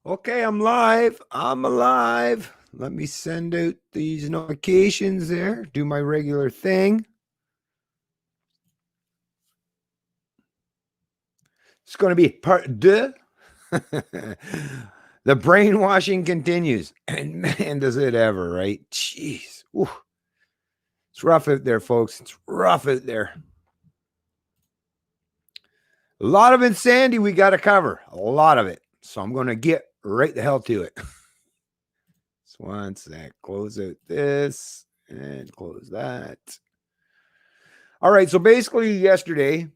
Okay, I'm live. I'm alive. Let me send out these notifications there. Do my regular thing. It's going to be part deux. The brainwashing continues. And man, does it ever, right? Jeez. Ooh. It's rough out there, folks. It's rough out there. A lot of insanity we got to cover. A lot of it. So I'm going to get right the hell to it. Just one sec. Close out this and close that. All right. So basically, yesterday,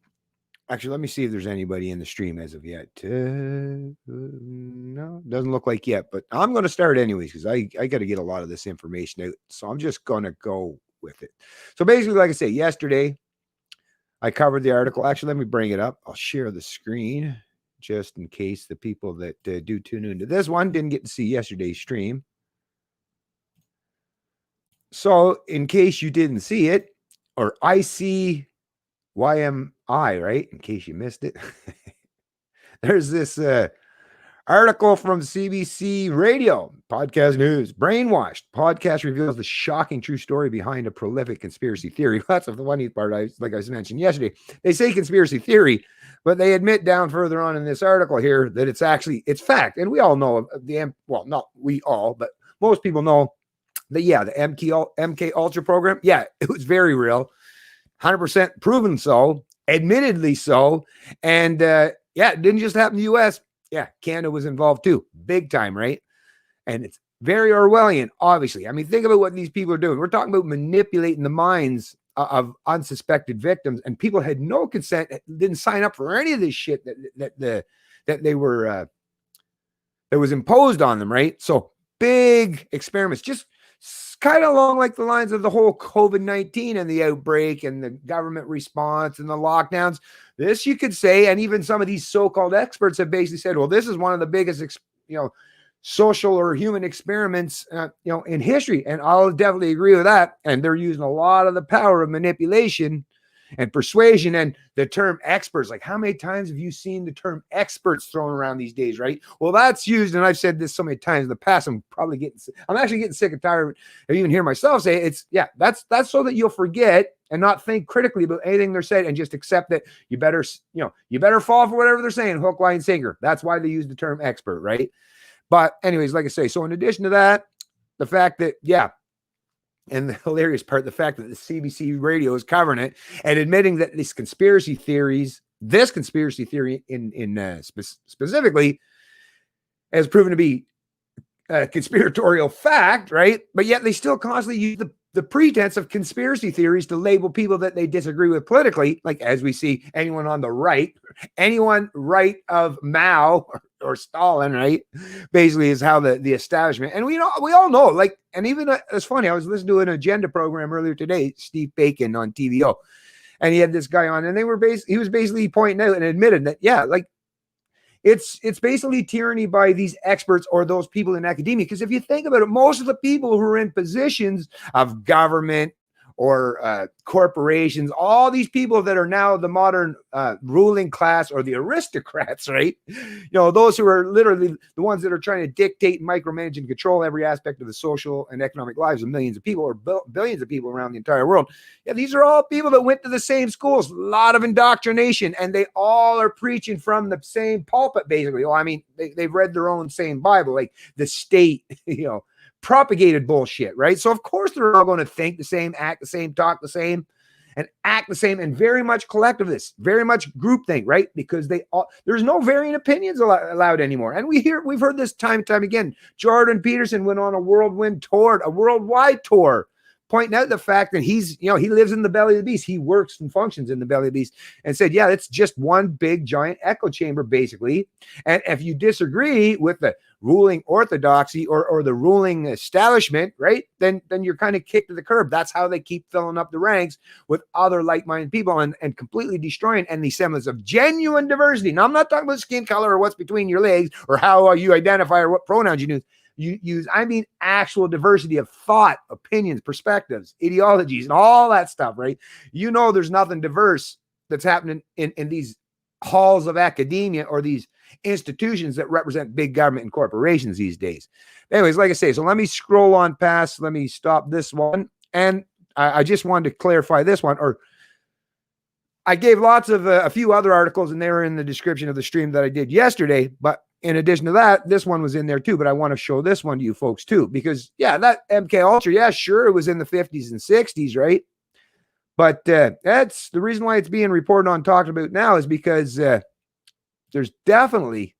actually, let me see if there's anybody in the stream as of yet. No, doesn't look like yet, but I'm going to start anyways because I got to get a lot of this information out. So I'm just going to go with it. So basically, like I say, yesterday, I covered the article. Actually, let me bring it up. I'll share the screen just in case the people that do tune into this one didn't get to see yesterday's stream. So, in case you didn't see it, or ICYMI, right? In case you missed it, there's this article from CBC Radio, podcast news, brainwashed. Podcast reveals the shocking true story behind a prolific conspiracy theory. That's the funny part. Like I mentioned yesterday, they say conspiracy theory, but they admit down further on in this article here that it's fact. And we all know not we all, but most people know that, the MK Ultra program, it was very real, 100% proven so, admittedly so. And it didn't just happen in the U.S. Yeah, Canada was involved too, big time, right? And it's very Orwellian, obviously. I mean, think about what these people are doing. We're talking about manipulating the minds of unsuspected victims, and people had no consent, didn't sign up for any of this shit that they were that was imposed on them, right? So big experiments, just kind of along like the lines of the whole COVID-19 and the outbreak and the government response and the lockdowns. This you could say, and even some of these so-called experts have basically said, well, this is one of the biggest, social or human experiments, in history. And I'll definitely agree with that. And they're using a lot of the power of manipulation and persuasion and the term experts. Like, how many times have you seen the term experts thrown around these days, right? Well, that's used, and I've said this so many times in the past. I'm actually getting sick and tired of even hearing myself say it. That's so that you'll forget and not think critically about anything they're saying and just accept that you better fall for whatever they're saying, hook, line, sinker. That's why they use the term expert, right? But anyways, like I say, so in addition to that, the fact that, and the hilarious part, the fact that the CBC radio is covering it and admitting that this conspiracy theory specifically has proven to be a conspiratorial fact, right? But yet they still constantly use the pretense of conspiracy theories to label people that they disagree with politically, like as we see anyone on the right, anyone right of Mao or Stalin, right? Basically is how the establishment, and we all know, like, and even it's funny, I was listening to an agenda program earlier today, Steve Bacon on TVO, and he had this guy on, and he was basically pointing out and admitted that, it's basically tyranny by these experts or those people in academia. Because if you think about it, most of the people who are in positions of government or corporations, all these people that are now the modern ruling class or the aristocrats, right? Those who are literally the ones that are trying to dictate, micromanage, and control every aspect of the social and economic lives of millions of people or billions of people around the entire world. Yeah, these are all people that went to the same schools, a lot of indoctrination, and they all are preaching from the same pulpit, basically. Well, I mean, they've read their own same Bible, like the state, propagated bullshit, right? So of course they're all going to think the same, act the same, talk the same, and act the same, and very much collectivist, very much groupthink, right? Because there's no varying opinions allowed anymore. And we've heard this time and time again. Jordan Peterson went on a worldwide tour, pointing out the fact that he lives in the belly of the beast. He works and functions in the belly of the beast, and said, it's just one big giant echo chamber, basically. And if you disagree with the ruling orthodoxy or the ruling establishment, right, then you're kind of kicked to the curb. That's how they keep filling up the ranks with other like-minded people and completely destroying any semblance of genuine diversity. Now, I'm not talking about skin color or what's between your legs or how you identify or what pronouns you use. I mean actual diversity of thought, opinions, perspectives, ideologies, and all that stuff, right? There's nothing diverse that's happening in these halls of academia or these institutions that represent big government and corporations these days. Anyways, like I say, so let me scroll on past. Let me stop this one. And I just wanted to clarify this one, or I gave lots of a few other articles, and they were in the description of the stream that I did yesterday. But in addition to that, this one was in there too. But I want to show this one to you folks too, because yeah, that MK Ultra, yeah, sure, it was in the 50s and 60s, right? But that's the reason why it's being reported on, talked about now, is because there's definitely,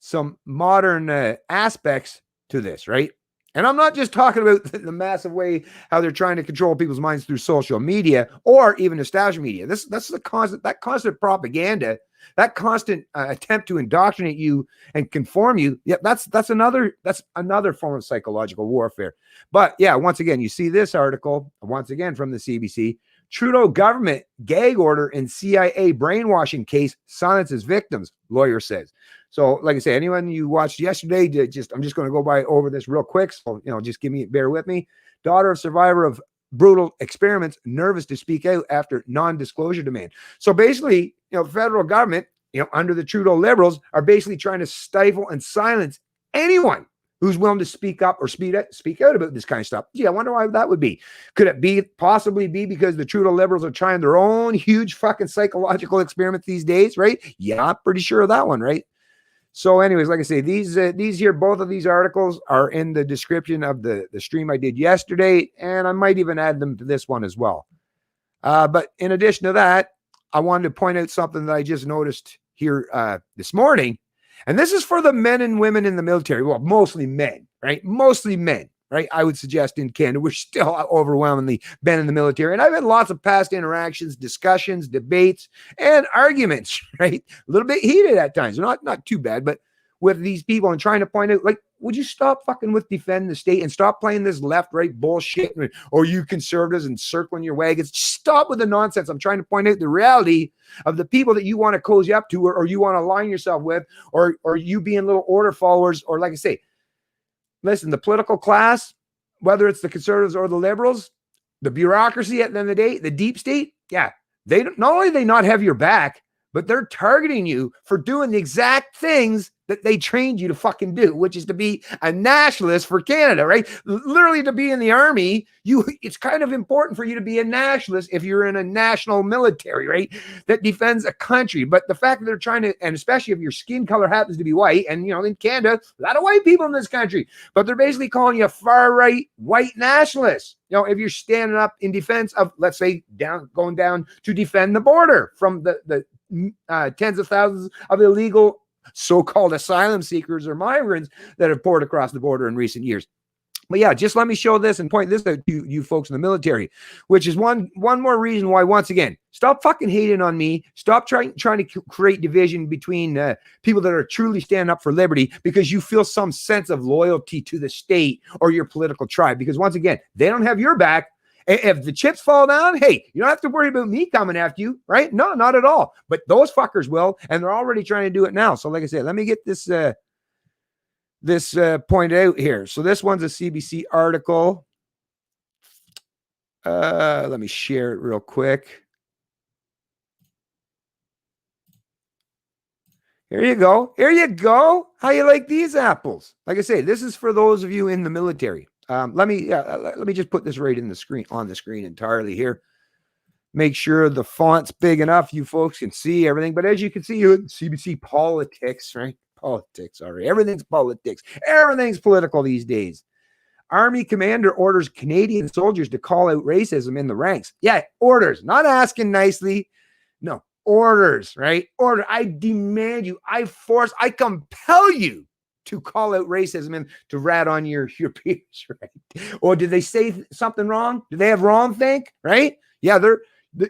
some modern aspects to this, right? And I'm not just talking about the massive way how they're trying to control people's minds through social media or even establishment media. That's the constant propaganda, that constant attempt to indoctrinate you and conform you. Yeah, that's another form of psychological warfare. But yeah, once again, you see this article once again from the CBC. Trudeau government gag order in CIA brainwashing case silences victims, lawyer says. So, like I say, anyone you watched yesterday, I'm just going to go over this real quick. So, just bear with me. Daughter of survivor of brutal experiments, nervous to speak out after non-disclosure demand. So basically, the federal government, under the Trudeau Liberals, are basically trying to stifle and silence anyone who's willing to speak up or speak out about this kind of stuff. Gee, I wonder why that would be. Could it possibly be because the Trudeau Liberals are trying their own huge fucking psychological experiments these days, right? Yeah, I'm pretty sure of that one, right? So anyways, like I say, these here, both of these articles are in the description of the stream I did yesterday, and I might even add them to this one as well. But in addition to that, I wanted to point out something that I just noticed here this morning. And this is for the men and women in the military. Well, mostly men, right? Mostly men, right? I would suggest in Canada, we're still overwhelmingly men in the military. And I've had lots of past interactions, discussions, debates, and arguments, right? A little bit heated at times. Not too bad, but with these people and trying to point out, like, would you stop fucking with defend the state and stop playing this left-right bullshit, or you conservatives and circling your wagons? Just stop with the nonsense. I'm trying to point out the reality of the people that you want to cozy up to, or you want to align yourself with, or you being little order followers, or like I say, listen, the political class, whether it's the conservatives or the liberals, the bureaucracy at the end of the day, the deep state, yeah, they not only they not have your back, but they're targeting you for doing the exact things that they trained you to fucking do, which is to be a nationalist for Canada, right? Literally, to be in the army, it's kind of important for you to be a nationalist if you're in a national military, right? That defends a country. But the fact that they're trying to, and especially if your skin color happens to be white, and in Canada, a lot of white people in this country, but they're basically calling you a far-right white nationalist. If you're standing up in defense of, let's say, going down to defend the border from the tens of thousands of illegal so-called asylum seekers or migrants that have poured across the border in recent years. But yeah, just let me show this and point this out to you folks in the military, which is one more reason why, once again, stop fucking hating on me. Stop trying to create division between people that are truly standing up for liberty because you feel some sense of loyalty to the state or your political tribe. Because once again, they don't have your back. If the chips fall down, hey, you don't have to worry about me coming after you, right? No, not at all. But those fuckers will, and they're already trying to do it now. So like I said, let me get this pointed out here. So this one's a CBC article. Let me share it real quick. Here you go. Here you go. How you like these apples? Like I say, this is for those of you in the military. Let me just put this right on the screen entirely here. Make sure the font's big enough you folks can see everything. But as you can see, CBC politics, right? Politics, all right. Everything's politics. Everything's political these days. Army commander orders Canadian soldiers to call out racism in the ranks. Yeah, orders, not asking nicely. No, orders, right? Order. I demand you. I compel you to call out racism and to rat on your peers, right? Or did they say something wrong? Did they have wrong think, right? Yeah,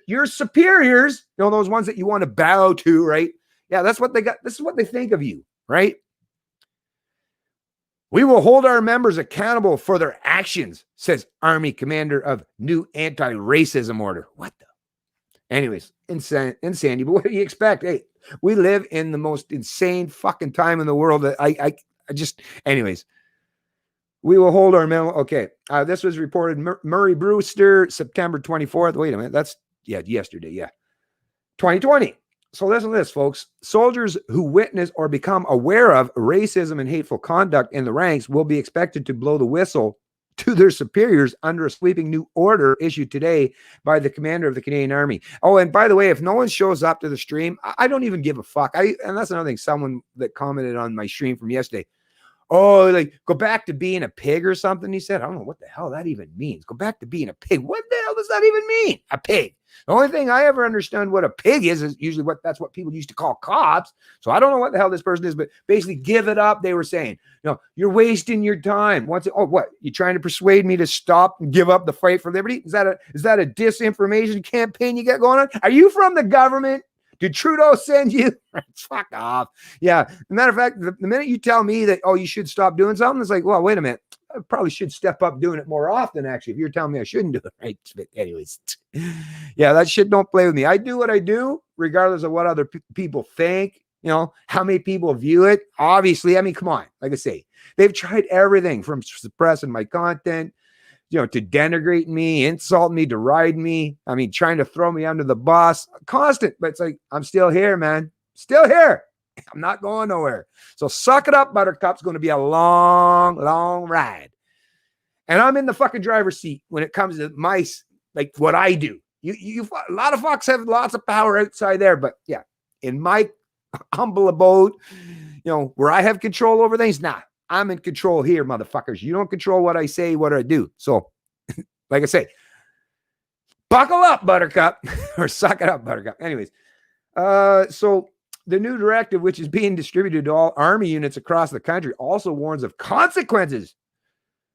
your superiors, those ones that you want to bow to, right? Yeah, that's what they got. This is what they think of you, right? We will hold our members accountable for their actions, says Army commander of new anti-racism order. What the? Anyways, insanity. But what do you expect? Hey, we live in the most insane fucking time in the world. I just, anyways, we will hold our mental. Okay. This was reported Murray Brewster, September 24th. Wait a minute. That's yesterday. Yeah. 2020. So listen to this, folks. Soldiers who witness or become aware of racism and hateful conduct in the ranks will be expected to blow the whistle to their superiors under a sweeping new order issued today by the commander of the Canadian Army. Oh, and by the way, if no one shows up to the stream, I don't even give a fuck. And that's another thing. Someone that commented on my stream from yesterday. Oh, like go back to being a pig or something. He said, I don't know what the hell that even means. Go back to being a pig. What the hell does that even mean? A pig. The only thing I ever understand what a pig is usually that's what people used to call cops. So I don't know what the hell this person is, but basically give it up. They were saying, you're wasting your time. What? You trying to persuade me to stop and give up the fight for liberty? Is that a disinformation campaign you got going on? Are you from the government? Did Trudeau send you? Fuck off. Yeah. As a matter of fact, the minute you tell me that, you should stop doing something, it's like, well, wait a minute. I probably should step up doing it more often, actually, if you're telling me I shouldn't do it, right? But anyways, yeah, that shit don't play with me. I do what I do, regardless of what other people think, how many people view it. Obviously, I mean, come on. Like I say, they've tried everything from suppressing my content, to denigrate me, insult me, deride me. I mean, trying to throw me under the bus, constant. But it's like, I'm still here, man. Still here. I'm not going nowhere. So suck it up, Buttercup. It's going to be a long, long ride. And I'm in the fucking driver's seat when it comes to like what I do. You a lot of fucks have lots of power outside there. But yeah, in my humble abode, where I have control over things, I'm in control here, motherfuckers. You don't control what I say, what I do. So, like I say, buckle up, Buttercup, or suck it up, Buttercup. Anyways, so the new directive, which is being distributed to all Army units across the country, also warns of consequences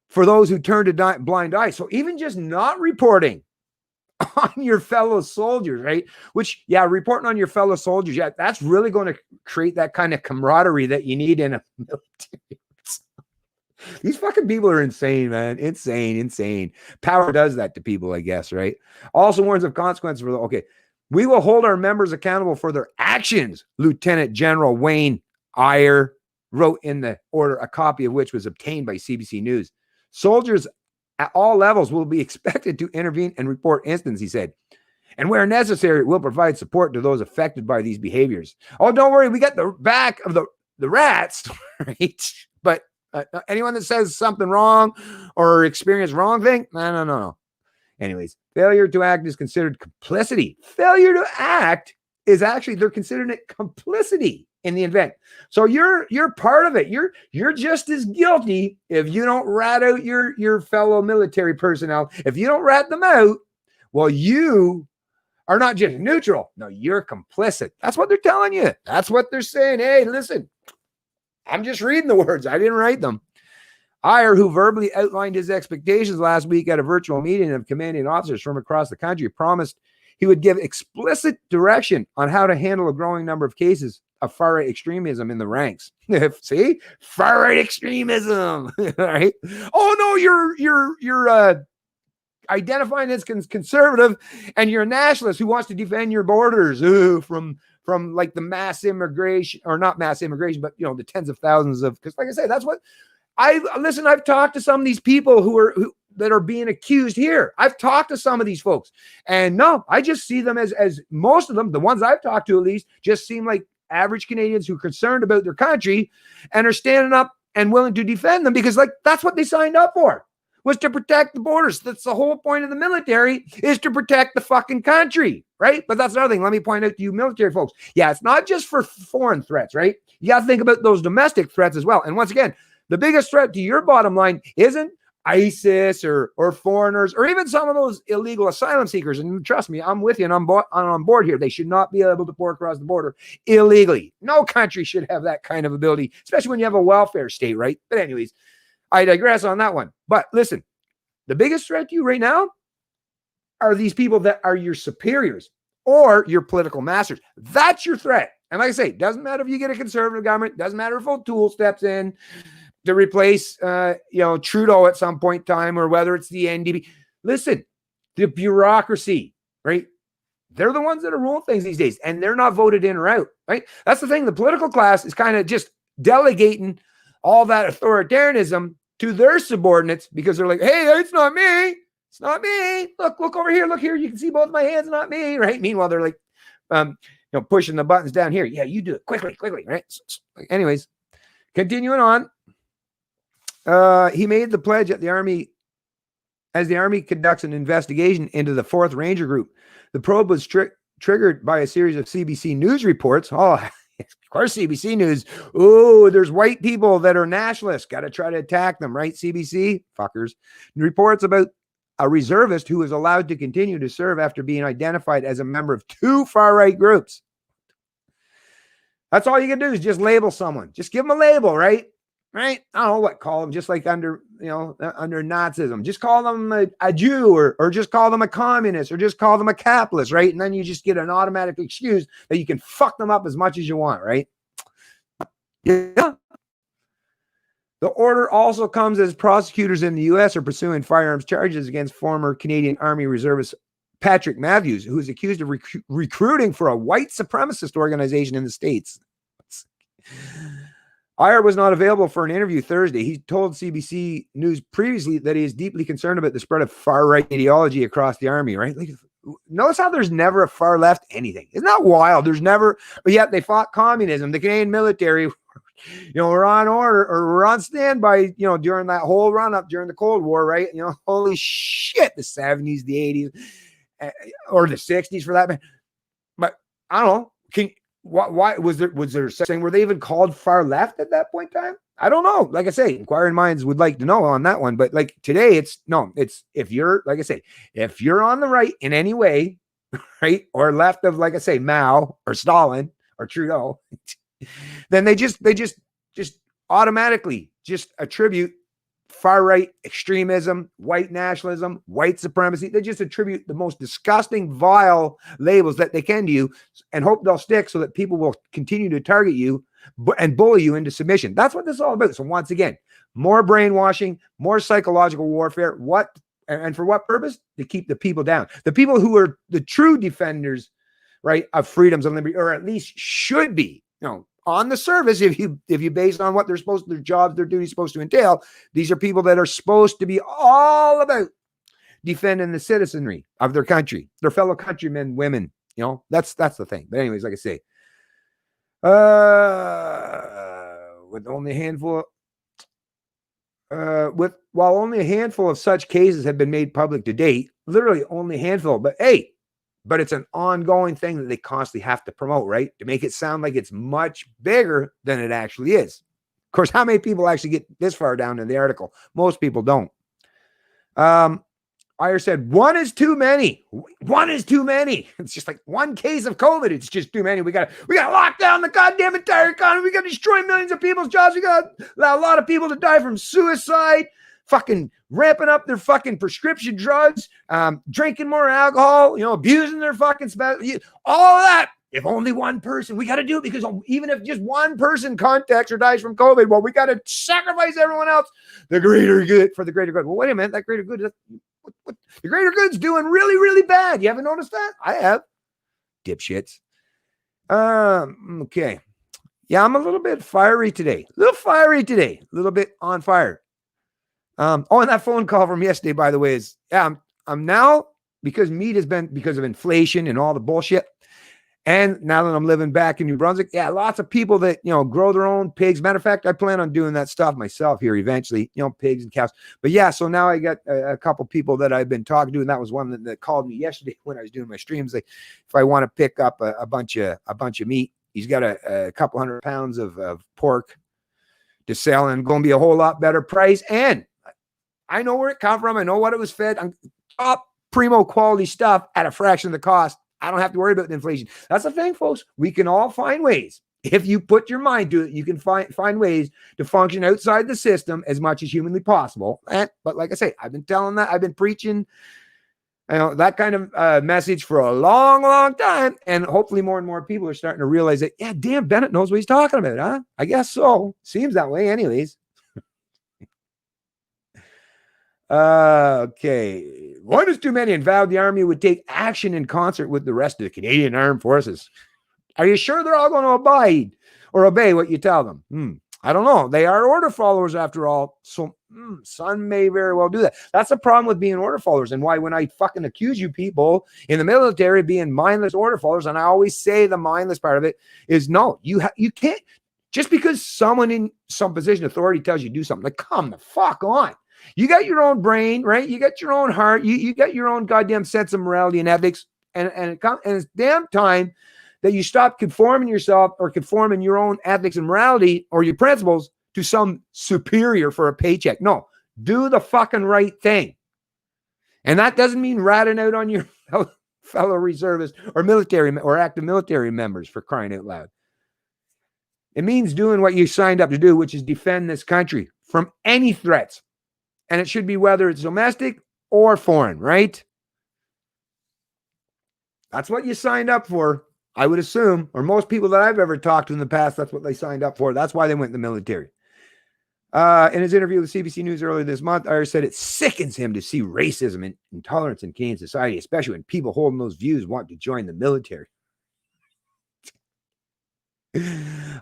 for those who turn a blind eye. So even just not reporting on your fellow soldiers, right? Reporting on your fellow soldiers, that's really going to create that kind of camaraderie that you need in a military. These fucking people are insane, man. Insane. Power does that to people, I guess, right? Also warns of consequences for we will hold our members accountable for their actions, Lieutenant General Wayne Eyre wrote in the order, a copy of which was obtained by CBC News. Soldiers at all levels will be expected to intervene and report incidents, he said. And where necessary, we'll provide support to those affected by these behaviors. Oh, don't worry, we got the back of the rats, right? But anyone that says something wrong or experience wrong thing, no. Anyways, failure to act is considered complicity. Failure to act is actually, they're considering it complicity in the event. So you're part of it. You're just as guilty if you don't rat out your fellow military personnel. If you don't rat them out, well, you are not just neutral. No, you're complicit. That's what they're telling you. That's what they're saying. Hey, listen, I'm just reading the words. I didn't write them. Eyre, who verbally outlined his expectations last week at a virtual meeting of commanding officers from across the country, promised he would give explicit direction on how to handle a growing number of cases of far-right extremism in the ranks. See? Far-right extremism. Right? Oh, no, you're identifying as conservative and you're a nationalist who wants to defend your borders from like the mass immigration, or not mass immigration, but the tens of thousands of, because like I say, that's what I've talked to some of these people that are being accused here. I've talked to some of these folks, and no, I just see them as most of them, the ones I've talked to at least, just seem like average Canadians who are concerned about their country and are standing up and willing to defend them because that's what they signed up for, was to protect the borders. That's the whole point of the military, is to protect the fucking country, right? But that's another thing. Let me point out to you military folks. Yeah, it's not just for foreign threats, right? You got to think about those domestic threats as well. And once again, the biggest threat to your bottom line isn't ISIS or foreigners or even some of those illegal asylum seekers. And trust me, I'm with you and I'm on board here. They should not be able to pour across the border illegally. No country should have that kind of ability, especially when you have a welfare state, right? But anyways, I digress on that one. But listen, the biggest threat to you right now are these people that are your superiors or your political masters. That's your threat. And like I say, doesn't matter if you get a conservative government, doesn't matter if O'Toole steps in to replace Trudeau at some point in time, or whether it's the NDP. Listen, the bureaucracy, right? They're the ones that are ruling things these days, and they're not voted in or out, right? That's the thing. The political class is kind of just delegating all that authoritarianism to their subordinates because they're like, hey, it's not me. It's not me. Look over here. Look here. You can see both my hands, not me, right? Meanwhile, they're like pushing the buttons down here. Yeah, you do it quickly, right? Anyways, continuing on. He made the pledge at the Army as the Army conducts an investigation into the 4th Ranger Group. The probe was triggered by a series of CBC News reports. Oh, of course, CBC News. Oh, there's white people that are nationalists. Got to try to attack them, right? CBC fuckers. Reports about a reservist who was allowed to continue to serve after being identified as a member of 2 far-right groups. That's all you can do is just label someone. Just give them a label, right? Right? I don't know what call them, just like under Nazism. Just call them a Jew or just call them a communist or just call them a capitalist, right? And then you just get an automatic excuse that you can fuck them up as much as you want, right? Yeah. The order also comes as prosecutors in the U.S. are pursuing firearms charges against former Canadian Army reservist Patrick Matthews, who is accused of recruiting for a white supremacist organization in the States. Iyer was not available for an interview Thursday. He told CBC News previously that he is deeply concerned about the spread of far-right ideology across the Army, right? Like, notice how there's never a far-left anything. Isn't that wild? There's never, but yet they fought communism. The Canadian military, we're on order or we're on standby, during that whole run-up during the Cold War, right? Holy shit, the 70s, the 80s, or the 60s for that. But I don't know. Why was there saying, were they even called far left at that point in time? I don't know. Like I say, inquiring minds would like to know on that one. But like today, it's if you're, like I say, if you're on the right in any way, right, or left of, like I say, Mao or Stalin or Trudeau, then they just automatically just attribute far-right extremism, white nationalism, white supremacy. They just attribute the most disgusting, vile labels that they can to you and hope they'll stick so that people will continue to target you and bully you into submission. That's what this is all about. So once again, more brainwashing, more psychological warfare. What and for what purpose? To keep the people down. The people who are the true defenders, right, of freedoms and liberty, or at least should be, on the surface, if you base on what they're supposed to, their jobs, their duties supposed to entail, these are people that are supposed to be all about defending the citizenry of their country, their fellow countrymen, women. That's the thing. But anyways, like I say, with only a handful, while only a handful of such cases have been made public to date, literally only a handful. But it's an ongoing thing that they constantly have to promote, right? To make it sound like it's much bigger than it actually is. Of course, how many people actually get this far down in the article? Most people don't. Iyer said, one is too many. One is too many. It's just like one case of COVID. It's just too many. We got to lock down the goddamn entire economy. We got to destroy millions of people's jobs. We got to allow a lot of people to die from suicide, fucking ramping up their fucking prescription drugs, drinking more alcohol, abusing their fucking all of that. If only one person, we got to do it, because even if just one person contacts or dies from COVID, well, we got to sacrifice everyone else. The greater good, for the greater good. Well, wait a minute, that greater good, what, the greater good's doing really, really bad. You haven't noticed that? I have. Dipshits. Okay. Yeah, I'm a little bit fiery today. A little bit on fire. And that phone call from yesterday, by the way, is, I'm now, because meat has been, because of inflation and all the bullshit, and now that I'm living back in New Brunswick, lots of people that, grow their own pigs. Matter of fact, I plan on doing that stuff myself here eventually, pigs and cows. But yeah, so now I got a couple people that I've been talking to, and that was one that called me yesterday when I was doing my streams. Like, if I want to pick up a bunch of meat, he's got a couple 100 pounds of pork to sell, and going to be a whole lot better price. And I know where it come from. I know what it was fed. I'm top primo quality stuff at a fraction of the cost. I don't have to worry about the inflation. That's the thing, folks. We can all find ways. If you put your mind to it, you can find ways to function outside the system as much as humanly possible. But like I say, I've been telling that. I've been preaching that kind of message for a long, long time. And hopefully more and more people are starting to realize that, damn, Bennett knows what he's talking about, huh? I guess so. Seems that way anyways. Okay. One is too many, and vowed the Army would take action in concert with the rest of the Canadian Armed Forces. Are you sure they're all going to obey what you tell them? I don't know. They are order followers after all. So some may very well do that. That's the problem with being order followers, and why when I fucking accuse you people in the military of being mindless order followers, and I always say the mindless part of it is no, you can't, just because someone in some position of authority tells you to do something, like, come the fuck on. You got your own brain, right? You got your own heart. You got your own goddamn sense of morality and ethics. And it's damn time that you stop conforming yourself or conforming your own ethics and morality or your principles to some superior for a paycheck. No, do the fucking right thing. And that doesn't mean ratting out on your fellow reservists or military or active military members, for crying out loud. It means doing what you signed up to do, which is defend this country from any threats. And it should be whether it's domestic or foreign, right? That's what you signed up for, I would assume, or most people that I've ever talked to in the past, that's what they signed up for. That's why they went in the military. In his interview with CBC News earlier this month, Ayers said it sickens him to see racism and intolerance in Canadian society, especially when people holding those views want to join the military.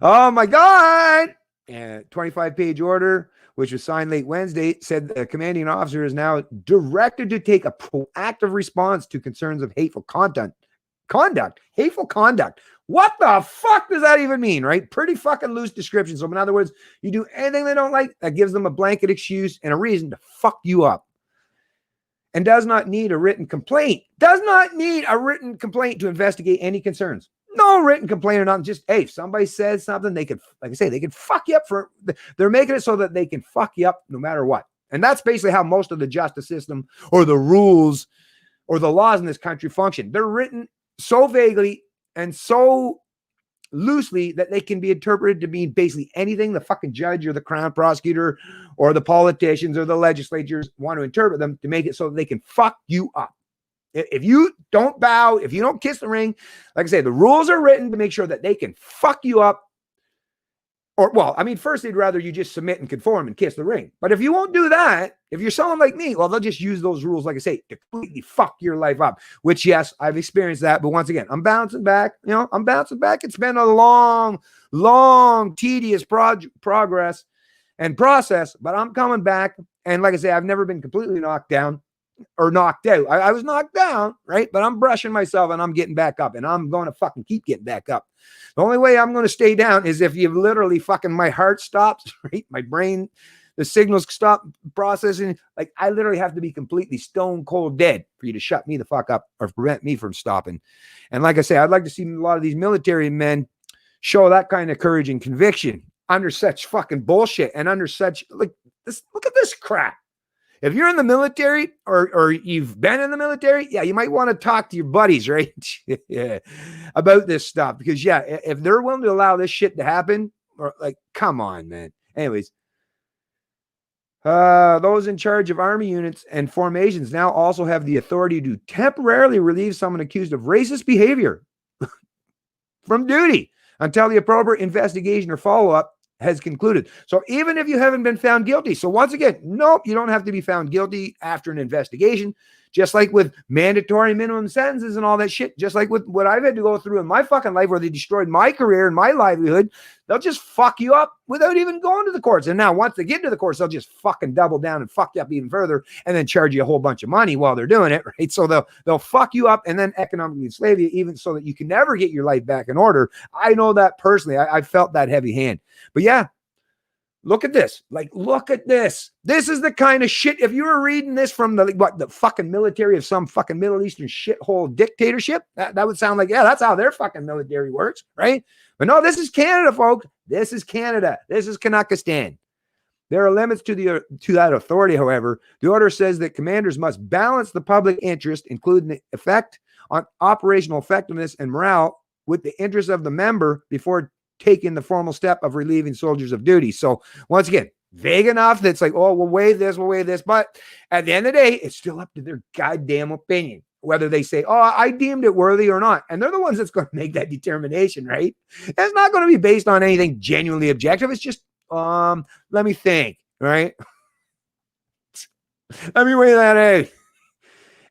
Oh my God! 25-page order, which was signed late Wednesday, said the commanding officer is now directed to take a proactive response to concerns of hateful conduct. Hateful conduct. What the fuck does that even mean, right? Pretty fucking loose description. So in other words, you do anything they don't like, that gives them a blanket excuse and a reason to fuck you up. And does not need a written complaint. Does not need a written complaint to investigate any concerns. No written complaint or nothing. Just, hey, if somebody says something, they could, like I say, they can fuck you up for, they're making it so that they can fuck you up no matter what. And that's basically how most of the justice system or the rules or the laws in this country function. They're written so vaguely and so loosely that they can be interpreted to mean basically anything the fucking judge or the crown prosecutor or the politicians or the legislatures want to interpret them to make it so that they can fuck you up. If you don't bow, if you don't kiss the ring, like I say, the rules are written to make sure that they can fuck you up. Or, well, I mean, first they'd rather you just submit and conform and kiss the ring. But if you won't do that, if you're someone like me, well, they'll just use those rules, like I say, to completely fuck your life up, which, yes, I've experienced that. But once again, I'm bouncing back. I'm bouncing back. It's been a long, tedious progress and process, but I'm coming back. And like I say, I've never been completely knocked down or knocked out. I was knocked down, right? But I'm brushing myself and I'm getting back up, and I'm going to fucking keep getting back up. The only way I'm going to stay down is if you literally fucking, my heart stops, right? My brain, the signals stop processing. Like, I literally have to be completely stone cold dead for you to shut me the fuck up or prevent me from stopping. And like I say, I'd like to see a lot of these military men show that kind of courage and conviction under such fucking bullshit and under such, like, this, look at this crap. If you're in the military or you've been in the military, yeah, you might want to talk to your buddies, right? Yeah, about this stuff. Because, yeah, if they're willing to allow this shit to happen, or like, come on, man. Anyways, those in charge of army units and formations now also have the authority to temporarily relieve someone accused of racist behavior from duty until the appropriate investigation or follow-up has concluded. So even if you haven't been found guilty, so once again, nope, you don't have to be found guilty after an investigation, just like with mandatory minimum sentences and all that shit, just like with what I've had to go through in my fucking life where they destroyed my career and my livelihood. They'll just fuck you up without even going to the courts. And now once they get to the courts, they'll just fucking double down and fuck you up even further and then charge you a whole bunch of money while they're doing it, right? So they'll fuck you up and then economically enslave you, even so that you can never get your life back in order. I know that personally. I felt that heavy hand. But yeah, look at this. Like, look at this. This is the kind of shit. If you were reading this from the fucking military of some fucking Middle Eastern shithole dictatorship, that would sound like, yeah, that's how their fucking military works, right? But no, this is Canada, folks. This is Canada. This is Kanakistan. There are limits to that authority, however. The order says that commanders must balance the public interest, including the effect on operational effectiveness and morale, with the interest of the member before taking the formal step of relieving soldiers of duty. So once again, vague enough that's like, oh, we'll weigh this. But at the end of the day, it's still up to their goddamn opinion, whether they say, oh, I deemed it worthy or not. And they're the ones that's going to make that determination, right? It's not going to be based on anything genuinely objective. It's just, let me think, right? Let me weigh that out.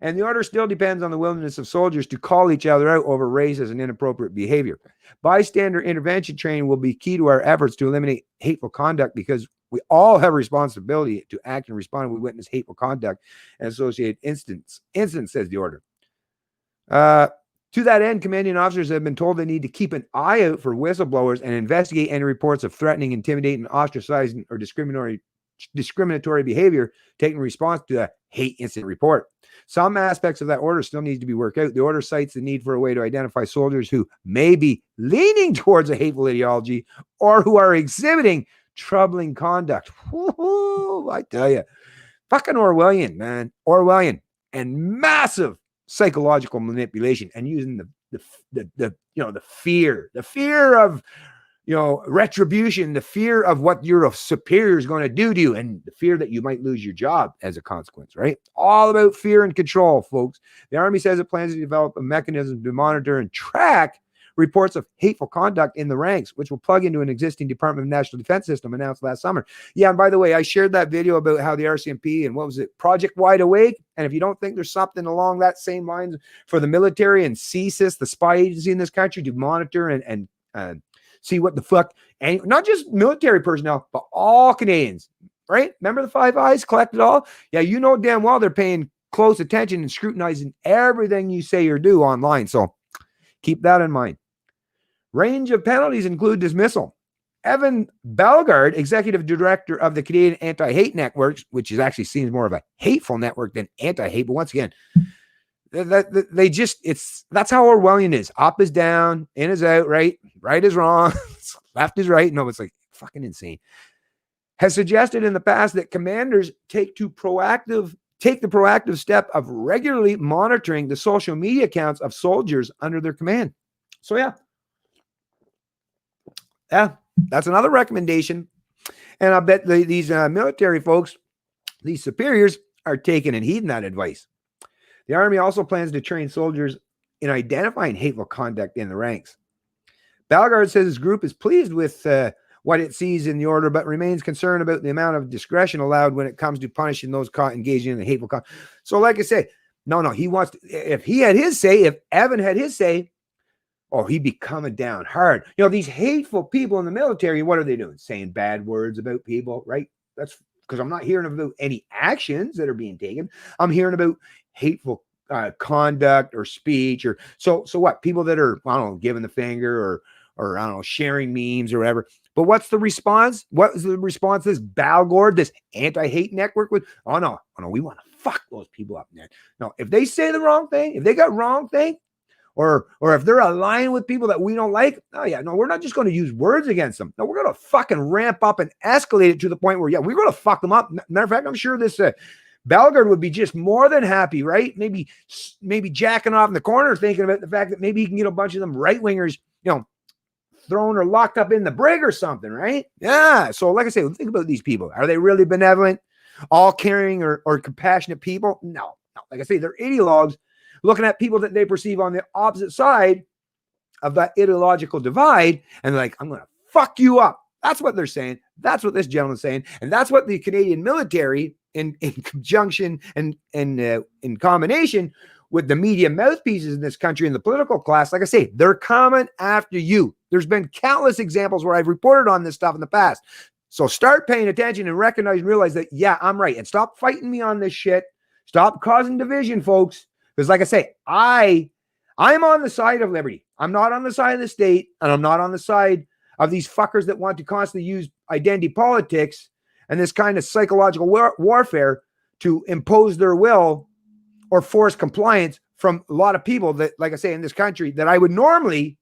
And the order still depends on the willingness of soldiers to call each other out over racist and inappropriate behavior. Bystander intervention training will be key to our efforts to eliminate hateful conduct, because we all have a responsibility to act and respond when we witness hateful conduct and associated incidents, says the order. To that end, commanding officers have been told they need to keep an eye out for whistleblowers and investigate any reports of threatening, intimidating, ostracizing, or discriminatory behavior taken in response to a hate incident report. Some aspects of that order still need to be worked out. The order cites the need for a way to identify soldiers who may be leaning towards a hateful ideology or who are exhibiting troubling conduct. Woo-hoo, I tell you, fucking Orwellian, man. Orwellian and massive psychological manipulation, and using the fear of retribution, the fear of what your superior is going to do to you, and the fear that you might lose your job as a consequence, right? All about fear and control, folks. The Army says it plans to develop a mechanism to monitor and track reports of hateful conduct in the ranks, which will plug into an existing Department of National Defense system announced last summer. Yeah, and by the way, I shared that video about how the RCMP and what was it, Project Wide Awake. And if you don't think there's something along that same lines for the military and CSIS, the spy agency in this country, to monitor and see what the fuck, and not just military personnel, but all Canadians, right? Remember the Five Eyes, collect it all? Yeah, you know damn well they're paying close attention and scrutinizing everything you say or do online. So keep that in mind. Range of penalties include dismissal. Evan Bellegarde, executive director of the Canadian Anti-Hate Network, which is actually seen as more of a hateful network than anti-hate, but once again, that's how Orwellian is. Up is down, in is out, right is wrong, left is right. No, it's like fucking insane. Has suggested in the past that commanders take the proactive step of regularly monitoring the social media accounts of soldiers under their command. So yeah, that's another recommendation. And I bet these military folks, these superiors, are taking and heeding that advice. The Army also plans to train soldiers in identifying hateful conduct in the ranks. Bellegarde says his group is pleased with what it sees in the order, but remains concerned about the amount of discretion allowed when it comes to punishing those caught engaging in the hateful conduct. So like I say, no, he wants to, if he had his say, if Evan had his say, he'd be coming down hard. These hateful people in the military, what are they doing? Saying bad words about people, right? That's because I'm not hearing about any actions that are being taken. I'm hearing about hateful conduct or speech, or so what? People that are, I don't know, giving the finger or I don't know, sharing memes or whatever. But what's the response? What is the response to this Bellegarde, this anti-hate network with? Oh no, we want to fuck those people up, man. No, if they say the wrong thing, if they got wrong thing, or if they're aligned with people that we don't like, we're not just going to use words against them. No, we're going to fucking ramp up and escalate it to the point where, we're going to fuck them up. Matter of fact, I'm sure this Bellegarde would be just more than happy, right? Maybe jacking off in the corner, thinking about the fact that maybe he can get a bunch of them right-wingers, thrown or locked up in the brig or something, right? Yeah. So like I say, think about these people. Are they really benevolent, all caring or compassionate people? No. Like I say, they're ideologues looking at people that they perceive on the opposite side of that ideological divide, and they're like, I'm going to fuck you up. That's what they're saying. That's what this gentleman's saying. And that's what the Canadian military, in conjunction and in combination with the media mouthpieces in this country and the political class, like I say, they're coming after you. There's been countless examples where I've reported on this stuff in the past. So start paying attention and recognize and realize that, I'm right. And stop fighting me on this shit. Stop causing division, folks. Because like I say, I'm on the side of liberty. I'm not on the side of the state, and I'm not on the side of these fuckers that want to constantly use identity politics and this kind of psychological warfare to impose their will or force compliance from a lot of people that, like I say, in this country that I would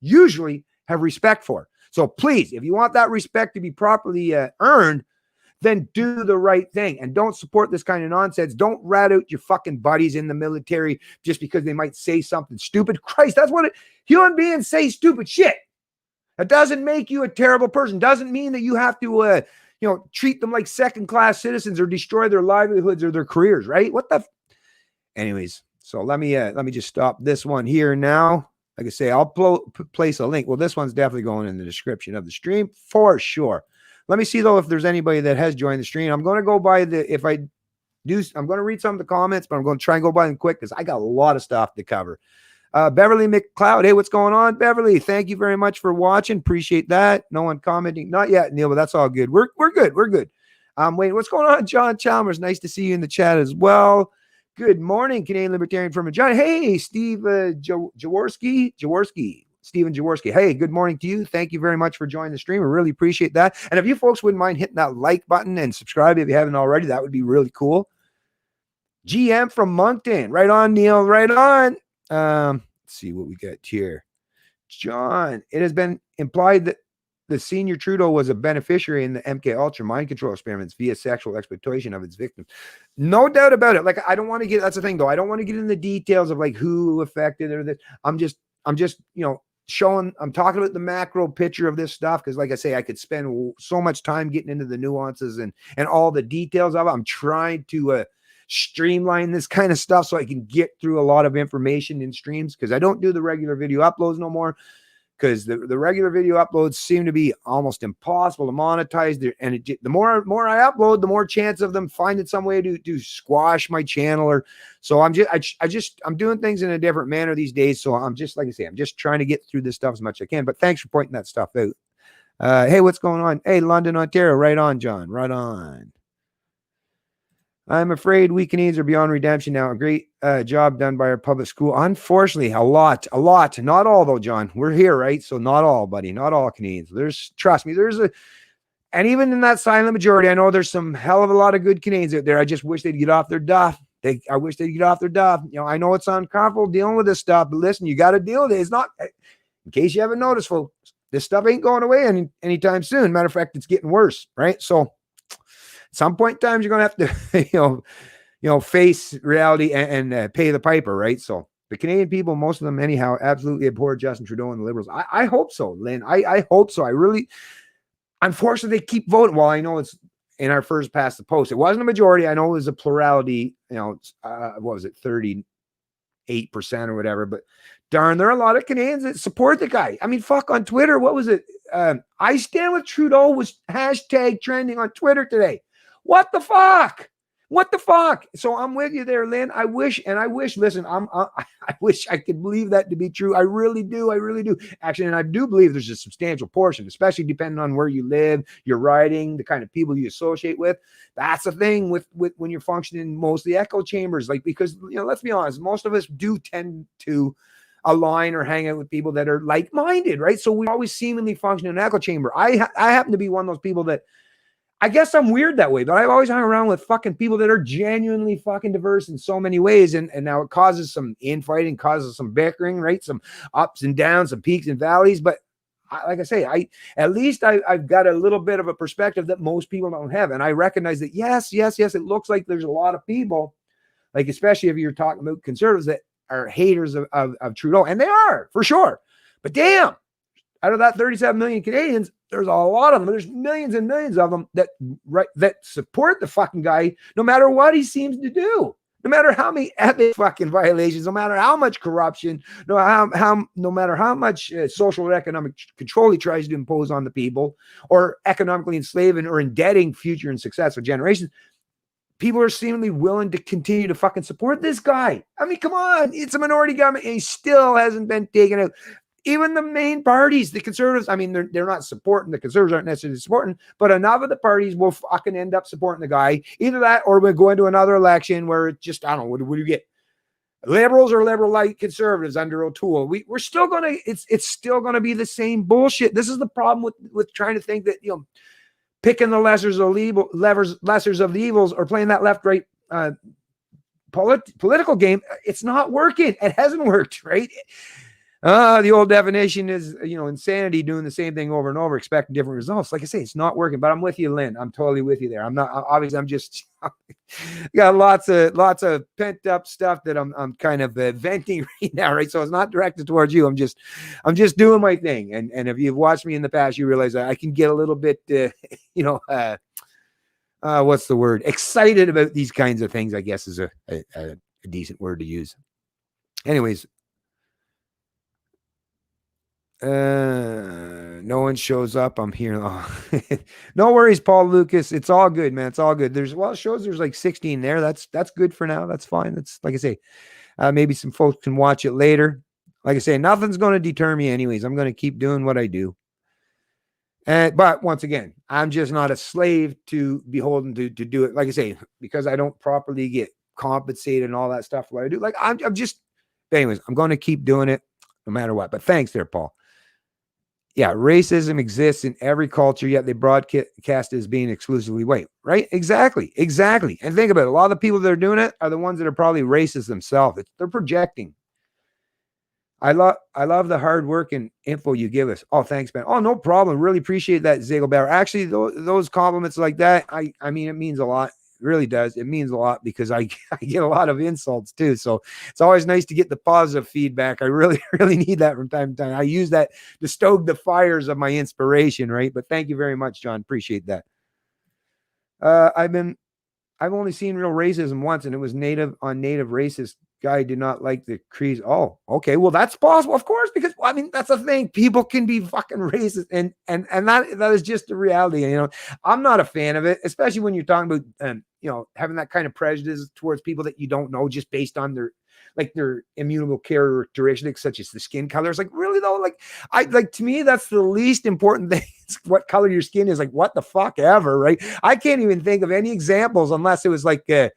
usually have respect for. So please, if you want that respect to be properly earned, then do the right thing and don't support this kind of nonsense. Don't rat out your fucking buddies in the military just because they might say something stupid. Christ, that's what human beings say, stupid shit. That doesn't make you a terrible person. Doesn't mean that you have to, treat them like second-class citizens or destroy their livelihoods or their careers, right? Anyways, so let me just stop this one here now. Like I say, I'll place a link. Well, this one's definitely going in the description of the stream for sure. Let me see, though, if there's anybody that has joined the stream. I'm going to go by if I I'm going to read some of the comments, but I'm going to try and go by them quick because I got a lot of stuff to cover. Beverly McLeod. Hey, what's going on, Beverly? Thank you very much for watching. Appreciate that. No one commenting. Not yet, Neil, but that's all good. We're good. We're good. Wait, what's going on, John Chalmers? Nice to see you in the chat as well. Good morning, Canadian Libertarian from John. Hey, Steve Jaworski. Stephen Jaworski. Hey, good morning to you. Thank you very much for joining the stream. I really appreciate that. And if you folks wouldn't mind hitting that like button and subscribe if you haven't already, that would be really cool. GM from Moncton. Right on, Neil. Right on. Let's see what we got here. John, it has been implied that the senior Trudeau was a beneficiary in the MK Ultra mind control experiments via sexual exploitation of its victims. No doubt about it. Like, I don't want to get, that's the thing though. I don't want to get in the details of like who affected or this. I'm just, I'm talking about the macro picture of this stuff. Cause like I say, I could spend so much time getting into the nuances and all the details of it. I'm trying to, streamline this kind of stuff so I can get through a lot of information in streams, because I don't do the regular video uploads no more, because the regular video uploads seem to be almost impossible to monetize. And the more I upload, the more chance of them finding some way to squash my channel. Or so I'm doing things in a different manner these days. So I'm just, like I say, I'm just trying to get through this stuff as much as I can. But thanks for pointing that stuff out. Hey, what's going on? Hey, London, Ontario. Right on, John. Right on. I'm afraid we Canadians are beyond redemption now. A great job done by our public school. Unfortunately, a lot. Not all though, John. We're here, right? So not all, buddy. Not all Canadians. Trust me, and even in that silent majority, I know there's some hell of a lot of good Canadians out there. I just wish they'd get off their duff. I wish they'd get off their duff. I know it's uncomfortable dealing with this stuff, but listen, you got to deal with it. It's not, in case you haven't noticed, folks, this stuff ain't going away anytime soon. Matter of fact, it's getting worse, right? So some point in time, you're going to have to, face reality and pay the piper, right? So the Canadian people, most of them anyhow, absolutely abhor Justin Trudeau and the Liberals. I hope so, Lynn. I hope so. I really, unfortunately, they keep voting. Well, I know it's in our first past the post. It wasn't a majority. I know it was a plurality, what was it, 38% or whatever, but darn, there are a lot of Canadians that support the guy. I mean, fuck, on Twitter, what was it? I stand with Trudeau was hashtag trending on Twitter today. What the fuck? So I'm with you there, Lynn. I wish, listen, I wish I could believe that to be true. I really do. Actually, and I do believe there's a substantial portion, especially depending on where you live, your writing, the kind of people you associate with. That's the thing with when you're functioning mostly echo chambers, like, because, let's be honest, most of us do tend to align or hang out with people that are like-minded, right? So we always seemingly function in an echo chamber. I happen to be one of those people that, I guess I'm weird that way, but I've always hung around with fucking people that are genuinely fucking diverse in so many ways. And now it causes some infighting, causes some bickering, right? Some ups and downs, some peaks and valleys. But like I say, I've got a little bit of a perspective that most people don't have. And I recognize that, yes, it looks like there's a lot of people, like, especially if you're talking about conservatives, that are haters of Trudeau. And they are, for sure. But damn, out of that 37 million Canadians, there's a lot of them. There's millions and millions of them that support the fucking guy, no matter what he seems to do, no matter how many epic fucking violations, no matter how much corruption, no matter how much social or economic control he tries to impose on the people, or economically enslaving or indebting future and successful generations. People are seemingly willing to continue to fucking support this guy. I mean, come on, it's a minority government, and he still hasn't been taken out. Even the main parties, the conservatives, I mean, they're not supporting, the conservatives aren't necessarily supporting, but enough of the parties will fucking end up supporting the guy. Either that, or we'll go into another election where it just, I don't know, what do you get? Liberals or liberal-like conservatives under O'Toole. We're still going to, it's still going to be the same bullshit. This is the problem with trying to think that, picking the lessers of the evils, or playing that left-right political game. It's not working. It hasn't worked, right? The old definition is, insanity, doing the same thing over and over, expecting different results. Like I say, it's not working, but I'm with you, Lynn. I'm totally with you there. I'm not, obviously, I'm just got lots of pent up stuff that I'm kind of venting right now, right? So it's not directed towards you. I'm just doing my thing. And if you've watched me in the past, you realize I can get a little bit, what's the word? Excited about these kinds of things, I guess, is a decent word to use. Anyways, No one shows up. I'm here. Oh. No worries, Paul Lucas. It's all good, man. It's all good. There's shows. There's like 16 there. That's good for now. That's fine. That's like I say. Maybe some folks can watch it later. Like I say, nothing's going to deter me, anyways. I'm going to keep doing what I do. But once again, I'm just not a slave to beholden to do it. Like I say, because I don't properly get compensated and all that stuff. What I do, like I'm just. Anyways, I'm going to keep doing it no matter what. But thanks, there, Paul. Yeah, racism exists in every culture, yet they broadcast it as being exclusively white, right? Exactly. And think about it. A lot of the people that are doing it are the ones that are probably racist themselves. They're projecting. I love the hard work and info you give us. Oh, thanks, man. Oh, no problem. Really appreciate that, Zagelbauer. Actually, those compliments like that, I mean, it means a lot. It really does. It means a lot because I get a lot of insults too. So it's always nice to get the positive feedback. I really, really need that from time to time. I use that to stoke the fires of my inspiration, right? But thank you very much, John. Appreciate that. I've only seen real racism once, and it was native racist. Guy did not like the Crees. Oh, okay. Well, that's possible, of course, because I mean that's the thing. People can be fucking racist, and that is just the reality. You know, I'm not a fan of it, especially when you're talking about having that kind of prejudice towards people that you don't know just based on their immutable characteristics, such as the skin color. It's like, really though, to me, that's the least important thing. It's what color your skin is. Like, what the fuck ever, right? I can't even think of any examples unless it was like, I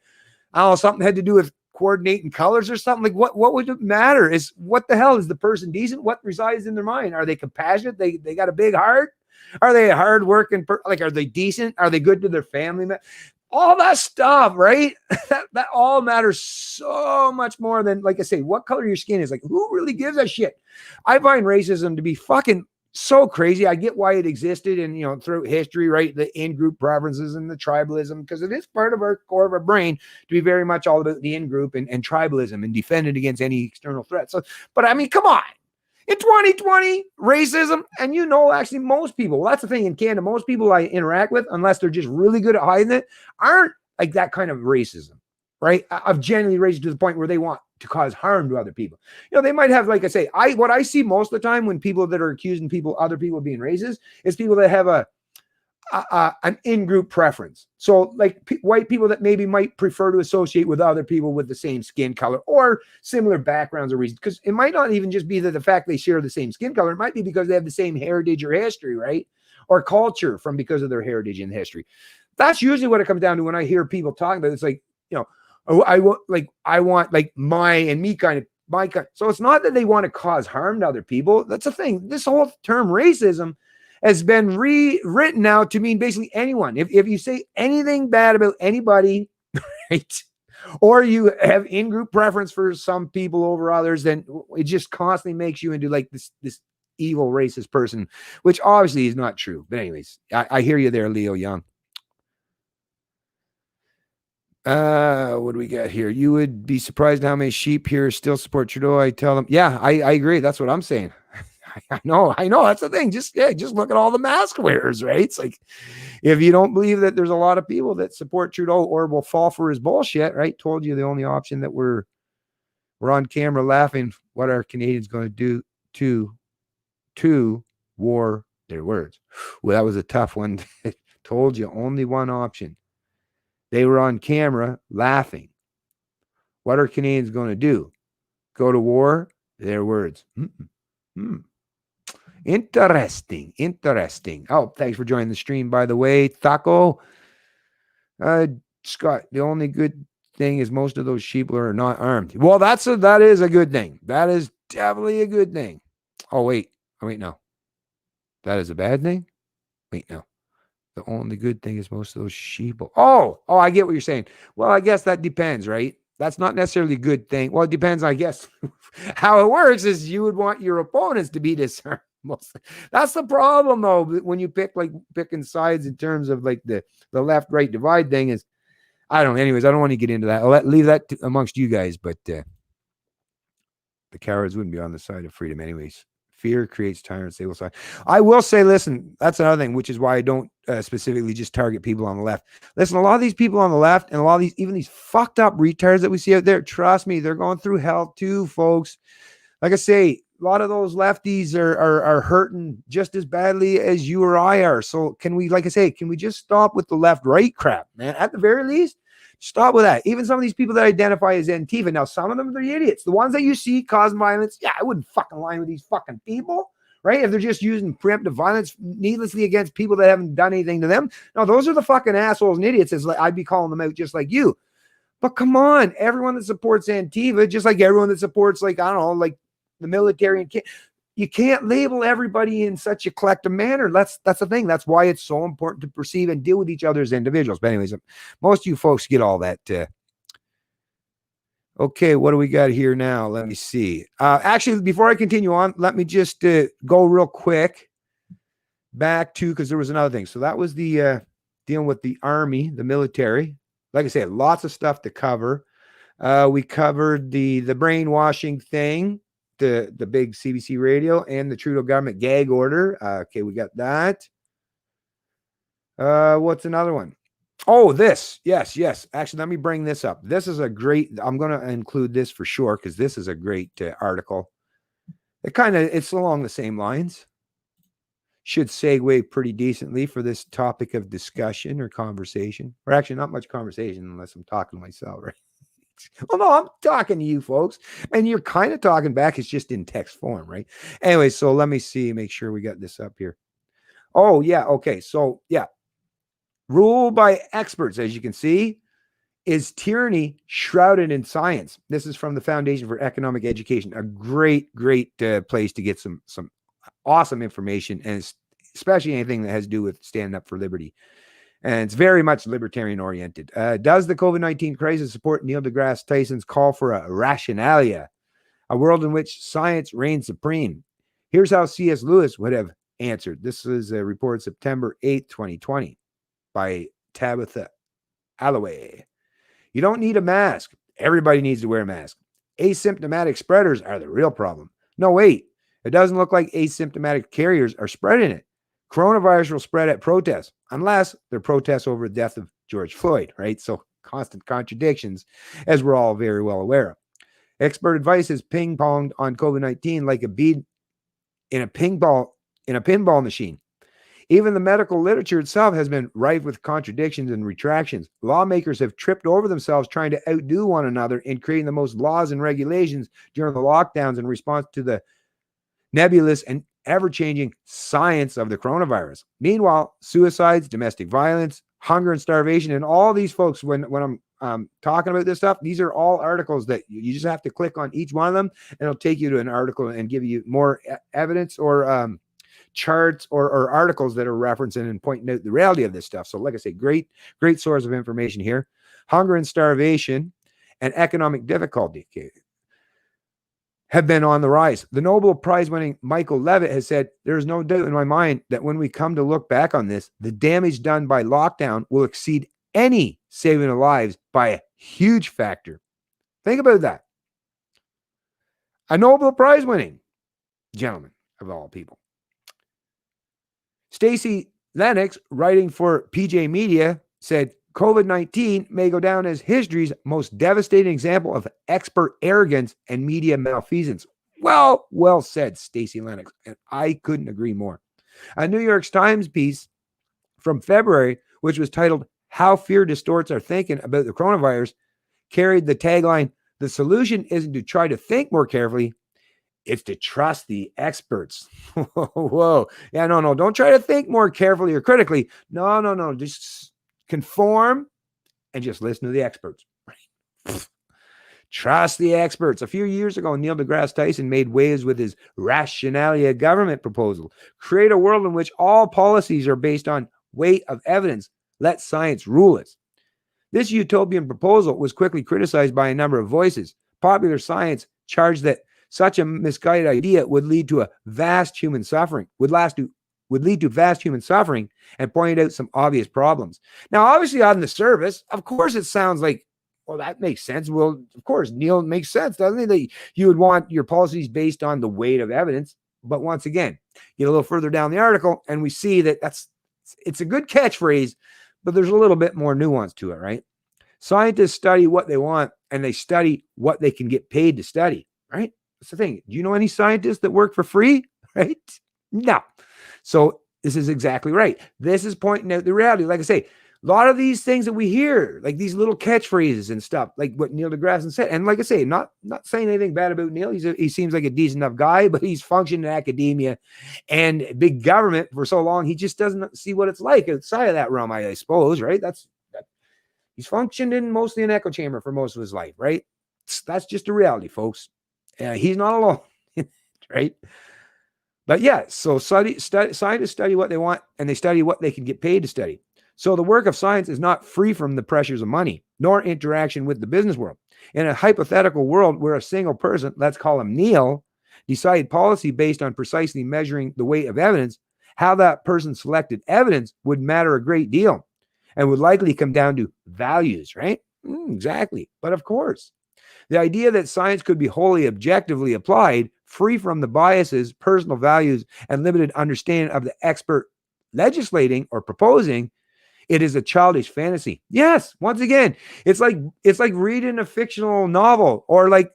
don't know, something had to do with coordinating colors or something. Like, what would it matter? Is what the hell is the person decent? What resides in their mind? Are they compassionate? They got a big heart? Are they a hardworking? Are they decent? Are they good to their family? All that stuff, right? that all matters so much more than, like I say, what color your skin is. Like, who really gives a shit? I find racism to be fucking so crazy. I get why it existed and, throughout history, right? The in-group preferences and the tribalism, because it is part of our core of our brain to be very much all about the in-group and tribalism and defend it against any external threat. So, but I mean, come on. In 2020, racism, and actually most people, well, that's the thing in Canada, most people I interact with, unless they're just really good at hiding it, aren't like that kind of racism, right? Of genuinely racist to the point where they want to cause harm to other people. They might have, like I say, what I see most of the time when people that are accusing other people of being racist is people that have an in-group preference. So like white people that maybe might prefer to associate with other people with the same skin color or similar backgrounds or reasons, because it might not even just be that the fact they share the same skin color. It might be because they have the same heritage or history, right? Or culture because of their heritage and history. That's usually what it comes down to when I hear people talking about it. It's like, I want like my kind. So it's not that they want to cause harm to other people. That's the thing. This whole term racism has been rewritten now to mean basically anyone. If you say anything bad about anybody, right, or you have in-group preference for some people over others, then it just constantly makes you into like this evil racist person, which obviously is not true. But anyways, I hear you there, Leo Young. What do we got here? You would be surprised how many sheep here still support Trudeau. I tell them, yeah, I agree. That's what I'm saying. I know. That's the thing. Just look at all the mask wearers, right? It's like, if you don't believe that there's a lot of people that support Trudeau or will fall for his bullshit, right? Told you the only option that we're on camera laughing. What are Canadians going to do to war? Their words. Well, that was a tough one. Told you only one option. They were on camera laughing. What are Canadians going to do? Go to war? Their words. Interesting. Oh, thanks for joining the stream, by the way. Taco. Scott, the only good thing is most of those sheep are not armed. Well, that is a good thing. That is definitely a good thing. Oh, wait, no. That is a bad thing? Wait, no. The only good thing is most of those sheep. Oh, I get what you're saying. Well, I guess that depends, right? That's not necessarily a good thing. Well, it depends, I guess. How it works is you would want your opponents to be disarmed. That's the problem, though, when you picking sides in terms of like the left-right divide thing is, I don't know. Anyways, I don't want to get into that. I'll leave that amongst you guys, but the cowards wouldn't be on the side of freedom anyways. Fear creates tyrants. They will sign. I will say, listen, that's another thing, which is why I don't specifically just target people on the left. Listen, a lot of these people on the left and a lot of even these fucked up retards that we see out there, trust me, they're going through hell too, folks. Like I say, lot of those lefties are hurting just as badly as you or I are. So can we, like I say, can we just stop with the left-right crap, man? At the very least, stop with that. Even some of these people that identify as Antifa, now some of them are idiots. The ones that you see causing violence, yeah, I wouldn't fucking line with these fucking people, right? If they're just using preemptive violence needlessly against people that haven't done anything to them. No, those are the fucking assholes and idiots. As I'd be calling them out just like you. But come on, everyone that supports Antifa, just like everyone that supports, like, I don't know, like the military, and you can't label everybody in such a collective manner. That's the thing. That's why it's so important to perceive and deal with each other as individuals. But anyways, most of you folks get all that. Okay, what do we got here now? Let me see. Actually, before I continue on, let me just go real quick back to, because there was another thing. So that was the dealing with the Army, the military. Like I said, lots of stuff to cover. We covered the brainwashing thing, the big CBC radio, and the Trudeau government gag order. Okay, we got that. What's another one? Oh, this. Yes. Actually, let me bring this up. This is a great, I'm going to include this for sure, because this is a great article. It's along the same lines. Should segue pretty decently for this topic of discussion or conversation. Or actually, not much conversation unless I'm talking to myself, right? Well, no, I'm talking to you folks, and you're kind of talking back. It's just in text form, right? Anyway, so let me see, make sure we got this up here. Oh, yeah. Okay. So, yeah. Rule by experts, as you can see, is tyranny shrouded in science. This is from the Foundation for Economic Education, a great place to get some awesome information, and especially anything that has to do with standing up for liberty. And it's very much libertarian oriented. Does the COVID-19 crisis support Neil deGrasse Tyson's call for a rationalia, a world in which science reigns supreme? Here's how C.S. Lewis would have answered. This is a report September 8th, 2020 by Tabitha Alloway. You don't need a mask. Everybody needs to wear a mask. Asymptomatic spreaders are the real problem. No, wait. It doesn't look like asymptomatic carriers are spreading it. Coronavirus will spread at protests, unless they're protests over the death of George Floyd, right? So constant contradictions, as we're all very well aware of. Expert advice is ping-ponged on COVID-19 like a bead in a pinball machine. Even the medical literature itself has been rife with contradictions and retractions. Lawmakers have tripped over themselves trying to outdo one another in creating the most laws and regulations during the lockdowns in response to the nebulous and ever-changing science of the coronavirus. Meanwhile, suicides, domestic violence, hunger and starvation, and all these folks, when I'm talking about this stuff, these are all articles that you just have to click on each one of them, and it'll take you to an article and give you more evidence or charts or articles that are referencing and pointing out the reality of this stuff. So like I say, great source of information here. Hunger and starvation and economic difficulty have been on the rise. The Nobel Prize winning Michael Levitt has said, there's no doubt in my mind that when we come to look back on this, the damage done by lockdown will exceed any saving of lives by a huge factor. Think about that. A Nobel Prize winning gentleman of all people. Stacey Lennox, writing for PJ Media, said COVID-19 may go down as history's most devastating example of expert arrogance and media malfeasance. Well said, Stacey Lennox, and I couldn't agree more. A New York Times piece from February, which was titled "How Fear Distorts Our Thinking About the Coronavirus," carried the tagline, "The solution isn't to try to think more carefully, it's to trust the experts." Whoa. Yeah, no. Don't try to think more carefully or critically. No. Just conform and just listen to the experts. Trust the experts. A few years ago, Neil deGrasse Tyson made waves with his rationalia government proposal. Create a world in which all policies are based on weight of evidence. Let science rule us. This utopian proposal was quickly criticized by a number of voices. Popular science charged that such a misguided idea would lead to vast human suffering, and pointed out some obvious problems. Now, obviously, on the surface, of course, it sounds like, well, that makes sense. Well, of course, Neil, makes sense, doesn't it? That you would want your policies based on the weight of evidence. But once again, get a little further down the article, and we see that it's a good catchphrase, but there's a little bit more nuance to it, right? Scientists study what they want, and they study what they can get paid to study, right? That's the thing. Do you know any scientists that work for free? Right? No. So this is exactly right. This is pointing out the reality. Like I say, a lot of these things that we hear, like these little catchphrases and stuff, like what Neil deGrasse Tyson said. And like I say, not saying anything bad about Neil. He seems like a decent enough guy, but he's functioned in academia and big government for so long. He just doesn't see what it's like outside of that realm, I suppose, right? He's functioned in mostly an echo chamber for most of his life, right? That's just a reality, folks. He's not alone, right? But yeah, so scientists study what they want, and they study what they can get paid to study. So the work of science is not free from the pressures of money, nor interaction with the business world. In a hypothetical world where a single person, let's call him Neil, decided policy based on precisely measuring the weight of evidence, how that person selected evidence would matter a great deal and would likely come down to values, right? Exactly. But of course, the idea that science could be wholly objectively applied, free from the biases, personal values, and limited understanding of the expert legislating or proposing, it is a childish fantasy. Yes, once again, it's like reading a fictional novel or like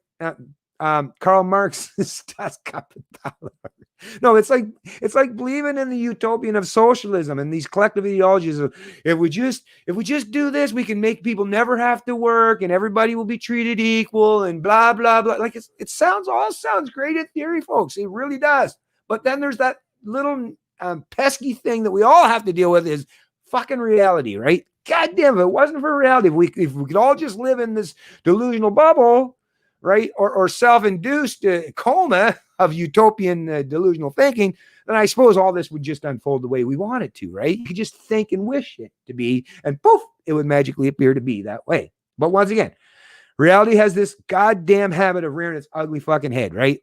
Karl Marx's Das Kapital. No, it's like believing in the utopian of socialism and these collective ideologies of if we just do this, we can make people never have to work and everybody will be treated equal and blah blah blah. Like it sounds great in theory, folks. It really does. But then there's that little pesky thing that we all have to deal with is fucking reality, right? God damn, if it wasn't for reality, if we could all just live in this delusional bubble, right, or self-induced coma of utopian delusional thinking, then I suppose all this would just unfold the way we want it to, right? You could just think and wish it to be, and poof, it would magically appear to be that way. But once again, reality has this goddamn habit of rearing its ugly fucking head, right?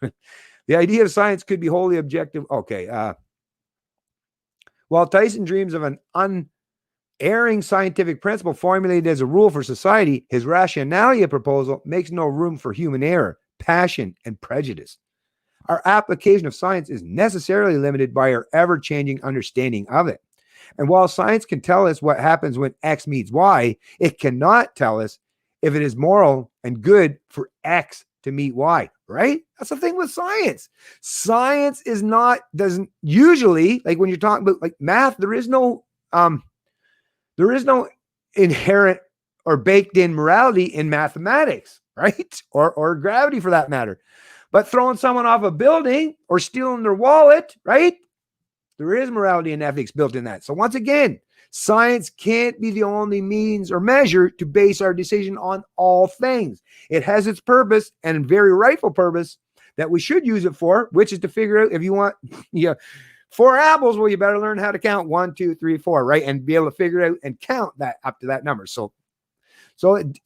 The idea of science could be wholly objective. Okay, while Tyson dreams of an unerring scientific principle formulated as a rule for society, his rationalia proposal makes no room for human error, passion, and prejudice. Our application of science is necessarily limited by our ever-changing understanding of it. And while science can tell us what happens when X meets Y, it cannot tell us if it is moral and good for X to meet Y, right? That's the thing with science. Science doesn't usually, like when you're talking about like math, there is no inherent or baked in morality in mathematics, right? Or gravity for that matter. But throwing someone off a building or stealing their wallet, right? There is morality and ethics built in that. So once again, science can't be the only means or measure to base our decision on all things. It has its purpose and very rightful purpose that we should use it for, which is to figure out if you want 4 apples, well, you better learn how to count 1, 2, 3, 4, right? And be able to figure out and count that up to that number. So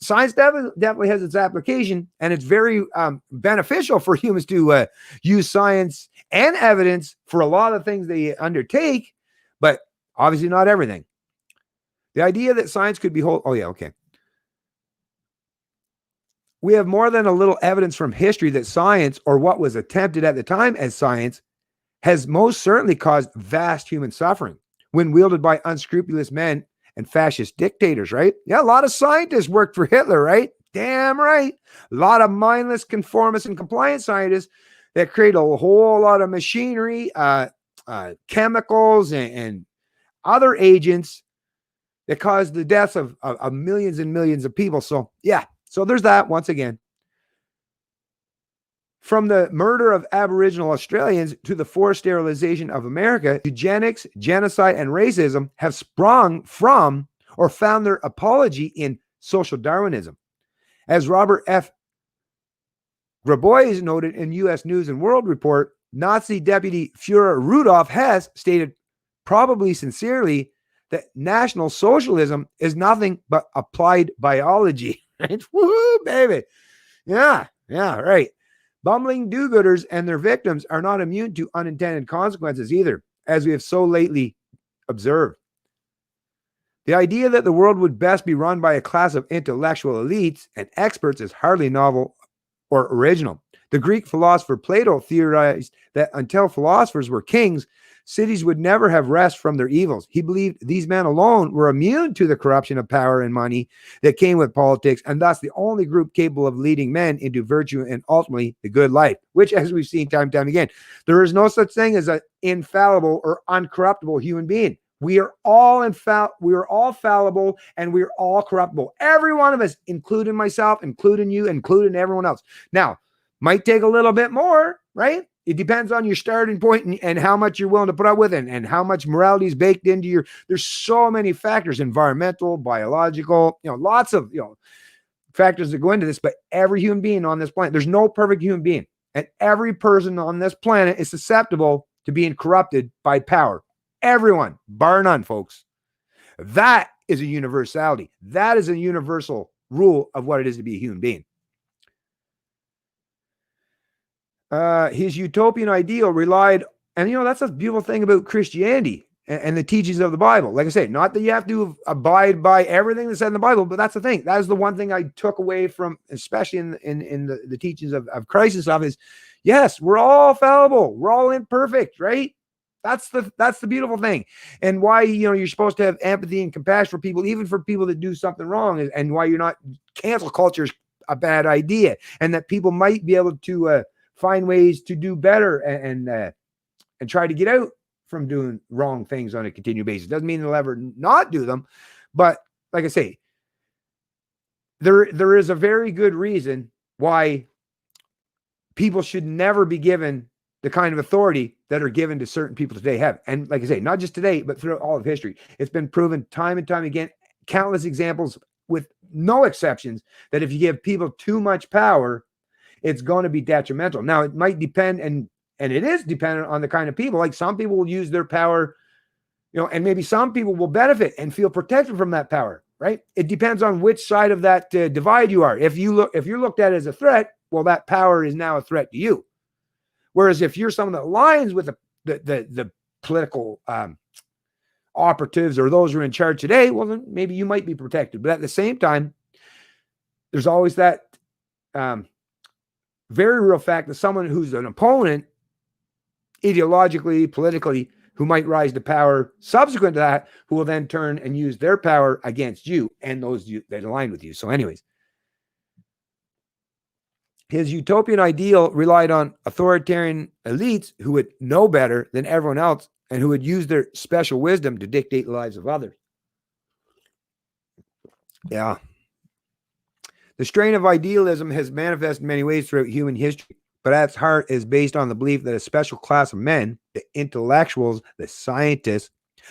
science definitely has its application, and it's very beneficial for humans to use science and evidence for a lot of things they undertake, but obviously not everything. The idea that science could be we have more than a little evidence from history that science, or what was attempted at the time as science, has most certainly caused vast human suffering when wielded by unscrupulous men and fascist dictators, right? Yeah, a lot of scientists worked for Hitler, right? Damn right. A lot of mindless conformist and compliance scientists that create a whole lot of machinery, chemicals, and other agents that cause the deaths of millions and millions of people. So yeah, so there's that once again. From the murder of Aboriginal Australians to the forced sterilization of America, eugenics, genocide, and racism have sprung from or found their apology in social Darwinism. As Robert F. Grabois noted in U.S. News and World Report, Nazi Deputy Führer Rudolf Hess stated, probably sincerely, that National Socialism is nothing but applied biology. Right? Woohoo, baby. Yeah, right. Bumbling do-gooders and their victims are not immune to unintended consequences either, as we have so lately observed. The idea that the world would best be run by a class of intellectual elites and experts is hardly novel or original. The Greek philosopher Plato theorized that until philosophers were kings, cities would never have rest from their evils. He believed these men alone were immune to the corruption of power and money that came with politics, and thus the only group capable of leading men into virtue and ultimately the good life, which, as we've seen time and time again, there is no such thing as an infallible or uncorruptible human being. We are all fallible, and we are all corruptible. Every one of us, including myself, including you, including everyone else. Now, might take a little bit more, right? It depends on your starting point and how much you're willing to put up with it, and how much morality is baked into your. There's so many factors: environmental, biological, lots of factors that go into this. But every human being on this planet, there's no perfect human being, and every person on this planet is susceptible to being corrupted by power. Everyone, bar none, folks. That is a universality. That is a universal rule of what it is to be a human being. His utopian ideal relied, and that's a beautiful thing about Christianity and the teachings of the Bible. Like I say, not that you have to abide by everything that's said in the Bible, but that's the thing. That is the one thing I took away from, especially in the teachings of Christ and stuff, is yes, we're all fallible, we're all imperfect, right? That's the beautiful thing, and why you're supposed to have empathy and compassion for people, even for people that do something wrong, and why you're not cancel culture is a bad idea, and that people might be able to find ways to do better and try to get out from doing wrong things on a continued basis. Doesn't mean they'll ever not do them, but like I say, there is a very good reason why people should never be given the kind of authority that are given to certain people today have. And like I say, not just today, but throughout all of history. It's been proven time and time again, countless examples with no exceptions, that if you give people too much power, it's going to be detrimental. Now, it might depend, and it is dependent on the kind of people. Like some people will use their power, and maybe some people will benefit and feel protected from that power, right? It depends on which side of that divide you are. If you're looked at as a threat, well, that power is now a threat to you. Whereas if you're someone that aligns with the political operatives or those who are in charge today, well, then maybe you might be protected. But at the same time, there's always that very real fact that someone who's an opponent, ideologically, politically, who might rise to power subsequent to that, who will then turn and use their power against you and those that align with you. So anyways, his utopian ideal relied on authoritarian elites who would know better than everyone else and who would use their special wisdom to dictate the lives of others. Yeah. The strain of idealism has manifested in many ways throughout human history, but at its heart is based on the belief that a special class of men, the intellectuals, the scientists,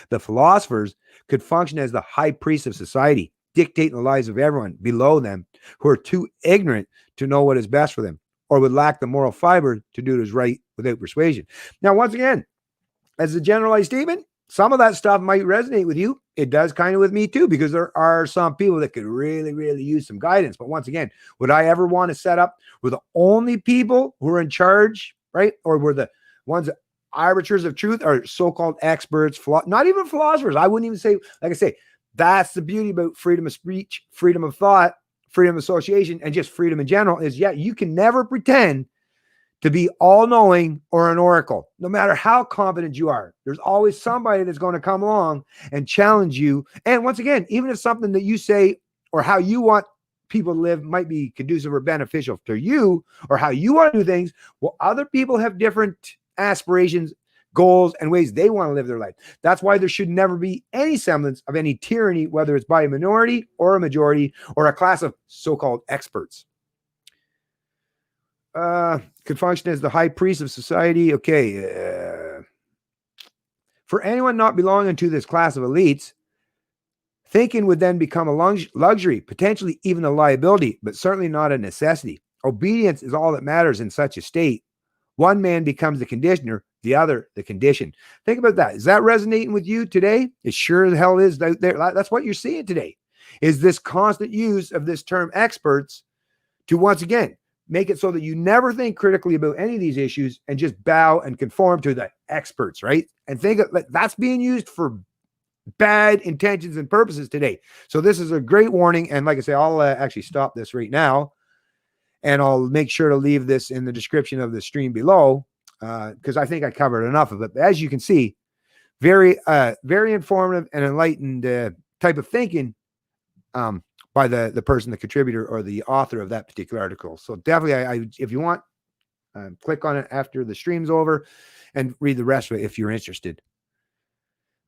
the philosophers, could function as the high priests of society, dictating the lives of everyone below them who are too ignorant to know what is best for them, or would lack the moral fiber to do what is right without persuasion. Now, once again, as a generalized statement, some of that stuff might resonate with you. It does kind of with me too, because there are some people that could really, really use some guidance. But once again, would I ever want to set up where the only people who are in charge, right? Or were the ones that arbiters of truth are so-called experts, not even philosophers. I wouldn't even say, like I say, that's the beauty about freedom of speech, freedom of thought, freedom of association, and just freedom in general is, you can never pretend to be all-knowing or an oracle. No matter how competent you are, there's always somebody that's going to come along and challenge you. And once again, even if something that you say or how you want people to live might be conducive or beneficial to you, or how you want to do things, well, other people have different aspirations, goals, and ways they want to live their life. That's why there should never be any semblance of any tyranny, whether it's by a minority or a majority or a class of so-called experts. Could function as the high priest of society. Okay. For anyone not belonging to this class of elites, thinking would then become a luxury, potentially even a liability, but certainly not a necessity. Obedience is all that matters in such a state. One man becomes the conditioner, the other the condition. Think about that. Is that resonating with you today? It sure the hell is out there. That's what you're seeing today, is this constant use of this term experts to, once again, make it so that you never think critically about any of these issues and just bow and conform to the experts, right? And think that's being used for bad intentions and purposes today. So this is a great warning. And like I say, I'll actually stop this right now, and I'll make sure to leave this in the description of the stream below, because I think I covered enough of it. But as you can see, Very, very informative and enlightened type of thinking by the person, the contributor, or the author of that particular article. So definitely, I if you want, click on it after the stream's over and read the rest of it if you're interested.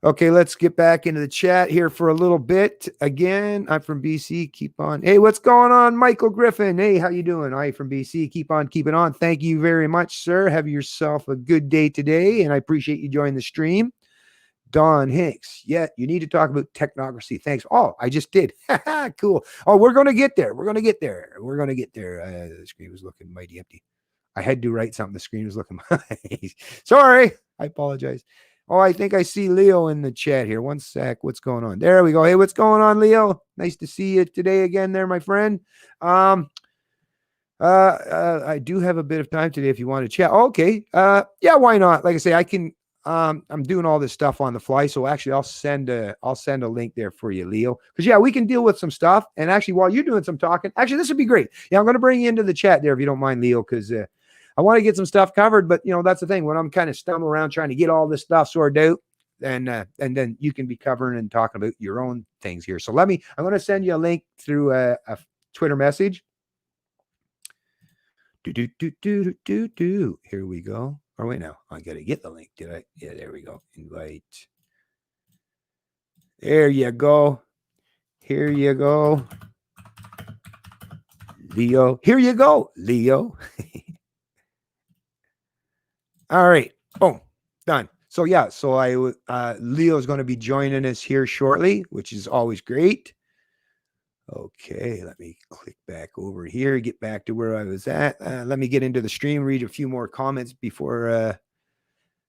Okay, let's get back into the chat here for a little bit. Again, I'm from BC. Keep on. Hey, what's going on, Michael Griffin? Hey, how you doing? I from BC. Keep on keeping on. Thank you very much, sir. Have yourself a good day today, and I appreciate you joining the stream. Don Hicks. Yeah, you need to talk about technocracy. Thanks. Oh, I just did. Cool. Oh, we're going to get there. We're going to get there. We're going to get there. The screen was looking mighty empty. I had to write something. The screen was looking. Sorry. I apologize. Oh, I think I see Leo in the chat here. One sec. What's going on? There we go. Hey, what's going on, Leo? Nice to see you today again there, my friend. I do have a bit of time today if you want to chat. Okay. Yeah, why not? Like I say, I can I'm doing all this stuff on the fly. So actually I'll send a link there for you, Leo. Because yeah, we can deal with some stuff. And actually, while you're doing some talking, actually, this would be great. Yeah, I'm going to bring you into the chat there if you don't mind, Leo, because I want to get some stuff covered. But that's the thing. When I'm kind of stumbling around trying to get all this stuff sorted out, and then you can be covering and talking about your own things here. So I'm going to send you a link through a Twitter message. Here we go. Or wait, now I got to get the link. Did I? Yeah, there we go. Invite. There you go. Here you go. Leo. Here you go, Leo. All right. Oh, done. So yeah, Leo's going to be joining us here shortly, which is always great. Okay, let me click back over here, get back to where I was at. Let me get into the stream, read a few more comments before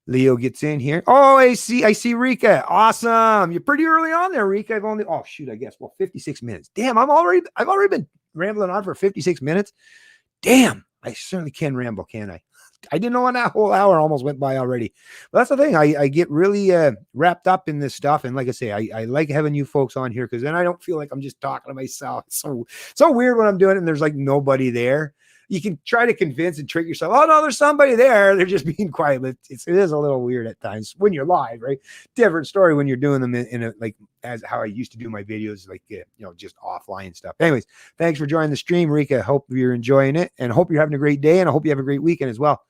Leo gets in here. Oh, I see Rika. Awesome. You're pretty early on there, Rika. I guess. Well, 56 minutes. Damn, I've already been rambling on for 56 minutes. Damn, I certainly can ramble, can I? I didn't know when that whole hour almost went by already. But that's the thing. I get really wrapped up in this stuff. And like I say, I like having you folks on here because then I don't feel like I'm just talking to myself. It's so weird when I'm doing it and there's like nobody there. You can try to convince and trick yourself. Oh, no, there's somebody there. They're just being quiet. But it is a little weird at times when you're live, right? Different story when you're doing them in a, like as how I used to do my videos, like, just offline stuff. Anyways, thanks for joining the stream, Rika. Hope you're enjoying it and hope you're having a great day. And I hope you have a great weekend as well.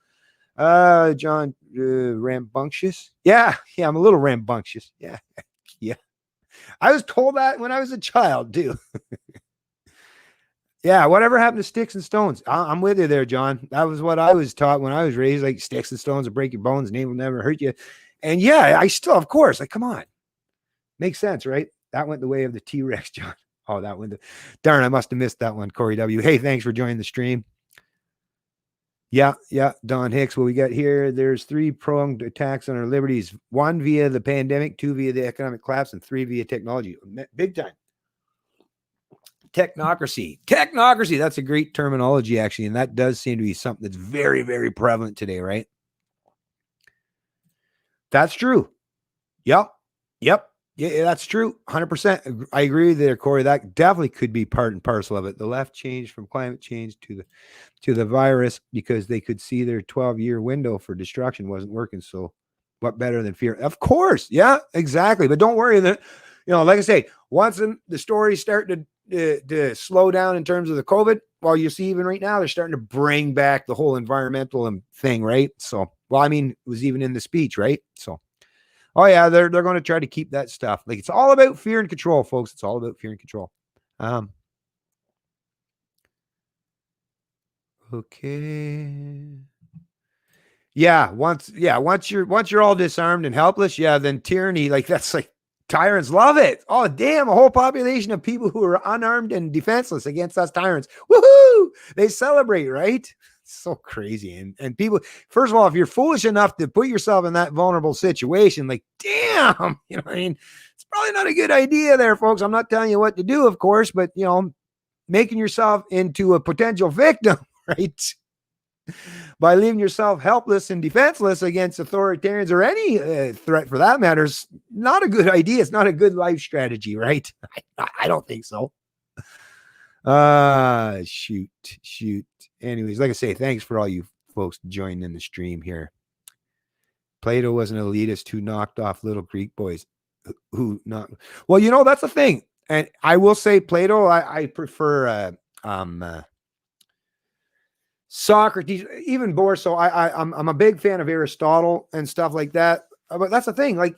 John, rambunctious. Yeah, I'm a little rambunctious. Yeah. Yeah. I was told that when I was a child too. Yeah, whatever happened to sticks and stones? I'm with you there, John. That was what I was taught when I was raised, like sticks and stones will break your bones and they will never hurt you. And yeah, I still, of course, like, come on. Makes sense, right? That went the way of the T-Rex, John. Oh, that went. Darn, I must have missed that one, Corey W. Hey, thanks for joining the stream. Yeah, Don Hicks. What we got here, there's 3 pronged attacks on our liberties. 1 via the pandemic, 2 via the economic collapse, and 3 via technology. Big time. Technocracy. That's a great terminology, actually. And that does seem to be something that's very, very prevalent today, right? That's true. Yep. Yeah, that's true. 100%. I agree with you there, Corey. That definitely could be part and parcel of it. The left changed from climate change to the virus because they could see their 12-year window for destruction wasn't working. So what better than fear? Of course. Yeah, exactly. But don't worry that, like I say, once the stories start to slow down in terms of the COVID, well, you see even right now, they're starting to bring back the whole environmental thing, right? So, well, I mean, it was even in the speech, right? So, oh yeah, they're going to try to keep that stuff. Like it's all about fear and control, folks. It's all about fear and control. Okay. Yeah, once you're all disarmed and helpless, then tyranny, like that's like tyrants love it. Oh, damn, a whole population of people who are unarmed and defenseless against us tyrants. Woohoo! They celebrate, right? So crazy. And people, first of all, if you're foolish enough to put yourself in that vulnerable situation, like, damn, what I mean? It's probably not a good idea there, folks. I'm not telling you what to do, of course, but making yourself into a potential victim, right? By leaving yourself helpless and defenseless against authoritarians or any threat for that matter is not a good idea. It's not a good life strategy, right? I don't think so. Shoot. Anyways, like I say, thanks for all you folks joining in the stream here. Plato was an elitist who knocked off little Greek boys. Who not? Well, you know, that's the thing. And I will say Plato, I prefer Socrates, even more so. I'm a big fan of Aristotle and stuff like that. But that's the thing. Like,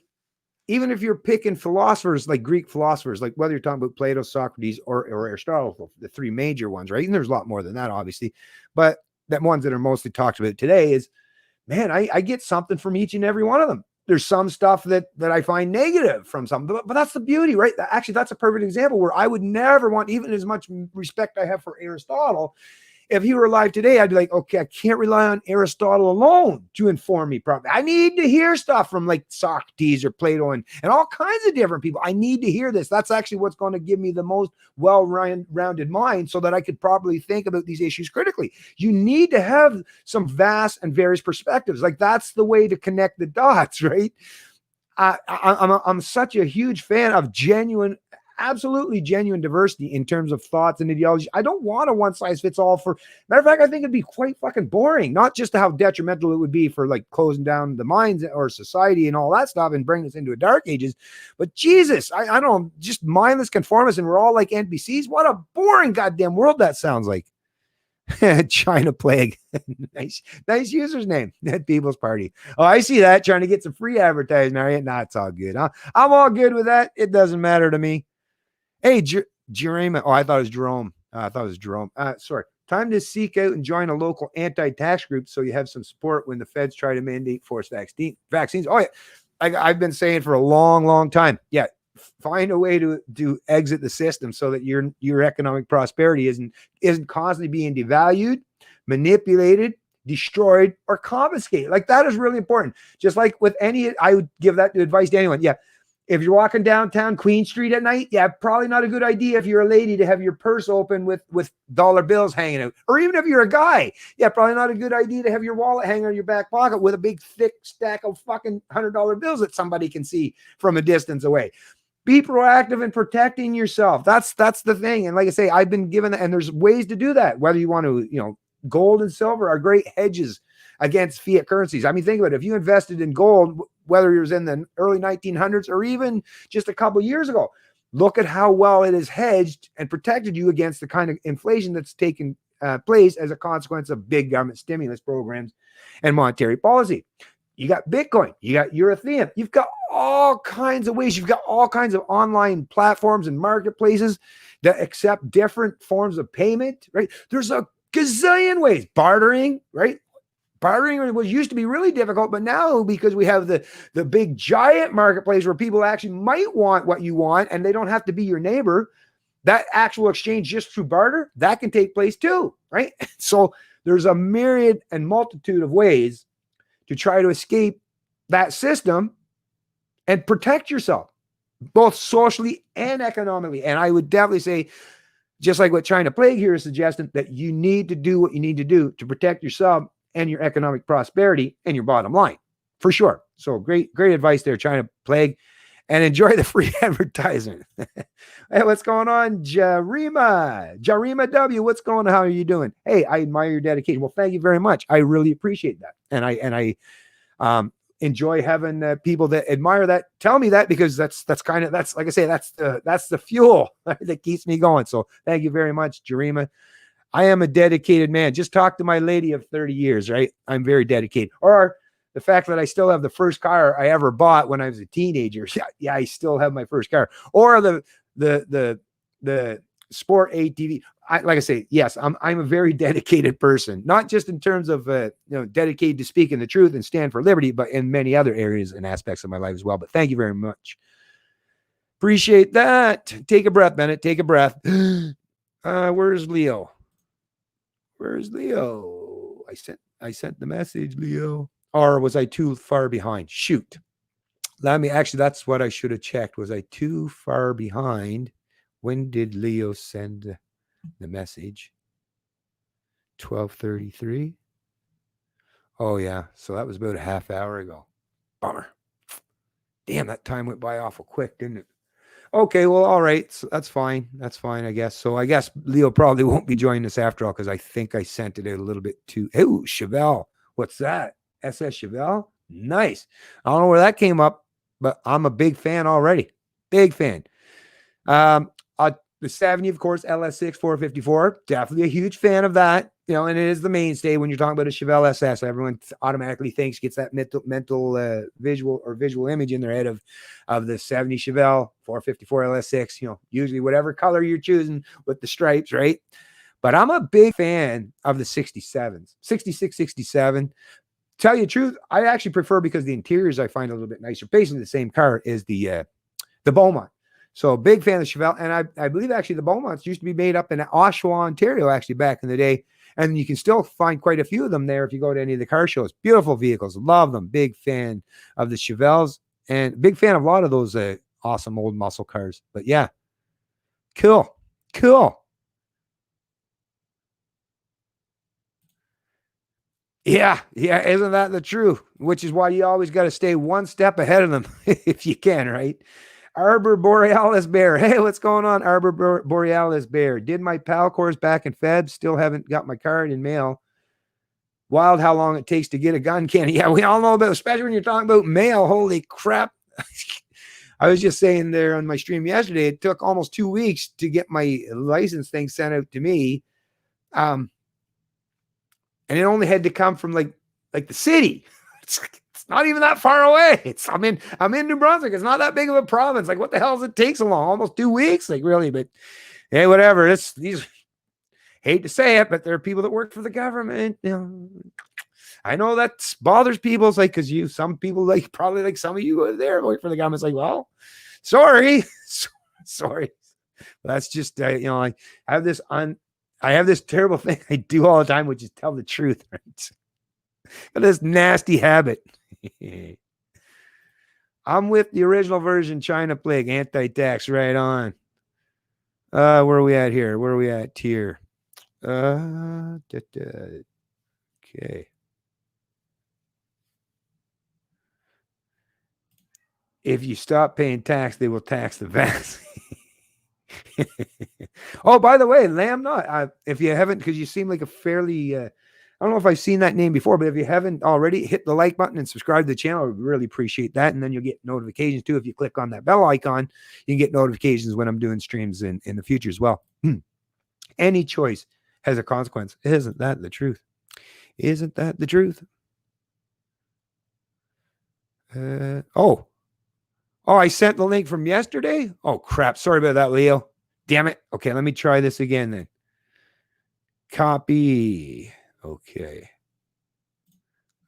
even if you're picking philosophers, like Greek philosophers, like whether you're talking about Plato, Socrates, or Aristotle, the three major ones, right? And there's a lot more than that, obviously. But the ones that are mostly talked about today is, man, I get something from each and every one of them. There's some stuff that I find negative from some, but that's the beauty, right? Actually, that's a perfect example where I would never want, even as much respect I have for Aristotle, if he were alive today, I'd be like, okay, I can't rely on Aristotle alone to inform me properly. I need to hear stuff from like Socrates or Plato and all kinds of different people. I need to hear this. That's actually what's going to give me the most well-rounded mind so that I could properly think about these issues critically. You need to have some vast and various perspectives. Like, that's the way to connect the dots, right? I'm such a huge fan of absolutely genuine diversity in terms of thoughts and ideology. I don't want a one size fits all. For matter of fact, I think it'd be quite fucking boring, not just how detrimental it would be for like closing down the minds or society and all that stuff and bring us into a dark ages, but Jesus, I don't, just mindless conformists and we're all like NPCs. What a boring goddamn world that sounds like. China Plague. nice user's name at People's Party. Oh, I see that. Trying to get some free advertising, are you? Nah, it's all good. I'm all good with that. It doesn't matter to me. Hey, Jerome. Oh, I thought it was Jerome. Sorry. Time to seek out and join a local anti-tax group so you have some support when the feds try to mandate forced vaccines. Oh, yeah. I've been saying for a long, long time. Yeah. Find a way to exit the system so that your economic prosperity isn't constantly being devalued, manipulated, destroyed, or confiscated. Like, that is really important. Just like with I would give that advice to anyone. Yeah. If you're walking downtown Queen Street at night, yeah, probably not a good idea if you're a lady to have your purse open with dollar bills hanging out. Or even if you're a guy, yeah, probably not a good idea to have your wallet hanging in your back pocket with a big thick stack of fucking $100 bills that somebody can see from a distance away. Be proactive in protecting yourself. That's the thing. And like I say, I've been given that, and there's ways to do that. Whether you want to, gold and silver are great hedges against fiat currencies. I mean, think about it. If you invested in gold, whether it was in the early 1900s or even just a couple years ago, look at how well it has hedged and protected you against the kind of inflation that's taken place as a consequence of big government stimulus programs and monetary policy. You got Bitcoin, you got Ethereum, you've got all kinds of ways. You've got all kinds of online platforms and marketplaces that accept different forms of payment, right? There's a gazillion ways. Bartering, right? Bartering was used to be really difficult, but now because we have the big giant marketplace where people actually might want what you want and they don't have to be your neighbor, that actual exchange just through barter, that can take place too, right? So there's a myriad and multitude of ways to try to escape that system and protect yourself, both socially and economically. And I would definitely say, just like what China Plague here is suggesting, that you need to do what you need to do to protect yourself and your economic prosperity and your bottom line, for sure. So great advice there, China Plague, and enjoy the free advertisement. Hey, what's going on, Jarima W? What's going on? How are you doing? Hey, I admire your dedication. Well, thank you very much. I really appreciate that, and I enjoy having people that admire that tell me that, because that's like I say, that's the fuel that keeps me going. So thank you very much, Jarima. I am a dedicated man. Just talk to my lady of 30 years, right? I'm very dedicated. Or the fact that I still have the first car I ever bought when I was a teenager. Yeah, I still have my first car. Or the Sport ATV. Like I say, yes, I'm a very dedicated person, not just in terms of dedicated to speaking the truth and stand for liberty, but in many other areas and aspects of my life as well. But thank you very much. Appreciate that. Take a breath, Bennett. Take a breath. Where's Leo? Where's Leo? I sent the message, Leo. Or was I too far behind? Shoot. That's what I should have checked. Was I too far behind? When did Leo send the message? 12:33. Oh yeah. So that was about a half hour ago. Bummer. Damn, that time went by awful quick, didn't it? Okay, well, all right. So that's fine. That's fine, I guess. So I guess Leo probably won't be joining us after all, because I think I sent it out a little bit too. Oh, Chevelle. What's that? SS Chevelle? Nice. I don't know where that came up, but I'm a big fan already. Big fan. Um, the 70, of course, LS6 454. Definitely a huge fan of that. You know, and it is the mainstay when you're talking about a Chevelle SS. Everyone automatically gets that mental visual image in their head of the 70 Chevelle 454 LS6. You know, usually whatever color you're choosing with the stripes, right? But I'm a big fan of the 67s, 66, 67. Tell you the truth, I actually prefer, because the interiors I find a little bit nicer. Basically, the same car is the Beaumont. So big fan of the Chevelle. And I believe actually the Beaumonts used to be made up in Oshawa, Ontario, actually back in the day. And you can still find quite a few of them there if you go to any of the car shows. Beautiful vehicles. Love them. Big fan of the Chevelles and big fan of a lot of those awesome old muscle cars. But yeah, cool. Yeah, isn't that the truth? Which is why you always got to stay one step ahead of them if you can, right? Arbor Borealis Bear. Hey, what's going on, Arbor Borealis Bear? Did my PAL course back in Feb. Still haven't got my card in mail. Wild how long it takes to get a gun, Kenny. Yeah, we all know about, especially when you're talking about mail. Holy crap. I was just saying there on my stream yesterday, it took almost 2 weeks to get my license thing sent out to me. And it only had to come from like the city. It's not even that far away. I'm in New Brunswick. It's not that big of a province. Like, what the hell does it take so long? Almost 2 weeks? Like, really? But hey, whatever. These hate to say it, but there are people that work for the government. You know, I know that bothers people. It's like, because some people, like, probably like some of you there work for the government. It's like, well, sorry. Sorry. That's just I have this terrible thing I do all the time, which is tell the truth, right? Got this nasty habit. I'm with the original version, China Plague, anti-tax, right on. Where are we at here? Okay. If you stop paying tax, they will tax the vaccine. Oh, by the way, Lamb Nut, if you haven't, because you seem like a fairly, I don't know if I've seen that name before, but if you haven't already, hit the like button and subscribe to the channel. I would really appreciate that. And then you'll get notifications too. If you click on that bell icon, you can get notifications when I'm doing streams in the future as well. Any choice has a consequence. Isn't that the truth? Isn't that the truth? Oh, I sent the link from yesterday. Oh, crap. Sorry about that, Leo. Damn it. Okay, let me try this again then. Copy. Okay.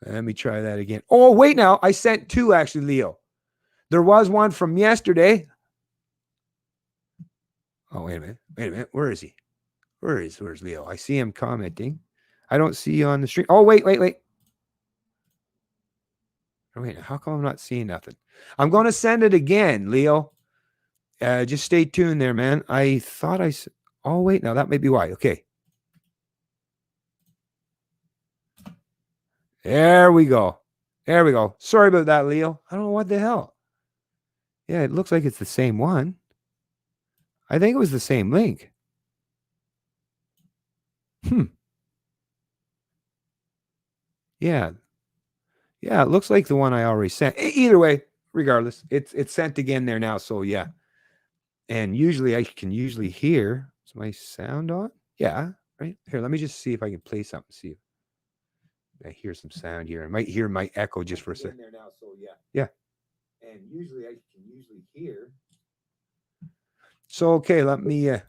Let me try that again. Oh, wait now. I sent two, actually, Leo. There was one from yesterday. Oh, wait a minute. Where is he? Where's Leo? I see him commenting. I don't see you on the stream. Oh, wait. Oh, wait, how come I'm not seeing nothing? I'm going to send it again, Leo. Just stay tuned there, man. I thought oh, wait, now that may be why. Okay. There we go. Sorry about that, Leo. I don't know what the hell. Yeah, it looks like it's the same one. I think it was the same link. Yeah, it looks like the one I already sent. Either way, regardless, it's sent again there now. So yeah. And usually I can hear. Is my sound on? Yeah, right here. Let me just see if I can play something. See if I hear some sound here. I might hear my echo just for a second. There now, so yeah. And usually I can hear. So okay, let me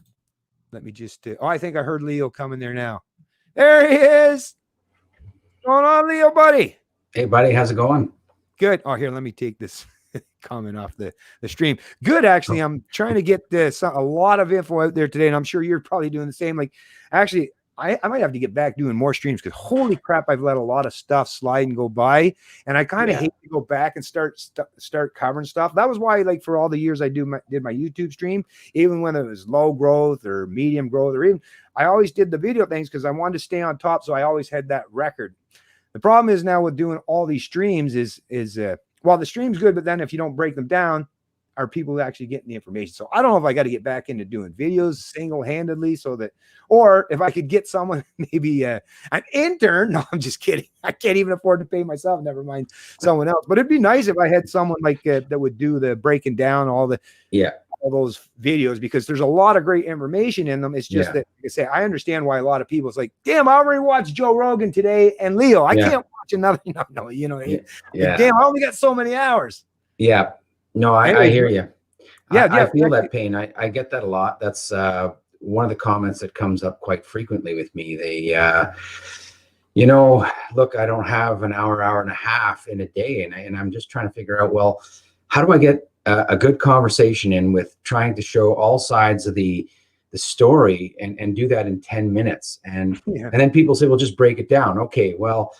just. I think I heard Leo coming there now. There he is. What's going on, Leo, buddy? Hey, buddy, how's it going? Good. Oh, here, let me take this comment off the stream. Good, actually. I'm trying to get a lot of info out there today, and I'm sure you're probably doing the same. Like, actually, I might have to get back doing more streams because holy crap, I've let a lot of stuff slide and go by, and I kind of hate to go back and start covering stuff. That was why, like, for all the years I did my YouTube stream, even when it was low growth or medium growth, or even I always did the video things because I wanted to stay on top, so I always had that record. The problem is now with doing all these streams is well, the stream's good, but then if you don't break them down, are people actually getting the information. So I don't know if I got to get back into doing videos single-handedly, so that, or if I could get someone, maybe an intern. No, I'm just kidding. I can't even afford to pay myself, never mind someone else. But it'd be nice if I had someone like that would do the breaking down all those videos, because there's a lot of great information in them. It's just that, like I say, I understand why a lot of people, it's like, damn, I already watched Joe Rogan today and Leo. I can't watch another. No, you know, like, damn, I only got so many hours. Yeah. No, I hear you. I feel that pain. I get that a lot. That's one of the comments that comes up quite frequently with me. They, you know, look, I don't have an hour and a half in a day, and I'm just trying to figure out, well, how do I get a good conversation in with trying to show all sides of the story and do that in 10 minutes. And then people say, well, just break it down. Okay, well,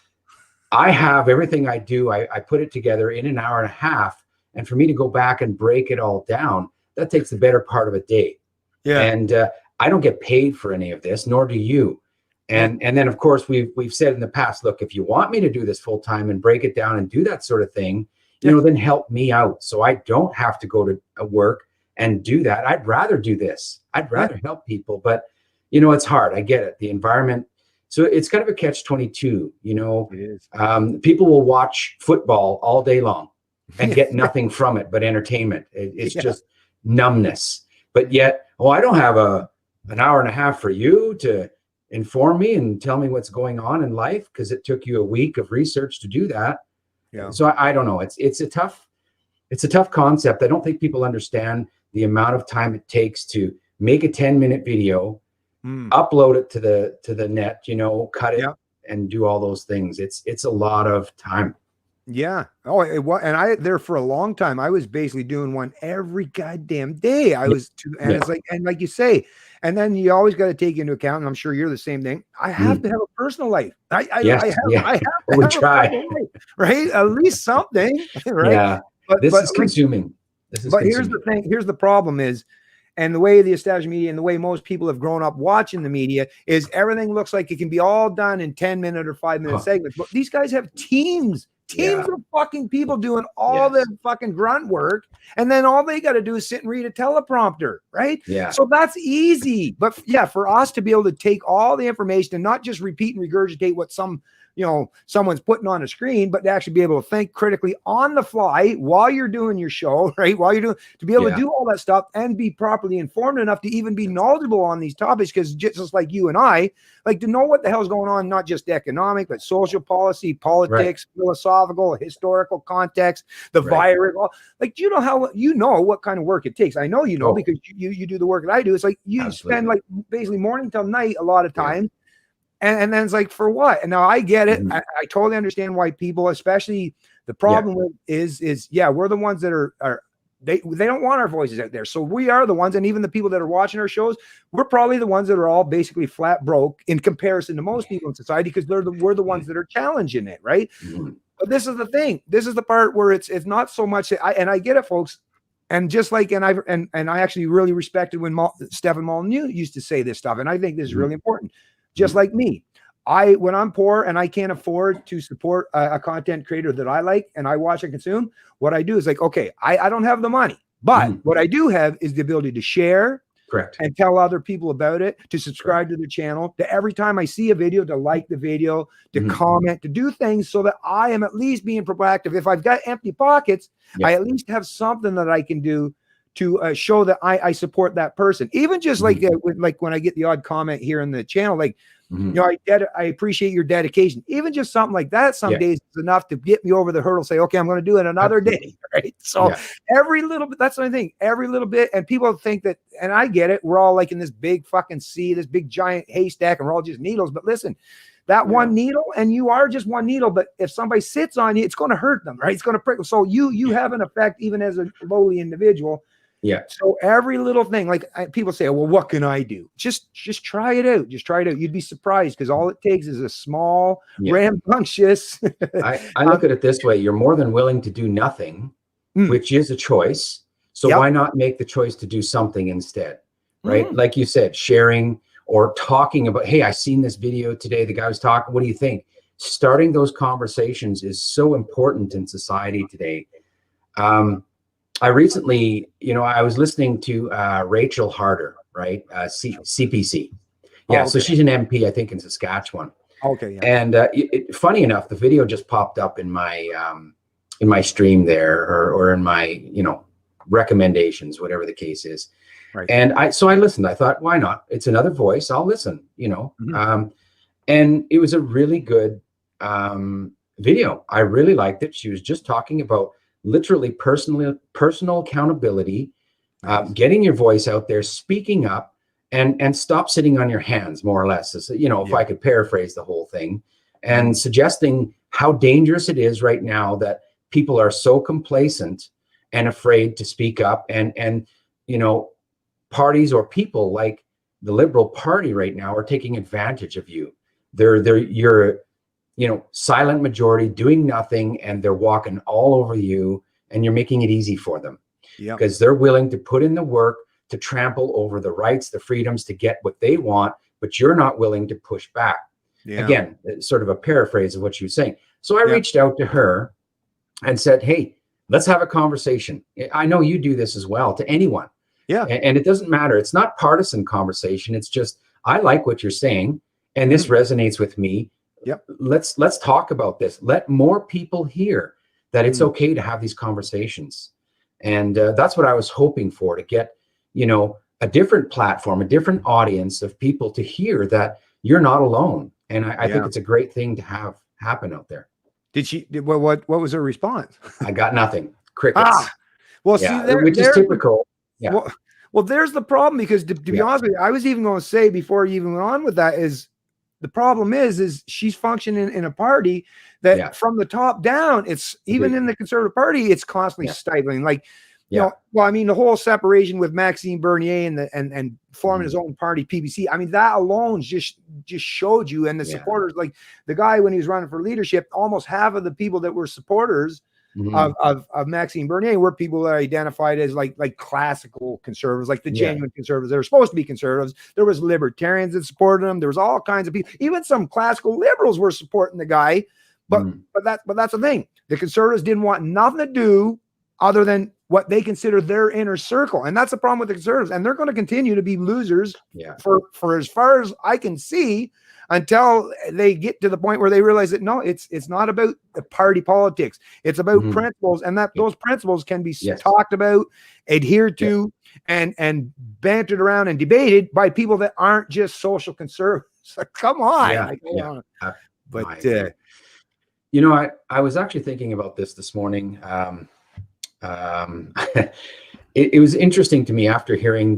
I have everything I do. I put it together in an hour and a half. And for me to go back and break it all down, that takes the better part of a day. And I don't get paid for any of this, nor do you. And then, of course, we've said in the past, look, if you want me to do this full time and break it down and do that sort of thing, you know, then help me out, so I don't have to go to work and do that. I'd rather do this. I'd rather help people, but you know, it's hard. I get it. The environment. So it's kind of a catch-22. You know, It is. People will watch football all day long and get nothing from it but entertainment. It's just numbness. But yet, I don't have an hour and a half for you to inform me and tell me what's going on in life, because it took you a week of research to do that. So I don't know. It's a tough concept. I don't think people understand the amount of time it takes to make a 10-minute video, upload it to the net, you know, cut it and do all those things. It's a lot of time. Yeah. Oh, and there for a long time, I was basically doing one every goddamn day. It's like, and like you say, and then you always got to take into account, and I'm sure you're the same thing, I have to have a personal life. I have to try. Life, right? At least something, right? Yeah. But this is consuming. Here's the thing. Here's the problem is, and the way the established media and the way most people have grown up watching the media is everything looks like it can be all done in 10-minute or 5-minute segments. But these guys have teams of fucking people doing all the fucking grunt work, and then all they got to do is sit and read a teleprompter, right? So that's easy. But for us to be able to take all the information and not just repeat and regurgitate what someone's putting on a screen, but to actually be able to think critically on the fly while you're doing your show, right? To be able to do all that stuff and be properly informed enough to even be knowledgeable on these topics, because just like you and I, like to know what the hell's going on, not just economic, but social policy, politics, philosophical, historical context, the virus. Like, do you know what kind of work it takes? I know because you do the work that I do. It's like you spend like basically morning till night a lot of time. And then it's like, for what? And now I get it. I totally understand why people, especially the problem with is we're the ones that are they don't want our voices out there. So we are the ones, and even the people that are watching our shows, we're probably the ones that are all basically flat broke in comparison to most people in society, because we're the ones that are challenging it, right? But this is the thing. This is the part where it's not so much. I get it, folks. And just like, and I actually really respected when Stephen Molyneux used to say this stuff, and I think this is really important. Just like me, when I'm poor and I can't afford to support a content creator that I like and I watch and consume, what I do is like, okay, I don't have the money, but what I do have is the ability to share, and tell other people about it, to subscribe to the channel, to every time I see a video, to like the video, to comment, to do things so that I am at least being proactive. If I've got empty pockets, I at least have something that I can do to show that I support that person. Even just like when I get the odd comment here in the channel, like, I appreciate your dedication. Even just something like that some days is enough to get me over the hurdle, say, okay, I'm going to do it another day, right? So every little bit, that's what I think, every little bit. And people think that, and I get it, we're all like in this big fucking sea, this big giant haystack, and we're all just needles. But listen, that one needle, and you are just one needle, but if somebody sits on you, it's going to hurt them, right? It's going to prick. So you have an effect even as a lowly individual. So every little thing, like people say, well, what can I do? Just try it out. Just try it out. You'd be surprised, because all it takes is a small, rambunctious. I look at it this way. You're more than willing to do nothing, which is a choice. So why not make the choice to do something instead, right? Like you said, sharing or talking about, hey, I seen this video today. The guy was talking. What do you think? Starting those conversations is so important in society today. I recently, I was listening to Rachel Harder, right? CPC. Yeah, Oh, so okay. she's an MP, I think, in Saskatchewan. Okay, yeah. And funny enough, the video just popped up in my stream there, or in my recommendations, whatever the case is. Right. And I listened. I thought, why not? It's another voice. I'll listen. And it was a really good video. I really liked it. She was just talking about literally personal accountability, Nice. getting your voice out there, speaking up, and stop sitting on your hands, more or less. If I could paraphrase the whole thing, and suggesting how dangerous it is right now that people are so complacent and afraid to speak up, and parties or people like the Liberal Party right now are taking advantage of you. You're silent majority doing nothing, and they're walking all over you, and you're making it easy for them. Yeah. Because they're willing to put in the work to trample over the rights, the freedoms, to get what they want, but you're not willing to push back. Yeah. Again, sort of a paraphrase of what she was saying. So I reached out to her and said, hey, let's have a conversation. I know you do this as well, to anyone. Yeah. And it doesn't matter. It's not partisan conversation. It's just, I like what you're saying, and this resonates with me. Yep. Let's talk about this. Let more people hear that it's okay to have these conversations. And that's what I was hoping for, to get, a different platform, a different audience of people to hear that you're not alone. And I think it's a great thing to have happen out there. What was her response? I got nothing. Crickets. Well, see, which is typical. Yeah. Well, there's the problem, because to be honest with you, I was even going to say, before you even went on with that, is the problem is she's functioning in a party that from the top down, it's even in the Conservative Party, it's constantly stifling. Like, well, I mean, the whole separation with Maxime Bernier and forming his own party, PBC. I mean, that alone just showed you, and the supporters, like the guy when he was running for leadership, almost half of the people that were supporters of Maxime Bernier were people that are identified as like classical conservatives, like the genuine conservatives. They were supposed to be conservatives. There was libertarians that supported him. There was all kinds of people. Even some classical liberals were supporting the guy. But that's the thing. The conservatives didn't want nothing to do other than what they consider their inner circle. And that's the problem with the conservatives. And they're going to continue to be losers for as far as I can see, until they get to the point where they realize that no, it's not about the party politics. It's about principles, and that those principles can be talked about, adhered to, and bantered around and debated by people that aren't just social conservatives. Like, come on. But I was actually thinking about this morning. It was interesting to me after hearing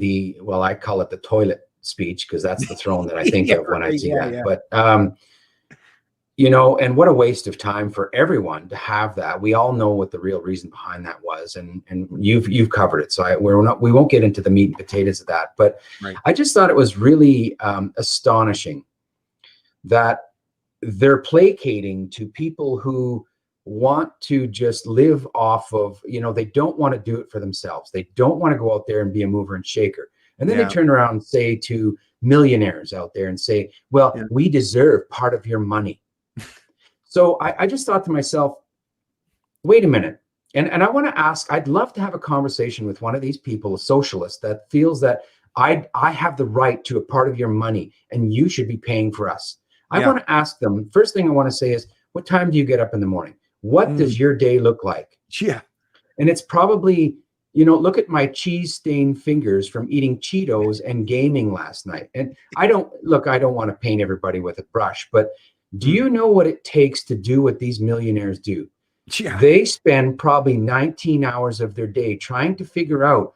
I call it the toilet speech, because that's the throne that I think of when I see that. But and what a waste of time for everyone to have that. We all know what the real reason behind that was, and you've covered it, so we won't get into the meat and potatoes of that. But I just thought it was really astonishing that they're placating to people who want to just live off of, they don't want to do it for themselves. They don't want to go out there and be a mover and shaker. And then they turn around and say to millionaires out there and say, well, we deserve part of your money. So I just thought to myself, wait a minute. And I want to ask, I'd love to have a conversation with one of these people, a socialist, that feels that I have the right to a part of your money and you should be paying for us. I want to ask them, first thing I want to say is, what time do you get up in the morning? What does your day look like? Yeah. And it's probably, look at my cheese-stained fingers from eating Cheetos and gaming last night. And I don't want to paint everybody with a brush, but do you know what it takes to do what these millionaires do? Yeah. They spend probably 19 hours of their day trying to figure out,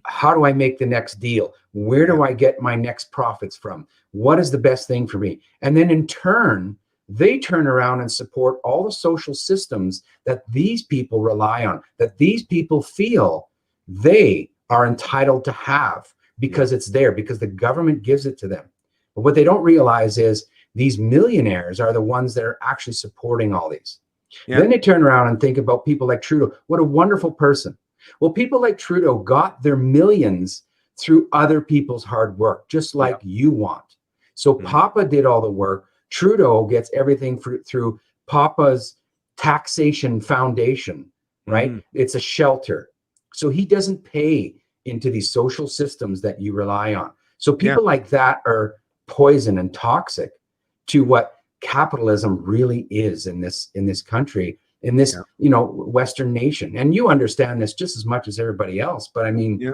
how do I make the next deal? Where do I get my next profits from? What is the best thing for me? And then in turn, they turn around and support all the social systems that these people rely on, that these people feel they are entitled to have because it's there, because the government gives it to them. But what they don't realize is these millionaires are the ones that are actually supporting all these. Then they turn around and think about people like Trudeau. What a wonderful person. Well, people like Trudeau got their millions through other people's hard work, just like you want. So Papa did all the work. Trudeau gets everything through Papa's taxation foundation, right? It's a shelter. So he doesn't pay into these social systems that you rely on. So people like that are poison and toxic to what capitalism really is in this country, in this Western nation. And you understand this just as much as everybody else. But I mean,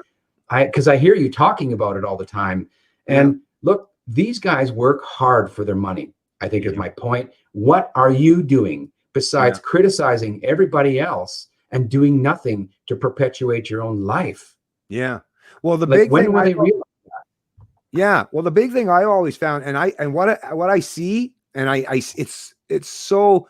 because I hear you talking about it all the time. And look, these guys work hard for their money, I think is my point. What are you doing besides criticizing everybody else and doing nothing to perpetuate your own life? Yeah. Well, the like, big when thing will they realize that? Yeah. Well, the big thing I always found, and what I see, and it's so,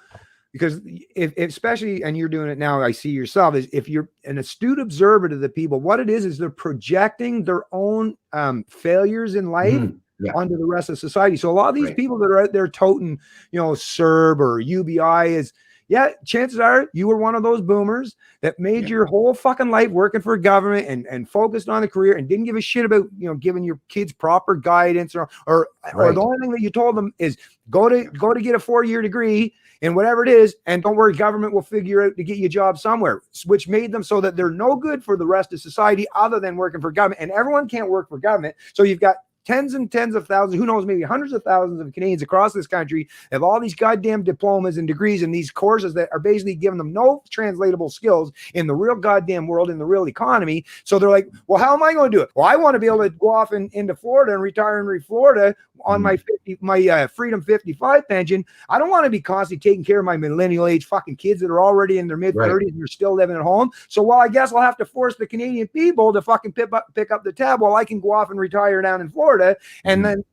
because if especially, and you're doing it now, I see yourself, is if you're an astute observer to the people, what it is they're projecting their own failures in life onto the rest of society. So a lot of these people that are out there toting, CERB or UBI is, chances are you were one of those boomers that made your whole fucking life working for a government and focused on the career and didn't give a shit about, giving your kids proper guidance or the only thing that you told them is go to get a 4-year degree in whatever it is, and don't worry, government will figure out to get you a job somewhere, which made them so that they're no good for the rest of society other than working for government. And everyone can't work for government. So you've got tens and tens of thousands, who knows, maybe hundreds of thousands of Canadians across this country have all these goddamn diplomas and degrees and these courses that are basically giving them no translatable skills in the real goddamn world, in the real economy. So they're like, well, how am I going to do it? Well, I want to be able to go off into Florida and retire in Florida on my Freedom 55 pension. I don't want to be constantly taking care of my millennial age fucking kids that are already in their mid 30s and are still living at home. So, well, I guess I'll have to force the Canadian people to fucking pick up the tab while I can go off and retire down in Florida. And then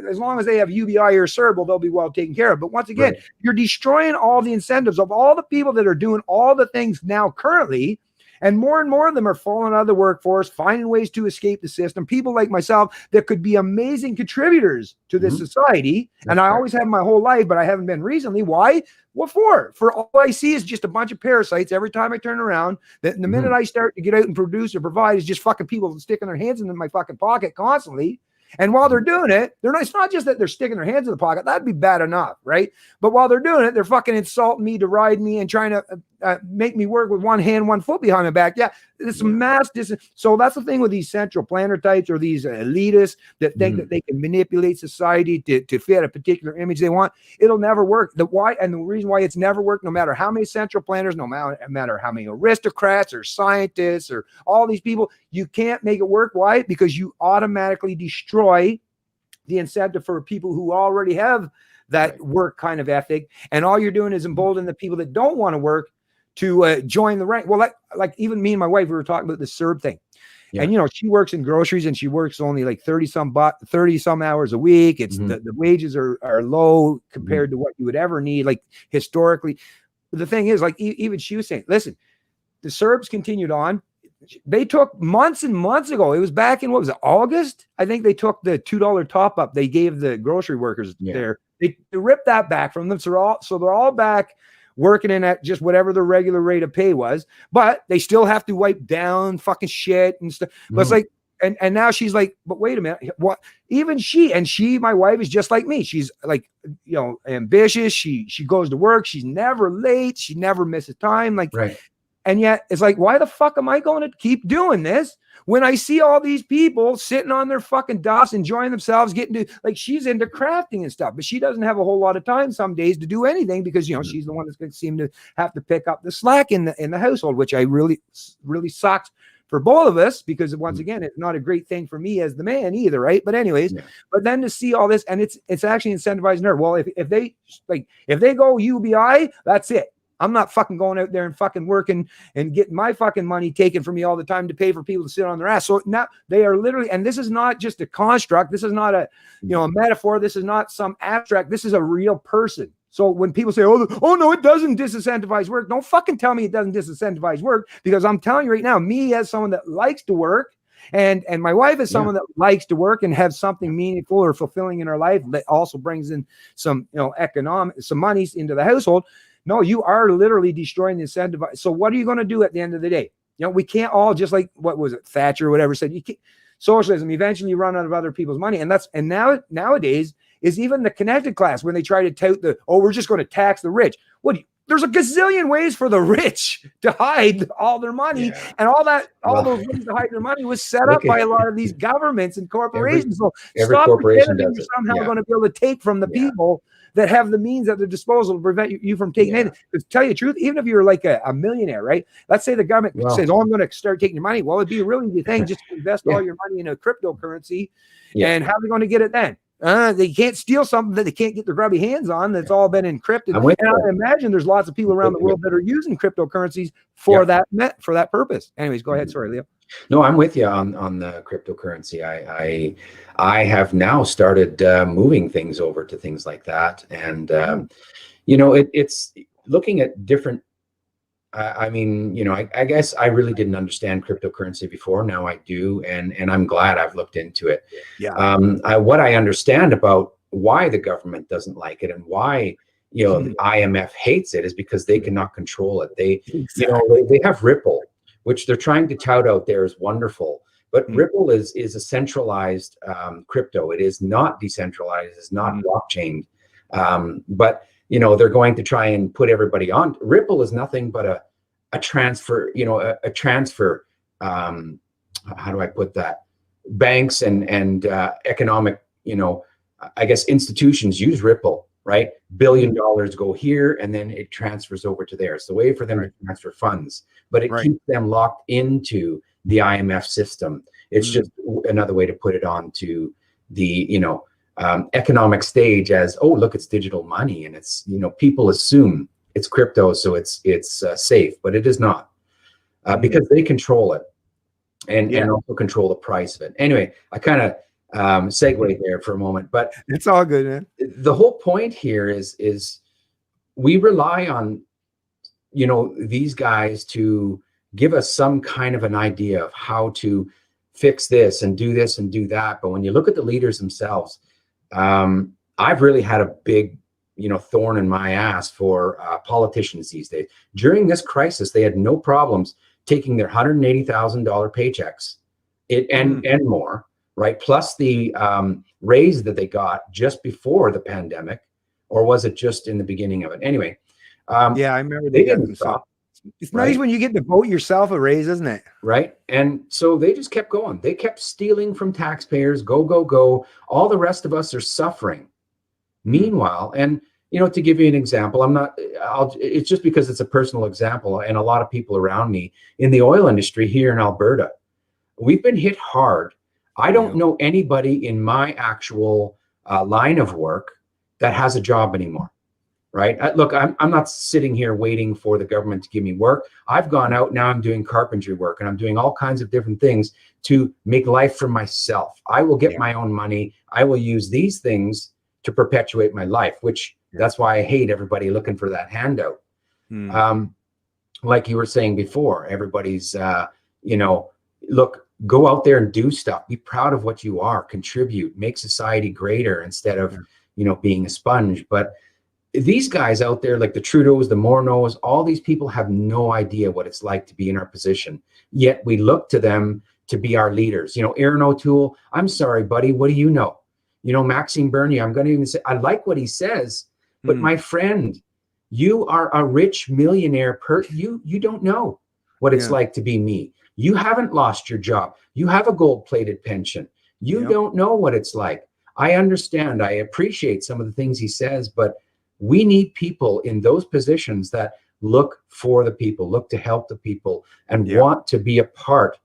as long as they have UBI or CERB, they'll be well taken care of. But once again, you're destroying all the incentives of all the people that are doing all the things now currently. And more of them are falling out of the workforce, finding ways to escape the system. People like myself that could be amazing contributors to this society. And I always have my whole life, but I haven't been recently. Why? What for? For all I see is just a bunch of parasites every time I turn around. That the minute I start to get out and produce or provide is just fucking people sticking their hands in my fucking pocket constantly. And while they're doing it, it's not just that they're sticking their hands in the pocket. That'd be bad enough, right? But while they're doing it, they're fucking insulting me, deriding me, and trying to make me work with one hand, 1 foot behind my back. Yeah, it's mass distance. So that's the thing with these central planner types or these elitists that think that they can manipulate society to fit a particular image they want. It'll never work. The reason why it's never worked, no matter how many central planners, no matter how many aristocrats or scientists or all these people, you can't make it work. Why? Because you automatically destroy the incentive for people who already have that work kind of ethic. And all you're doing is embolden the people that don't want to work to join the rank. Well, like even me and my wife, we were talking about the CERB thing. Yeah. And she works in groceries and she works only like 30 some hours a week. It's the wages are low compared to what you would ever need, like historically. But the thing is, like even she was saying, listen, the CERBs continued on. They took months and months ago. It was back in, what was it, August? I think they took the $2 top up they gave the grocery workers there. They ripped that back from them. So they're all back working in at just whatever the regular rate of pay was, but they still have to wipe down fucking shit and stuff. But it's like, and now she's like, but wait a minute, what? Even my wife is just like me. She's like, ambitious. She goes to work. She's never late. She never misses time. Like, and yet it's like, why the fuck am I going to keep doing this when I see all these people sitting on their fucking duffs, enjoying themselves, getting to, like, she's into crafting and stuff, but she doesn't have a whole lot of time some days to do anything because, she's the one that's going to seem to have to pick up the slack in the household, which I really sucks for both of us because once again, it's not a great thing for me as the man either. Right. But anyways, but then to see all this and it's actually incentivizing her. Well, if they go UBI, that's it. I'm not fucking going out there and fucking working and getting my fucking money taken from me all the time to pay for people to sit on their ass. So now they are literally, and this is not just a construct. This is not a metaphor. This is not some abstract. This is a real person. So when people say, oh no, it doesn't disincentivize work. Don't fucking tell me it doesn't disincentivize work, because I'm telling you right now, me as someone that likes to work, and my wife is someone that likes to work and have something meaningful or fulfilling in her life that also brings in some, some money into the household. No, you are literally destroying the incentive. So what are you going to do at the end of the day? We can't all, just like, what was it, Thatcher or whatever said, you can't, socialism, eventually you run out of other people's money. And nowadays is even the connected class, when they try to tout we're just going to tax the rich. there's a gazillion ways for the rich to hide all their money, and all those ways to hide their money was set up by a lot of these governments and corporations. So stop pretending you're somehow going to be able to take from the people that have the means at their disposal to prevent you from taking anything. To tell you the truth, even if you're like a millionaire, right? Let's say the government says, "Oh, I'm going to start taking your money." Well, it'd be a really easy thing just to invest all your money in a cryptocurrency. And how are they going to get it then? They can't steal something that they can't get their grubby hands on that's all been encrypted. And I imagine there's lots of people around the world that are using cryptocurrencies for that purpose. Anyways, go ahead. Sorry, Leo. No, I'm with you on the cryptocurrency. I have now started moving things over to things like that, and it's looking at different. I mean, I guess I really didn't understand cryptocurrency before. Now I do, and I'm glad I've looked into it. What I understand about why the government doesn't like it and why the IMF hates it is because they cannot control it. They have Ripple, which they're trying to tout out there as wonderful, but Ripple is a centralized crypto. It is not decentralized. It's not blockchain, but they're going to try and put everybody on. Ripple is nothing but a transfer, a transfer. How do I put that? Banks and economic, I guess institutions use Ripple, right? $1 billion go here and then it transfers over to there. It's the way for them to transfer funds, but it keeps them locked into the IMF system. It's just another way to put it on to the, economic stage as, oh, look, it's digital money, and it's people assume it's crypto, so it's safe, but it is not, because they control it and also control the price of it. Anyway, I kind of segue there for a moment, but it's all good, man. The whole point here is we rely on these guys to give us some kind of an idea of how to fix this and do that, but when you look at the leaders themselves, I've really had a big, thorn in my ass for politicians these days. During this crisis, they had no problems taking their $180,000 paychecks and more, right? Plus the raise that they got just before the pandemic, or was it just in the beginning of it? Anyway, I remember they didn't stop. It's nice when you get to vote yourself a raise, isn't it? Right. And so they just kept going. They kept stealing from taxpayers. Go, go, go. All the rest of us are suffering. Meanwhile, and to give you an example, it's just because it's a personal example, and a lot of people around me in the oil industry here in Alberta, we've been hit hard. I don't know anybody in my actual line of work that has a job anymore. Right. Look, I'm not sitting here waiting for the government to give me work. I've gone out now. I'm doing carpentry work and I'm doing all kinds of different things to make life for myself. I will get my own money. I will use these things to perpetuate my life, which that's why I hate everybody looking for that handout. Like you were saying before, everybody's, look, go out there and do stuff. Be proud of what you are. Contribute. Make society greater instead of, being a sponge. But these guys out there, like the Trudeaus, the Morneaus, all these people have no idea what it's like to be in our position. Yet we look to them to be our leaders. Aaron O'Toole, I'm sorry, buddy, what do you know? Maxime Bernier, I'm going to even say, I like what he says, but my friend, you are a rich millionaire. You don't know what it's like to be me. You haven't lost your job. You have a gold-plated pension. You don't know what it's like. I understand. I appreciate some of the things he says, but we need people in those positions that look for the people, look to help the people, and want to be a part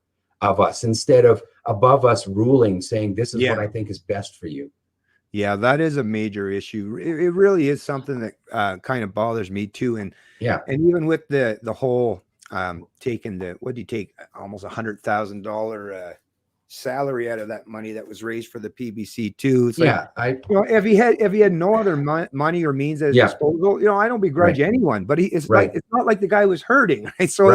of us instead of above us ruling, saying this is what I think is best for you. Yeah, that is a major issue. It really is something that kind of bothers me too. And even with the whole taking what do you take almost $100,000 salary out of that money that was raised for the PBC too. It's if he had no other money or means at his disposal, I don't begrudge anyone, but it's not like the guy was hurting, right? So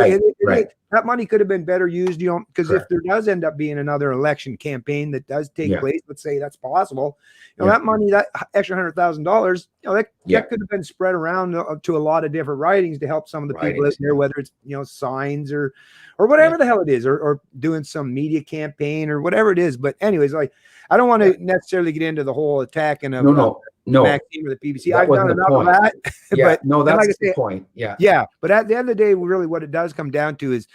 that money could have been better used, because if there does end up being another election campaign that does take place, let's say that's possible, that money, that extra $100,000, that could have been spread around to a lot of different writings to help some of the people out there, whether it's signs or whatever the hell it is, or doing some media campaign or whatever it is. But anyways, I don't want to necessarily get into the whole attacking of No, Maxim or the PBC. that I've done wasn't the enough point. of that. Yeah, But no, like that's I the say, point. Yeah. yeah. But at the end of the day, really what it does come down to is,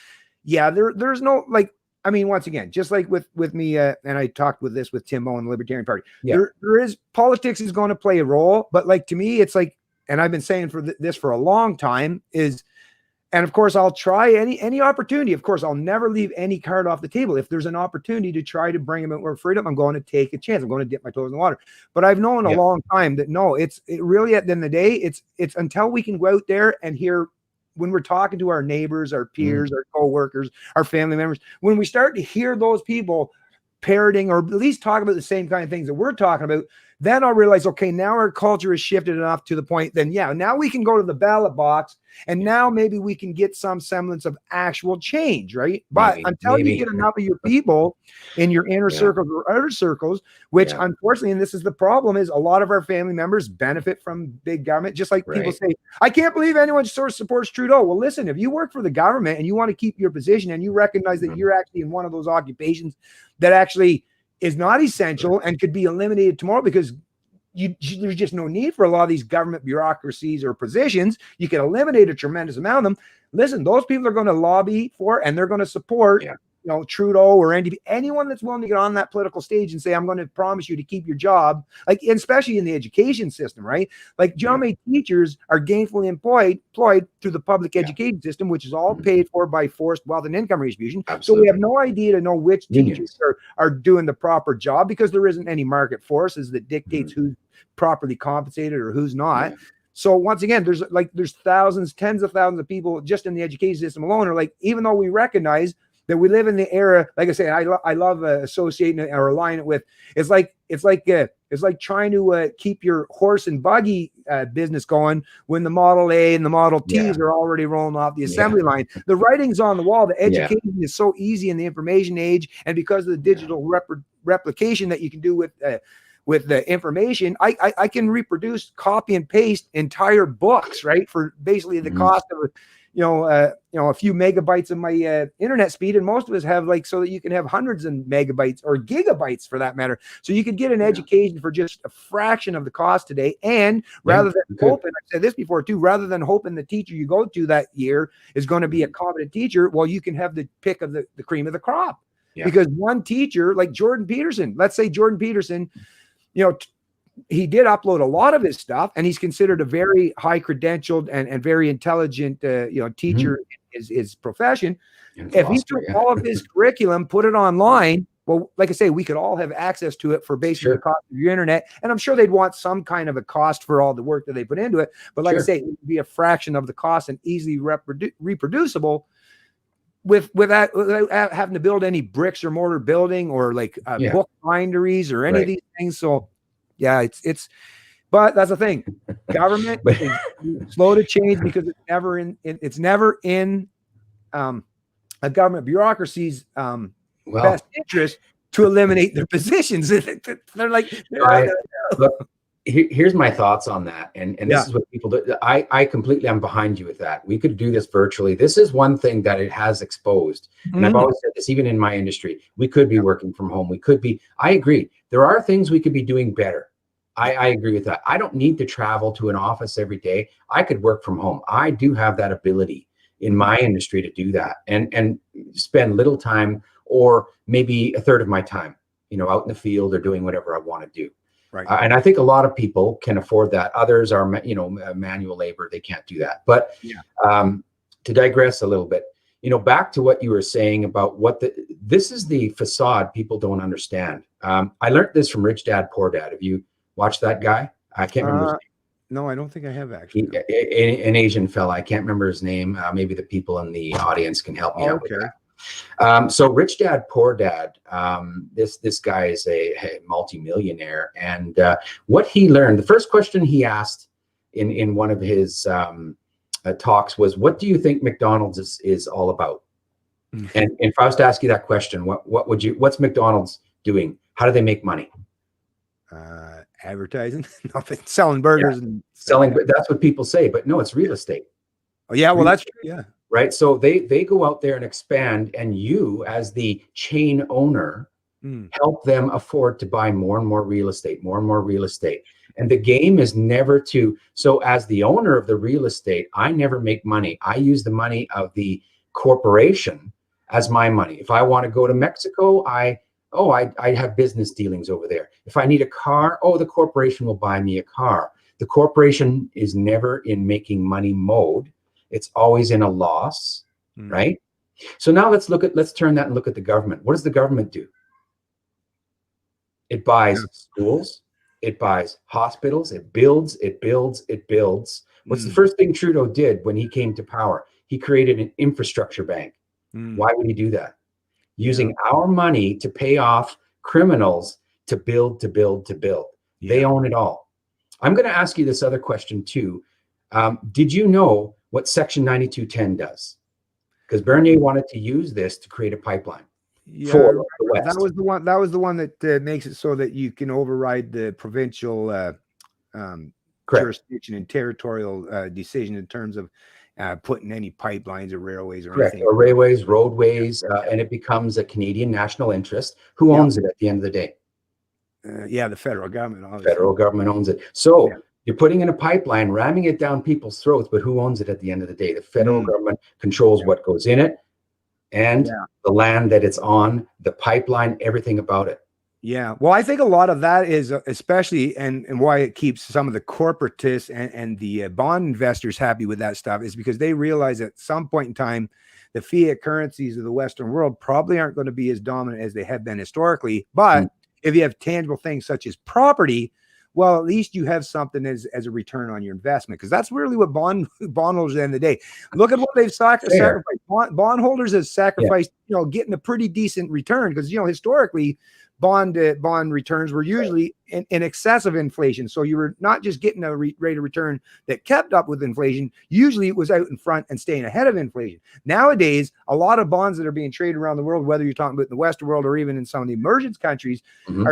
yeah, there's no, like, I mean, once again, just like with me, and I talked with this with Tim Moe and the Libertarian Party, Yeah. there is, politics is going to play a role, but like, to me, it's like, and I've been saying for this for a long time is, and of course, I'll try any opportunity. Of course, I'll never leave any card off the table. If there's an opportunity to try to bring about more freedom, I'm going to take a chance. I'm going to dip my toes in the water. But I've known a long time that no, it really, at the end of the day, it's until we can go out there and hear, when we're talking to our neighbors, our peers, our coworkers, our family members, when we start to hear those people parroting or at least talk about the same kind of things that we're talking about, then I'll realize, okay, now our culture has shifted enough to the point, then yeah, now we can go to the ballot box and now maybe we can get some semblance of actual change, right? But until you get enough of your people in your inner circles or outer circles, which unfortunately, and this is the problem, is a lot of our family members benefit from big government. Just like people say, I can't believe anyone sort of supports Trudeau. Well, listen, if you work for the government and you want to keep your position and you recognize that you're actually in one of those occupations that actually is not essential and could be eliminated tomorrow because there's just no need for a lot of these government bureaucracies or positions. You can eliminate a tremendous amount of them. Listen, those people are going to lobby for and they're going to support Trudeau or anyone that's willing to get on that political stage and say, I'm going to promise you to keep your job, like, especially in the education system, right? Like, many teachers are gainfully employed through the public education system, which is all paid for by forced wealth and income redistribution. So we have no idea to know which teachers are doing the proper job because there isn't any market forces that dictates who's properly compensated or who's not. So once again, there's thousands, tens of thousands of people just in the education system alone are like, even though we recognize that we live in the era, like I say, I love associating it or aligning it with. It's like trying to keep your horse and buggy business going when the Model A and the Model Ts are already rolling off the assembly line. The writing's on the wall. The education is so easy in the information age, and because of the digital replication that you can do with the information, I can reproduce, copy and paste entire books, right, for basically the cost of a few megabytes of my internet speed, and most of us have so that you can have hundreds of megabytes or gigabytes for that matter. So you could get an education for just a fraction of the cost today. And rather than hoping, I've said this before too, rather than hoping the teacher you go to that year is going to be a competent teacher, well, you can have the pick of the cream of the crop. Because one teacher like Jordan Peterson, let's say Jordan Peterson, he did upload a lot of his stuff, and he's considered a very high credentialed and very intelligent, teacher in his profession. If he took all of his curriculum, put it online, well, like I say, we could all have access to it for basically the cost of your internet. And I'm sure they'd want some kind of a cost for all the work that they put into it. But like I say, it would be a fraction of the cost and easily reproducible without having to build any bricks or mortar building or book binderies or any of these things. So yeah, but that's the thing. Government is slow to change because it's never in a government bureaucracy's best interest to eliminate their positions. They're like, look, here's my thoughts on that. And this is what people do. I completely am behind you with that. We could do this virtually. This is one thing that it has exposed. And I've always said this, even in my industry, we could be working from home. I agree. There are things we could be doing better. I agree with that. I don't need to travel to an office every day. I could work from home. I do have that ability in my industry to do that and spend little time or maybe a third of my time, out in the field or doing whatever I want to do. Right. And I think a lot of people can afford that. Others are, manual labor. They can't do that. But to digress a little bit, back to what you were saying about this is the facade people don't understand. I learned this from Rich Dad, Poor Dad. Have you watched that guy? I can't remember his name. No, I don't think I have actually. An Asian fella. I can't remember his name. Maybe the people in the audience can help me out with that. So Rich Dad, Poor Dad, this guy is a multimillionaire. And what he learned, the first question he asked in one of his talks was, what do you think McDonald's is all about? And if I was to ask you that question, what's McDonald's doing? How do they make money? Advertising, selling burgers and selling. That's what people say, but no, it's real estate. Oh yeah, well that's true. Yeah. Right. So they go out there and expand, and you as the chain owner help them afford to buy more and more real estate, And the game is never to, so as the owner of the real estate, I never make money. I use the money of the corporation as my money. If I want to go to Mexico, I have business dealings over there. If I need a car, the corporation will buy me a car. The corporation is never in making money mode. It's always in a loss, right? So now let's turn that and look at the government. What does the government do? It buys schools, it buys hospitals, it builds. What's the first thing Trudeau did when he came to power? He created an infrastructure bank. Why would he do that? Using our money to pay off criminals to build. They own it all. I'm going to ask you this other question too. Did you know what Section 9210 does? Because Bernier wanted to use this to create a pipeline. Yeah, that was the one. That was the one that makes it so that you can override the provincial jurisdiction and territorial decision in terms of putting any pipelines or railways or anything. Or railways, roadways, and it becomes a Canadian national interest. Who owns it at the end of the day? The federal government. Obviously. Federal government owns it. So you're putting in a pipeline, ramming it down people's throats, but who owns it at the end of the day? The federal government controls what goes in it and the land that it's on, the pipeline, everything about it. Yeah. Well, I think a lot of that is especially and why it keeps some of the corporatists and the bond investors happy with that stuff is because they realize at some point in time, the fiat currencies of the Western world probably aren't going to be as dominant as they have been historically. But if you have tangible things such as property, well, at least you have something as a return on your investment, because that's really what bondholders at the end of the day. Look at what they've sacrificed. Bondholders have sacrificed, getting a pretty decent return because, historically, bond returns were usually in excess of inflation. So you were not just getting a rate of return that kept up with inflation. Usually it was out in front and staying ahead of inflation. Nowadays, a lot of bonds that are being traded around the world, whether you're talking about the Western world or even in some of the emergent countries,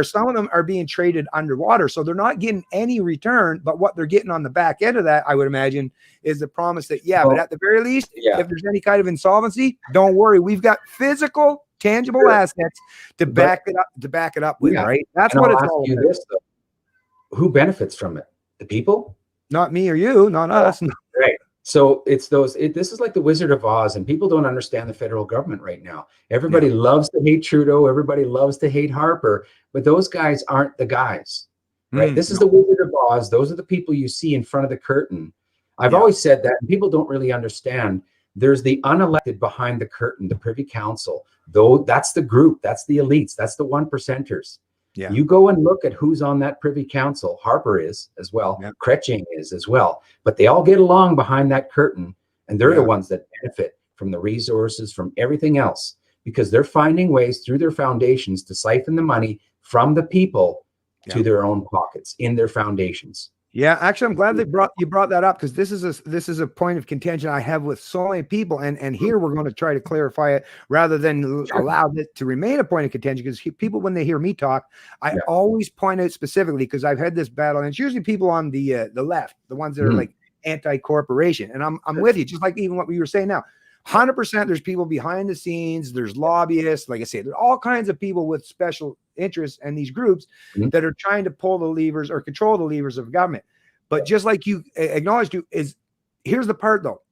some of them are being traded underwater. So they're not getting any return, but what they're getting on the back end of that, I would imagine, is the promise that, but at the very least, if there's any kind of insolvency, don't worry. We've got physical tangible assets to back it up with, right? That's what it's all about. Who benefits from it? The people? Not me or you, not us. Right. So it's this is like the Wizard of Oz, and people don't understand the federal government right now. Everybody loves to hate Trudeau. Everybody loves to hate Harper, but those guys aren't the guys, right? This is the Wizard of Oz. Those are the people you see in front of the curtain. I've always said that, and people don't really understand. There's the unelected behind the curtain, the Privy Council. Though that's the group, that's the elites, that's the 1%ers. Yeah. You go and look at who's on that Privy Council. Harper is as well. Yeah. Kretsching is as well. But they all get along behind that curtain, and they're the ones that benefit from the resources, from everything else, because they're finding ways through their foundations to siphon the money from the people to their own pockets in their foundations. Yeah, actually, I'm glad you brought that up, because this is a point of contention I have with so many people, and here we're going to try to clarify it rather than allow it to remain a point of contention. Because people, when they hear me talk, I always point out specifically, because I've had this battle, and it's usually people on the left, the ones that are like anti-corporation, and I'm with you, just like even what we were saying now. 100%, there's people behind the scenes, there's lobbyists, like I say, there's all kinds of people with special interests and these groups that are trying to pull the levers or control the levers of government. But just like you acknowledged, here's the part though,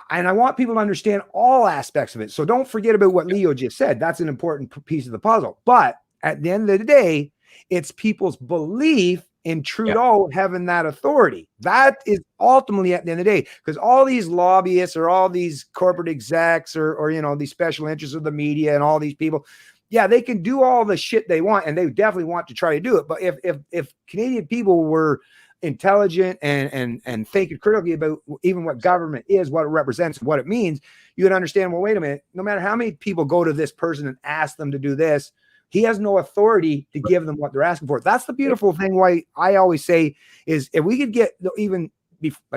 and I want people to understand all aspects of it. So don't forget about what Leo just said. That's an important piece of the puzzle. But at the end of the day, it's people's belief in Trudeau having that authority. That is ultimately at the end of the day, because all these lobbyists or all these corporate execs or these special interests of the media and all these people, they can do all the shit they want, and they definitely want to try to do it. But if Canadian people were intelligent and thinking critically about even what government is, what it represents, what it means, you would understand, well, wait a minute, no matter how many people go to this person and ask them to do this, he has no authority to give them what they're asking for. That's the beautiful thing. Why I always say is, if we could get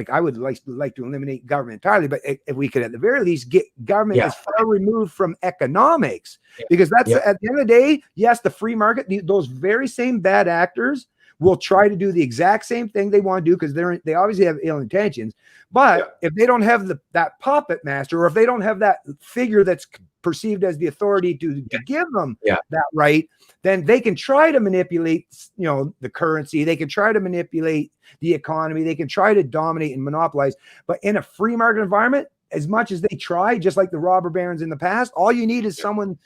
I would like to eliminate government entirely, but if we could at the very least get government as far removed from economics, because that's at the end of the day, yes, the free market, those very same bad actors will try to do the exact same thing they want to do, because they obviously have ill intentions. But if they don't have that puppet master, or if they don't have that figure that's perceived as the authority to give them Yeah. that right, then they can try to manipulate, you know, the currency. They can try to manipulate the economy. They can try to dominate and monopolize. But in a free market environment, as much as they try, just like the robber barons in the past, all you need is someone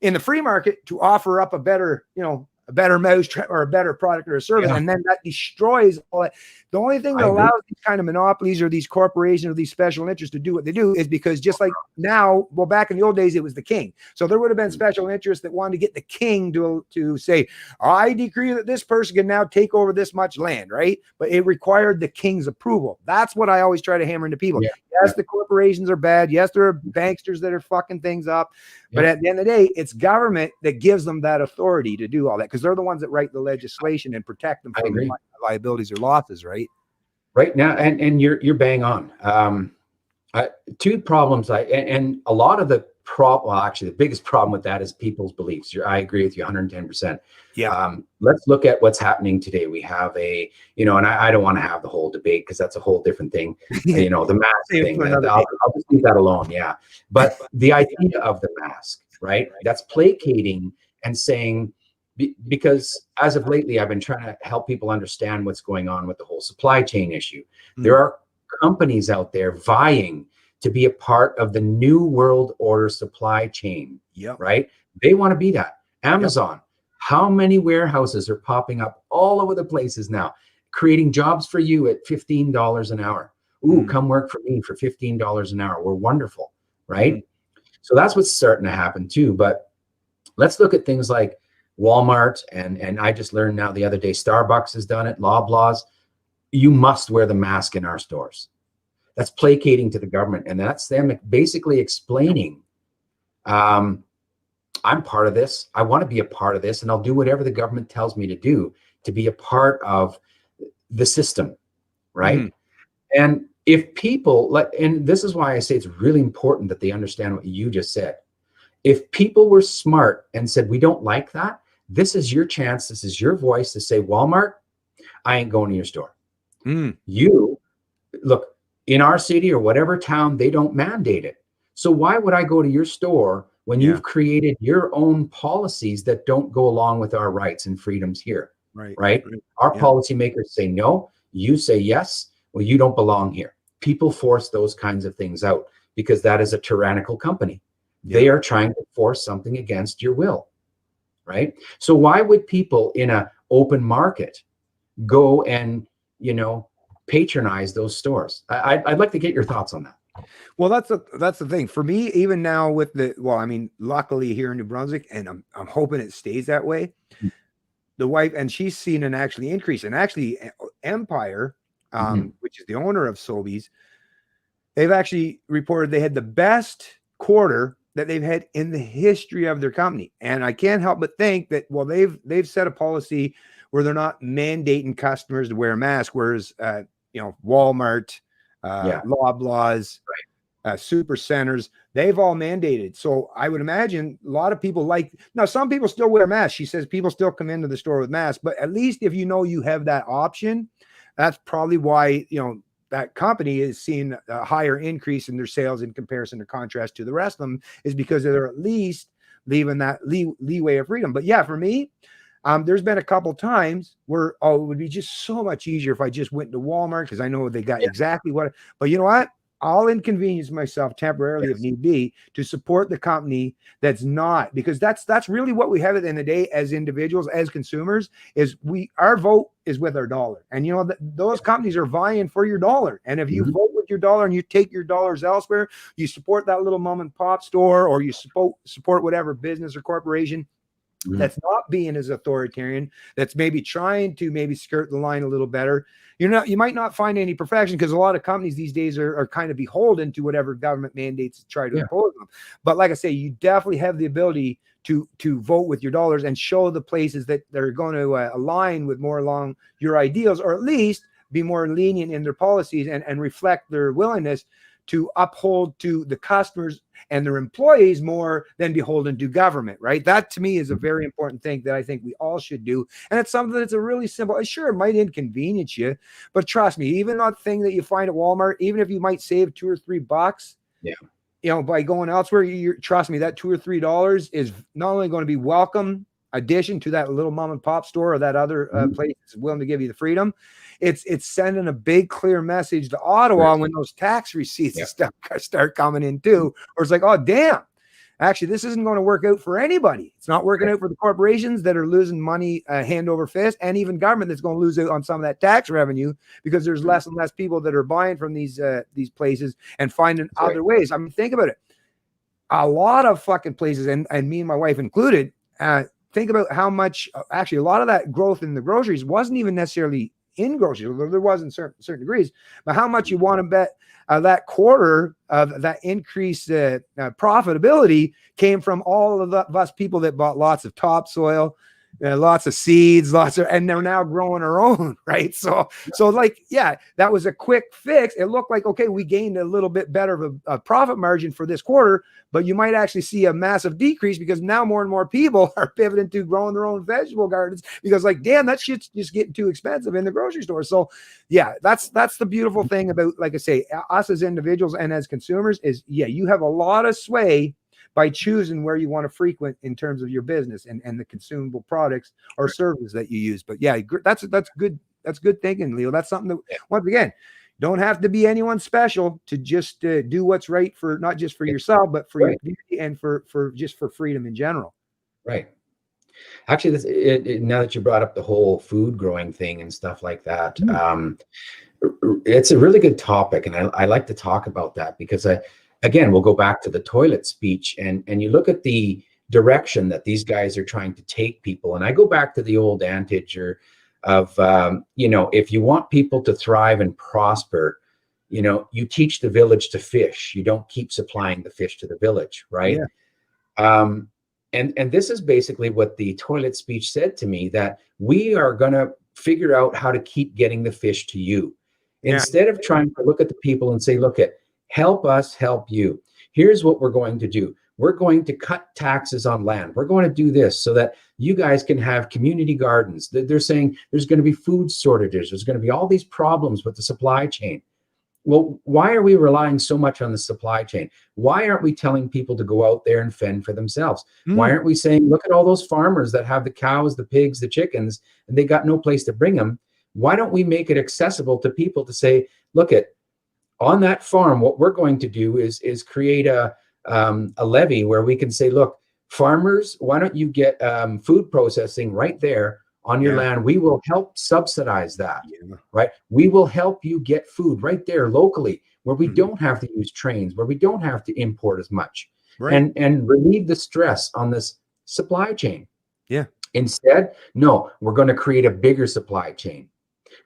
in the free market to offer up a better, you know, a better mousetrap or a better product or a service, and then that destroys all that. The only thing that allows these kind of monopolies or these corporations or these special interests to do what they do is because, just like now, well, back in the old days, it was the king. So there would have been special interests that wanted to get the king to say, I decree that this person can now take over this much land, right? But it required the king's approval. That's what I always try to hammer into people. Yes, the corporations are bad. Yes, there are banksters that are fucking things up. But at the end of the day, it's government that gives them that authority to do all that, because they're the ones that write the legislation and protect them from liabilities or losses, right? Right now, and you're bang on. Two problems, and a lot of the well, actually, the biggest problem with that is people's beliefs. I agree with you 110%. Yeah. Let's look at what's happening today. We have you know, and I don't want to have the whole debate because that's a whole different thing. You know, the mask thing. I'll just leave that alone. Yeah. But the idea of the mask, right? That's placating and saying, because as of lately, I've been trying to help people understand what's going on with the whole supply chain issue. There are companies out there vying to be a part of the new world order supply chain, right? They want to be that. Amazon, how many warehouses are popping up all over the places now, creating jobs for you at $15 an hour. Ooh, come work for me for $15 an hour. We're wonderful, right? So that's what's starting to happen too. But let's look at things like Walmart, and I just learned now the other day, Starbucks has done it, Loblaws. You must wear the mask in our stores. That's placating to the government, and that's them basically explaining, I'm part of this. I want to be a part of this, and I'll do whatever the government tells me to do to be a part of the system, right? And if people, and this is why I say it's really important that they understand what you just said. If people were smart and said, we don't like that, this is your chance, this is your voice to say, Walmart, I ain't going to your store. You, look, in our city or whatever town, they don't mandate it. So why would I go to your store when you've created your own policies that don't go along with our rights and freedoms here? Right? Our policymakers say no, you say yes. Well, you don't belong here. People force those kinds of things out because that is a tyrannical company. They are trying to force something against your will, right? So why would people in an open market go and, you know, patronize those stores? I'd like to get your thoughts on that. Well, that's the thing for me. Even now with I mean, luckily here in New Brunswick, and I'm hoping it stays that way. The wife, and she's seen an actually increase, and actually Empire, which is the owner of Sobeys, they've actually reported they had the best quarter that they've had in the history of their company. And I can't help but think that, well, they've set a policy where they're not mandating customers to wear a mask, whereas you know, Walmart, Loblaws, super centers, they've all mandated. So I would imagine a lot of people now some people still wear masks. She says people still come into the store with masks, but at least if you know you have that option, that's probably why, you know, that company is seeing a higher increase in their sales in comparison to contrast to the rest of them, is because they're at least leaving that leeway of freedom. But yeah, for me, there's been a couple times where, it would be just so much easier if I just went to Walmart because I know they got exactly what. But you know what? I'll inconvenience myself temporarily if need be to support the company that's not, because that's really what we have at the end of the day as individuals, as consumers, is our vote is with our dollar. And you know, those companies are vying for your dollar. And if you vote with your dollar and you take your dollars elsewhere, you support that little mom and pop store, or you support whatever business or corporation that's not being as authoritarian, that's maybe trying to skirt the line a little better. You might not find any perfection, because a lot of companies these days are kind of beholden to whatever government mandates try to impose them. But like I say, you definitely have the ability to vote with your dollars and show the places that they're going to align with more along your ideals, or at least be more lenient in their policies and reflect their willingness to uphold to the customers and their employees more than beholden to government, right? That to me is a very important thing that I think we all should do. And it's something that's a really simple, sure, it might inconvenience you, but trust me, even that thing that you find at Walmart, even if you might save $2 or $3, by going elsewhere, you trust me, that $2 or $3 is not only going to be welcome addition to that little mom and pop store or that other place that's willing to give you the freedom. It's sending a big clear message to Ottawa when those tax receipts and stuff start coming in too, or it's like, oh damn, actually this isn't going to work out for anybody. It's not working out for the corporations that are losing money hand over fist, and even government that's going to lose out on some of that tax revenue because there's less and less people that are buying from these places and finding other ways. I mean, think about it. A lot of fucking places, and me and my wife included, think about how much actually a lot of that growth in the groceries wasn't even necessarily in groceries, although there was in certain degrees, but how much you want to bet that quarter of that increased profitability came from all of us people that bought lots of topsoil, lots of seeds, and they're now growing our own, right? So like, yeah, that was a quick fix. It looked like, okay, we gained a little bit better of a profit margin for this quarter, but you might actually see a massive decrease because now more and more people are pivoting to growing their own vegetable gardens because, like, damn, that shit's just getting too expensive in the grocery store. So yeah, that's the beautiful thing about, like I say, us as individuals and as consumers is, yeah, you have a lot of sway by choosing where you want to frequent in terms of your business and the consumable products or services that you use. But yeah, that's good. That's good thinking, Leo. That's something that, once again, don't have to be anyone special to just do what's right for not just for yourself, but for your community and for freedom in general. Right. Actually, now that you brought up the whole food growing thing and stuff like that, it's a really good topic. And I like to talk about that because again, we'll go back to the toilet speech and you look at the direction that these guys are trying to take people. And I go back to the old adage of, if you want people to thrive and prosper, you teach the village to fish. You don't keep supplying the fish to the village, right? Yeah. And this is basically what the toilet speech said to me, that we are going to figure out how to keep getting the fish to you. Instead of trying to look at the people and say, look, help us help you. Here's what we're going to do. We're going to cut taxes on land. We're going to do this so that you guys can have community gardens. They're saying there's going to be food shortages. There's going to be all these problems with the supply chain. Well, why are we relying so much on the supply chain? Why aren't we telling people to go out there and fend for themselves? Why aren't we saying, look at all those farmers that have the cows, the pigs, the chickens, and they got no place to bring them? Why don't we make it accessible to people to say, look, on that farm, what we're going to do is create a levy where we can say, look, farmers, why don't you get food processing right there on your land? We will help subsidize that, right? We will help you get food right there locally where we don't have to use trains, where we don't have to import as much, and relieve the stress on this supply chain. Yeah. Instead, no, we're going to create a bigger supply chain.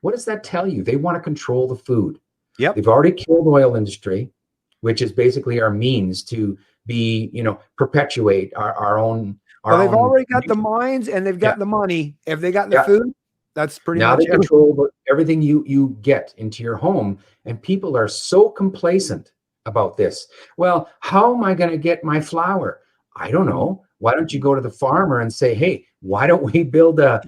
What does that tell you? They want to control the food. Yep. They've already killed the oil industry, which is basically our means to be, perpetuate our own. They've already got the mines and they've got the money. If they got the food, that's pretty much now they control everything you get into your home. And people are so complacent about this. Well, how am I going to get my flour? I don't know. Why don't you go to the farmer and say, hey, why don't we build a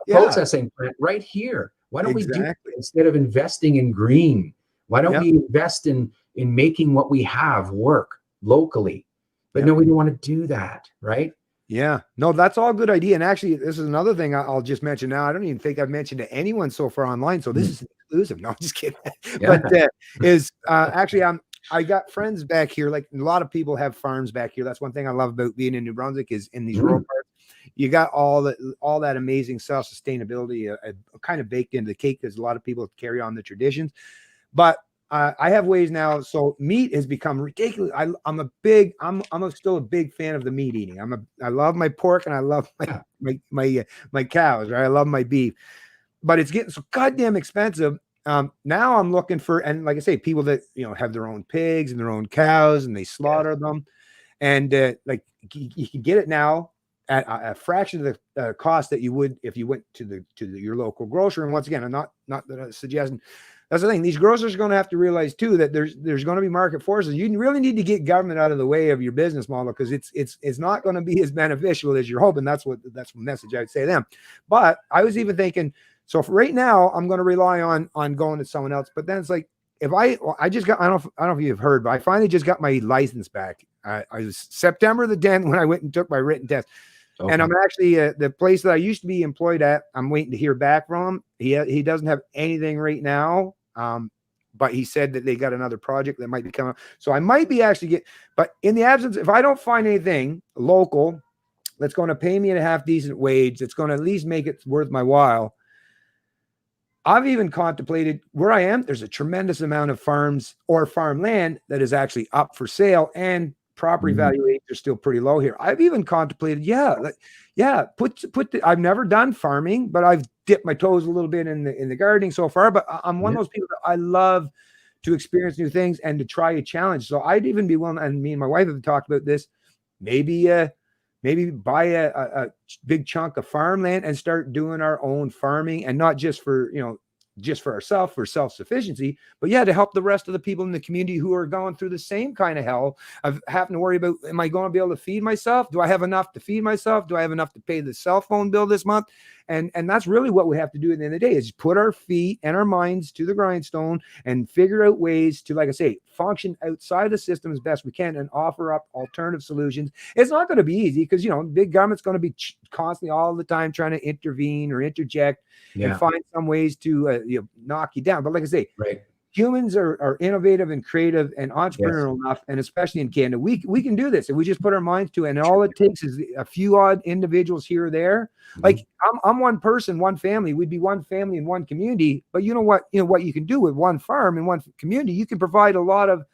processing plant right here? Why don't we do it instead of investing in green? Why don't we invest in making what we have work locally? But no, we don't want to do that, right? Yeah, no, that's all a good idea. And actually, this is another thing I'll just mention now. I don't even think I've mentioned to anyone so far online. So this is exclusive. No, I'm just kidding. But actually, I got friends back here. Like a lot of people have farms back here. That's one thing I love about being in New Brunswick is in these rural parts. You got all that amazing self-sustainability kind of baked into the cake because a lot of people carry on the traditions. But I have ways now. So meat has become ridiculous. I'm still a big fan of the meat eating. I love my pork and I love my cows, right? I love my beef, but it's getting so goddamn expensive. Now I'm looking for, and like I say, people that, have their own pigs and their own cows and they slaughter them. And like you can get it now at a fraction of the cost that you would if you went to your local grocer. And once again, I'm not suggesting. That's the thing. These grocers are going to have to realize too that there's going to be market forces. You really need to get government out of the way of your business model because it's not going to be as beneficial as you're hoping. That's the message I'd say to them. But I was even thinking, so for right now, I'm going to rely on going to someone else. But then it's like, I just got, I don't know if you've heard, but I finally just got my license back. I was September the 10th when I went and took my written test. Okay. And I'm actually the place that I used to be employed at. I'm waiting to hear back from him. He doesn't have anything right now. But he said that they got another project that might be coming up. So I might be actually but in the absence, if I don't find anything local that's going to pay me a half decent wage, that's going to at least make it worth my while, I've even contemplated where I am. There's a tremendous amount of farms or farmland that is actually up for sale, and property valuations are still pretty low here. I've even contemplated, I've never done farming, but I've dipped my toes a little bit in the gardening so far. But I'm one of those people that I love to experience new things and to try a challenge. So I'd even be willing, and me and my wife have talked about this, maybe buy a big chunk of farmland and start doing our own farming, and not just for, just for ourselves, for self-sufficiency, but to help the rest of the people in the community who are going through the same kind of hell of having to worry about, am I going to be able to feed myself? Do I have enough to feed myself? Do I have enough to pay the cell phone bill this month? And that's really what we have to do at the end of the day, is put our feet and our minds to the grindstone and figure out ways to, like I say, function outside the system as best we can and offer up alternative solutions. It's not going to be easy because, big government's going to be constantly all the time trying to intervene or interject and find some ways to knock you down. But like I say, humans are innovative and creative and entrepreneurial enough, and especially in Canada, we can do this, and we just put our minds to it. And all it takes is a few odd individuals here or there. Like I'm one person, one family. We'd be one family in one community. But you know what you can do with one farm in one community, you can provide a lot of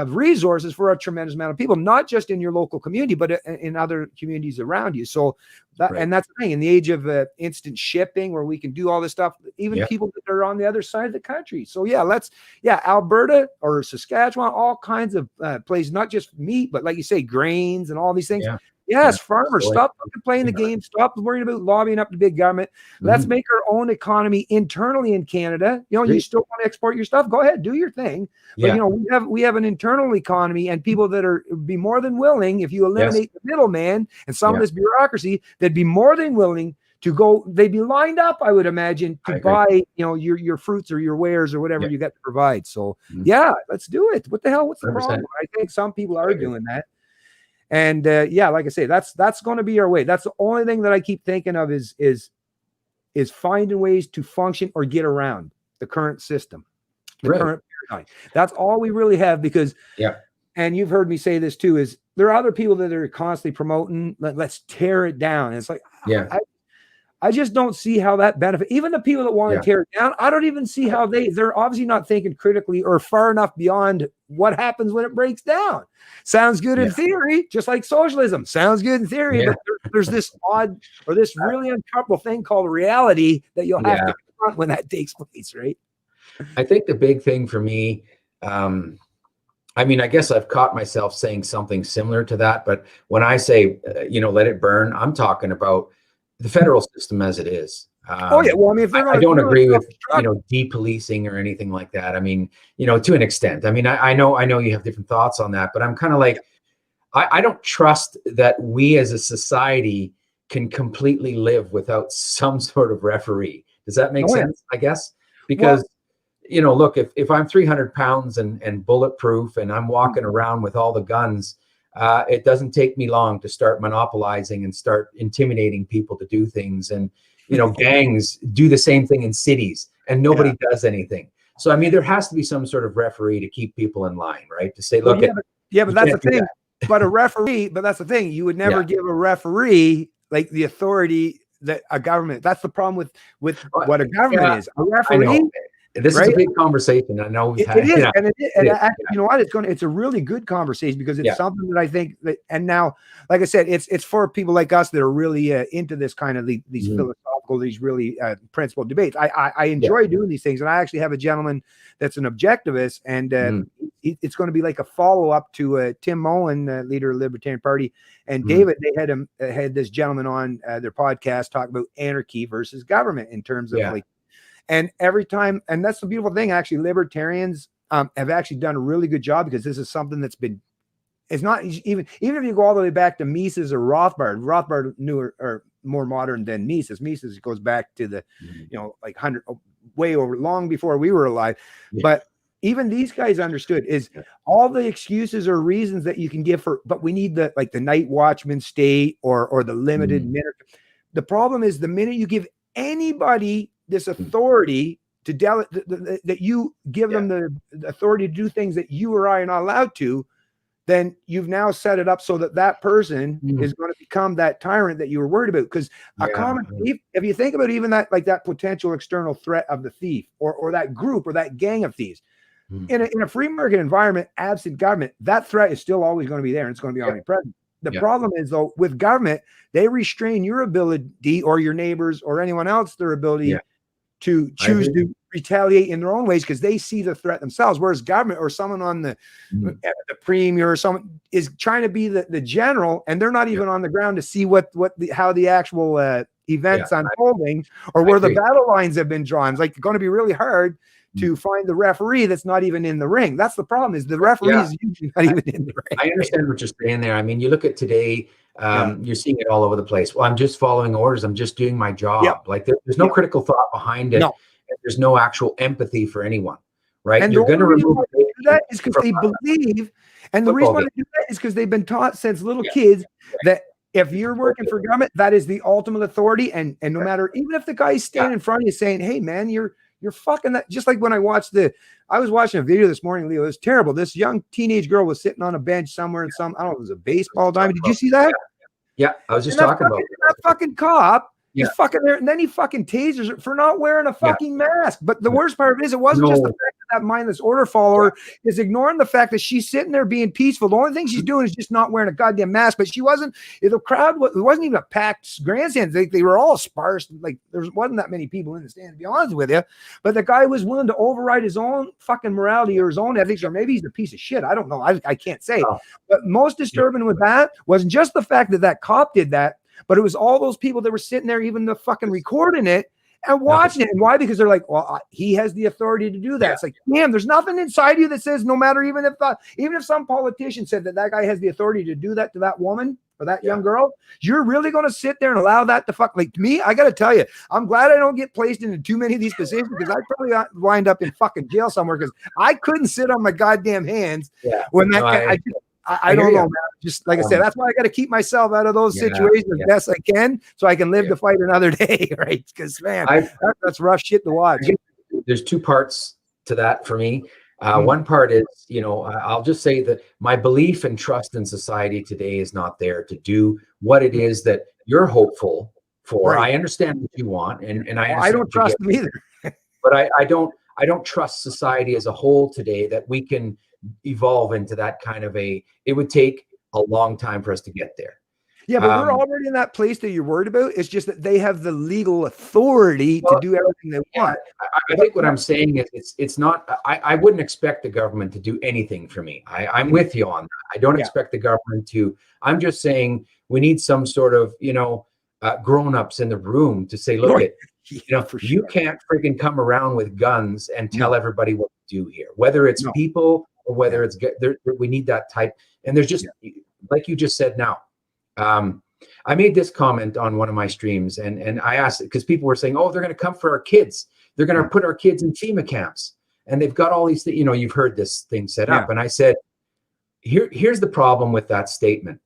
resources for a tremendous amount of people, not just in your local community, but in other communities around you. So and that's the thing, in the age of instant shipping, where we can do all this stuff, even people that are on the other side of the country. So Alberta or Saskatchewan, all kinds of places, not just meat, but like you say, grains and all these things. Yes, farmers, stop playing the game. Stop worrying about lobbying up the big government. Let's make our own economy internally in Canada. You still want to export your stuff? Go ahead, do your thing. But we have an internal economy, and people that are be more than willing, if you eliminate the middleman and some of this bureaucracy, they'd be more than willing to go. They'd be lined up, I would imagine, to buy your fruits or your wares or whatever you got to provide. So let's do it. What the hell? What's the 100%. Problem? I think some people are doing that. And like I say, that's going to be our way. That's the only thing that I keep thinking of is finding ways to function or get around the current system, the current paradigm. That's all we really have, because and you've heard me say this too, is there are other people that are constantly promoting, let's tear it down. And it's like, I just don't see how that benefit, even the people that want to tear it down. I don't even see how they're obviously not thinking critically or far enough beyond what happens when it breaks down. Sounds good in theory, just like socialism sounds good in theory, but there's this odd or this really uncomfortable thing called reality that you'll have to confront when that takes place, right? I think the big thing for me, I guess I've caught myself saying something similar to that, but when I say, let it burn, I'm talking about the federal system as it is. Well, if I don't agree with depolicing or anything like that. To an extent. I know you have different thoughts on that, but I'm kind of like, I don't trust that we as a society can completely live without some sort of referee. Does that make sense? I guess because look, if I'm 300 pounds and bulletproof and I'm walking around with all the guns, it doesn't take me long to start monopolizing and start intimidating people to do things. And, gangs do the same thing in cities and nobody does anything. So, there has to be some sort of referee to keep people in line, right? To say, look, but that's the thing. But a referee, but that's the thing. You would never give a referee like the authority that a government. That's the problem with what a government is. A referee. This is a big conversation. I know we've had. It is, and actually, you know what? It's a really good conversation because it's something that I think that. And now, like I said, it's for people like us that are really into this kind of these philosophical, these really principled debates. I enjoy doing these things, and I actually have a gentleman that's an objectivist, and it's going to be like a follow up to Tim Mullen, leader of the Libertarian Party, and David. They had this gentleman on their podcast talk about anarchy versus government in terms of like. And every time, and that's the beautiful thing, actually, libertarians have actually done a really good job, because this is something that's been, it's not even if you go all the way back to Mises or Rothbard newer or more modern than Mises. Mises goes back to the, like 100, way over, long before we were alive. But even these guys understood is all the excuses or reasons that you can give for, but we need the night watchman state or the limited minute. The problem is the minute you give anybody this authority to that you give them the authority to do things that you or I are not allowed to, then you've now set it up so that person is going to become that tyrant that you were worried about. Because a common thief, if you think about even that, like that potential external threat of the thief or that group or that gang of thieves, in a free market environment, absent government, that threat is still always going to be there and it's going to be omnipresent. The problem is, though, with government, they restrain your ability or your neighbors or anyone else, their ability to choose to retaliate in their own ways because they see the threat themselves. Whereas government or someone on the premier or someone is trying to be the general, and they're not even on the ground to see how the actual events unfolding or where the battle lines have been drawn. It's like going to be really hard to find the referee that's not even in the ring. That's the problem, is the referee is usually not even in the ring. I understand what you're saying there. I mean, you look at today, you're seeing it all over the place. Well, I'm just following orders. I'm just doing my job. Like there's no critical thought behind it. And there's no actual empathy for anyone, right? And you're going to remove that is because they believe, and the reason why they do that is because they've been taught since little kids that if you're working for government, that is the ultimate authority. And no matter, even if the guy's standing in front of you saying, hey man, you're fucking that. Just like when I was watching a video this morning, Leo, it was terrible. This young teenage girl was sitting on a bench somewhere in I don't know, it was a baseball diamond. Did you see that? Yeah, I was just talking about that fucking cop. He's fucking there, and then he fucking tasers her for not wearing a fucking mask. But the worst part of it is, it wasn't just the fact that mindless order follower is ignoring the fact that she's sitting there being peaceful. The only thing she's doing is just not wearing a goddamn mask. But she wasn't. The crowd, it wasn't even a packed grandstand. They were all sparse. Like there wasn't that many people in the stand, to be honest with you. But the guy was willing to override his own fucking morality or his own ethics, or maybe he's a piece of shit. I don't know. I can't say. But most disturbing with that wasn't just the fact that cop did that, but it was all those people that were sitting there, even the fucking recording it and watching it. And why? Because they're like, well, he has the authority to do that. It's like, damn, there's nothing inside you that says, no matter, even if some politician said that guy has the authority to do that to that woman or that young girl, you're really going to sit there and allow that to fuck? Like, to me, I got to tell you, I'm glad I don't get placed into too many of these positions, because I'd probably wind up in fucking jail somewhere, because I couldn't sit on my goddamn hands when that I don't know, man. Just like I said, that's why I got to keep myself out of those situations as best I can, so I can live to fight another day, right? Because man, that's rough shit to watch. There's two parts to that for me. One part is, I'll just say that my belief and trust in society today is not there to do what it is that you're hopeful for. Right. I understand what you want, and I don't trust them either. But I don't trust society as a whole today that we can evolve into that kind of it would take a long time for us to get there. Yeah, but we're already in that place that you're worried about. It's just that they have the legal authority to do everything they want. I think what I'm saying is it's not, I wouldn't expect the government to do anything for me. I'm with you on that. I don't expect the government to. I'm just saying we need some sort of, grown-ups in the room to say, look, you can't freaking come around with guns and tell everybody what to do here, whether it's people or whether it's we need that type. And there's just, like you just said now, I made this comment on one of my streams, and I asked, because people were saying, oh, they're going to come for our kids. They're going to put our kids in FEMA camps. And they've got all these things, you've heard this thing set up. And I said, here's the problem with that statement.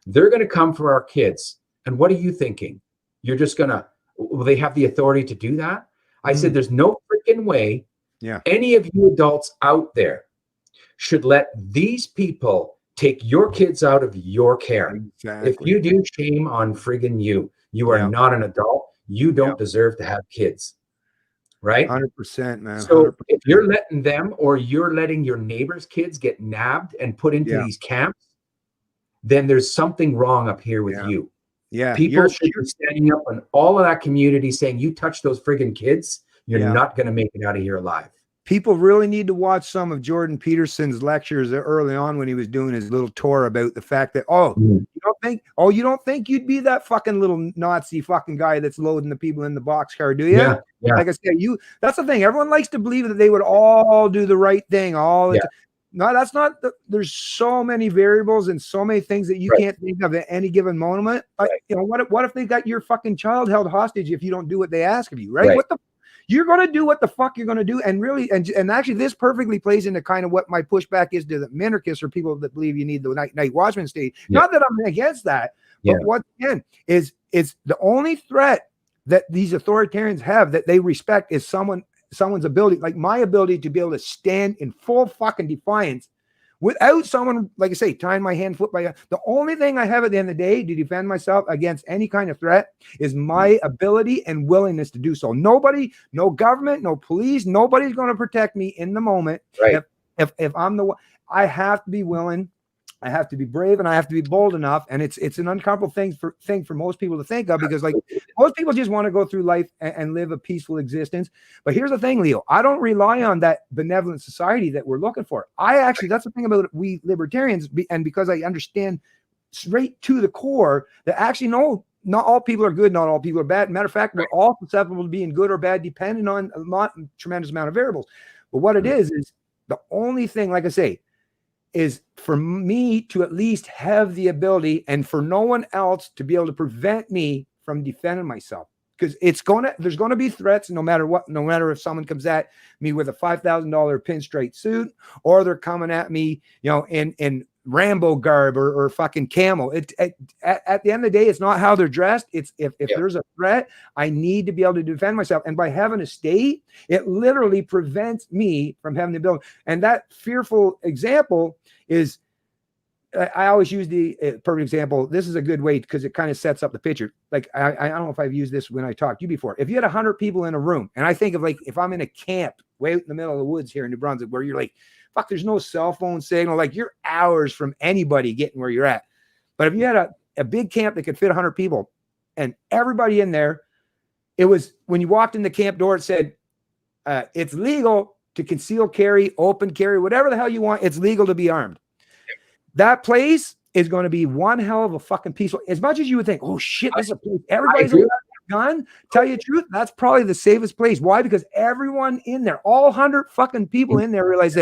They're going to come for our kids. And what are you thinking? You're just going to, will they have the authority to do that? I said, there's no freaking way any of you adults out there should let these people take your kids out of your care. Exactly. If you do, shame on friggin' you. You are not an adult. You don't deserve to have kids. Right? 100%, man. So 100%. If you're letting them, or you're letting your neighbors' kids get nabbed and put into these camps, then there's something wrong up here with you. Yeah. People should be standing up in all of that community saying, you touch those friggin' kids, you're not going to make it out of here alive. People really need to watch some of Jordan Peterson's lectures early on when he was doing his little tour about the fact that, you don't think you'd be that fucking little Nazi fucking guy that's loading the people in the boxcar, do you? Yeah. Like I said, that's the thing. Everyone likes to believe that they would all do the right thing. No, that's not. There's so many variables and so many things that you can't think of at any given moment. What if they got your fucking child held hostage if you don't do what they ask of you, right? you're going to do what the fuck you're going to do. And really, and actually this perfectly plays into kind of what my pushback is to the minarchists or people that believe you need the night watchman state. Yeah. Not that I'm against that, but what again is the only threat that these authoritarians have that they respect is someone's ability, like my ability to be able to stand in full fucking defiance without someone, like I say, tying my hand, foot by. The only thing I have at the end of the day to defend myself against any kind of threat is my ability and willingness to do so. Nobody, no government, no police, nobody's going to protect me in the moment. Right. If I'm the one, I have to be willing. I have to be brave and I have to be bold enough. And it's an uncomfortable thing for most people to think of, because like most people just want to go through life and live a peaceful existence. But here's the thing, Leo, I don't rely on that benevolent society that we're looking for. That's the thing about we libertarians, and because I understand straight to the core that actually, no, not all people are good. Not all people are bad. Matter of fact, we're all susceptible to being good or bad, depending on a tremendous amount of variables. But what it is the only thing, like I say, is for me to at least have the ability and for no one else to be able to prevent me from defending myself. Because there's going to be threats no matter what, no matter if someone comes at me with a $5,000 pinstripe suit or they're coming at me, in Rambo garb or fucking camel. At the end of the day, it's not how they're dressed. It's if there's a threat, I need to be able to defend myself. And by having a state, it literally prevents me from having the ability. And that fearful example is, I always use the perfect example. This is a good way because it kind of sets up the picture. Like, I don't know if I've used this when I talked to you before. If you had 100 people in a room, and I think of like, if I'm in a camp way out in the middle of the woods here in New Brunswick, where you're like, fuck, there's no cell phone signal. Like, you're hours from anybody getting where you're at. But if you had a big camp that could fit 100 people and everybody in there, it was, when you walked in the camp door, it said, it's legal to conceal carry, open carry, whatever the hell you want. It's legal to be armed. That place is going to be one hell of a fucking peaceful. As much as you would think, oh shit, this is a place everybody's allowed a gun. Tell you the truth, that's probably the safest place. Why? Because everyone in there, all 100 fucking people in there, realize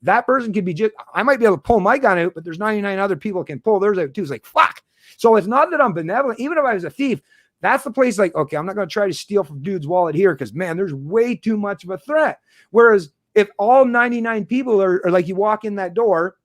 that person could be just. I might be able to pull my gun out, but there's 99 other people can pull theirs out too. It's like, fuck. So it's not that I'm benevolent. Even if I was a thief, that's the place. Like, okay, I'm not going to try to steal from dude's wallet here because, man, there's way too much of a threat. Whereas if all 99 people are like, you walk in that door,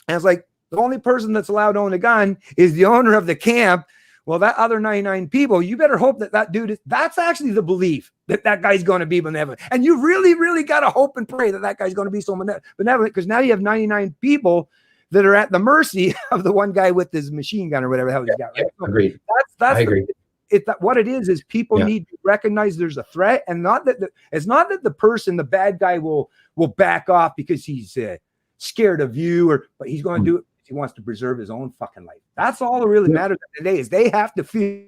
and it's like, the only person that's allowed to own a gun is the owner of the camp. Well, that other 99 people, you better hope that dude that's actually the belief that guy's going to be benevolent. And you really, really got to hope and pray that guy's going to be so benevolent, because now you have 99 people that are at the mercy of the one guy with his machine gun or whatever the hell he's got. Right? So agreed. I agree. What it is people need to recognize there's a threat, and it's not that the person, the bad guy, will back off because he's scared of you, but he's going to do it. He wants to preserve his own fucking life. That's all that really matters today, is they have to feel.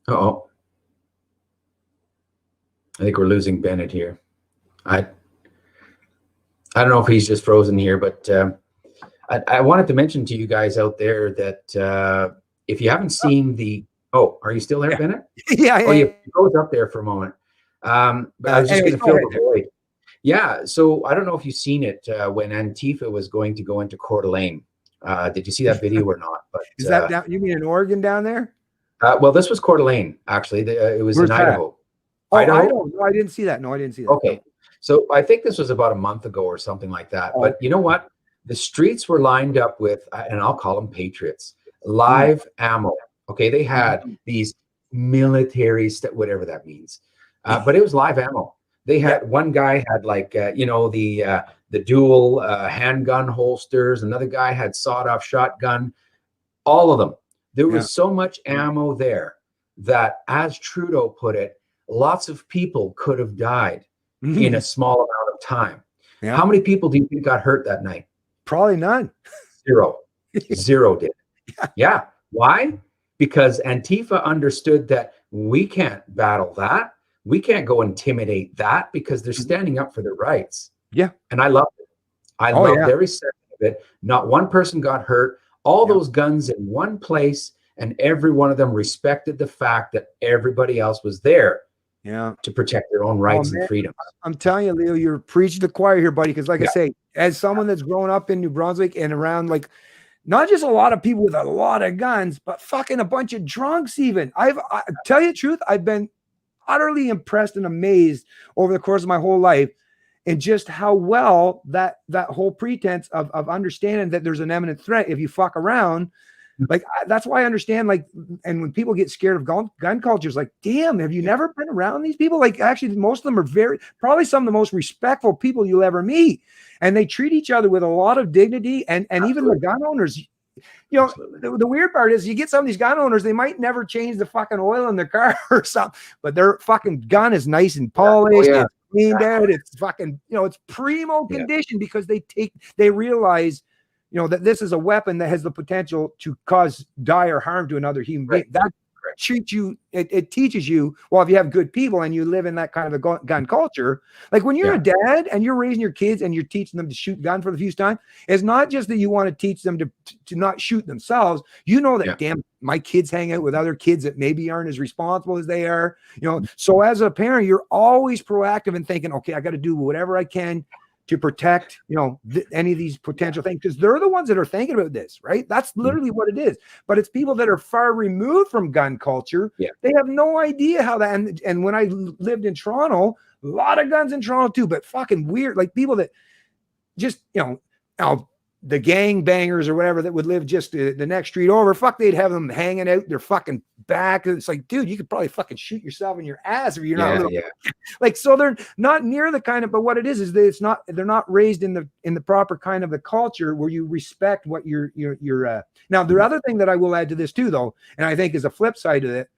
I think we're losing Bennett here. I don't know if he's just frozen here, but I wanted to mention to you guys out there that if you haven't seen are you still there, Bennett? Yeah. You froze up there for a moment. But I was just going to fill the void. Yeah, so I don't know if you've seen it when Antifa was going to go into Coeur d'Alene. Did you see that video or not? But is that down? You mean in Oregon down there? Well, this was Coeur d'Alene, actually. It was in Idaho. Idaho? No, I didn't see that. Okay, so I think this was about a month ago or something like that. But you know what? The streets were lined up with, and I'll call them patriots, live ammo. Okay, they had these military whatever that means, but it was live ammo. They had one guy had like the dual handgun holsters. Another guy had sawed-off shotgun. All of them. There was so much ammo there that, as Trudeau put it, lots of people could have died in a small amount of time. Yeah. How many people do you think got hurt that night? Probably none. Zero. Zero did. Yeah. Why? Because Antifa understood that we can't battle that. We can't go intimidate that, because they're standing up for their rights. Yeah. And I loved it. I loved every second of it. Not one person got hurt. All those guns in one place, and every one of them respected the fact that everybody else was there to protect their own rights and freedoms. I'm telling you, Leo, you're preaching to the choir here, buddy, because like I say, as someone that's grown up in New Brunswick and around, like, not just a lot of people with a lot of guns, but fucking a bunch of drunks even. I tell you the truth, utterly impressed and amazed over the course of my whole life, and just how well that whole pretense of understanding that there's an imminent threat if you fuck around. Like, that's why I understand, like, and when people get scared of gun cultures, like, damn, have you never been around these people? Like, actually, most of them are probably some of the most respectful people you'll ever meet. And they treat each other with a lot of dignity. And even the gun owners, you know, the weird part is you get some of these gun owners, they might never change the fucking oil in their car or something, but their fucking gun is nice and polished. It's cleaned out. It's fucking, you know, it's primo condition because they realize, you know, that this is a weapon that has the potential to cause dire harm to another human being. That treats you, it teaches you, well, if you have good people and you live in that kind of a gun culture, like when you're a dad and you're raising your kids and you're teaching them to shoot gun for the first time, it's not just that you want to teach them to not shoot themselves. You know that, damn, my kids hang out with other kids that maybe aren't as responsible as they are, you know. So as a parent, you're always proactive and thinking, okay, I got to do whatever I can to protect, you know, any of these potential things, because they're the ones that are thinking about this, right? That's literally what it is. But it's people that are far removed from gun culture. They have no idea how that. And when I lived in Toronto, a lot of guns in Toronto too, but fucking weird, like people that just, you know, the gang bangers or whatever that would live just the next street over, fuck, they'd have them hanging out their fucking back. It's like, dude, you could probably fucking shoot yourself in your ass if you're not like, so they're not near the kind of, but what it is that they're not raised in the proper kind of the culture where you respect what you're now the other thing that I will add to this too, though, and I think is a flip side of it,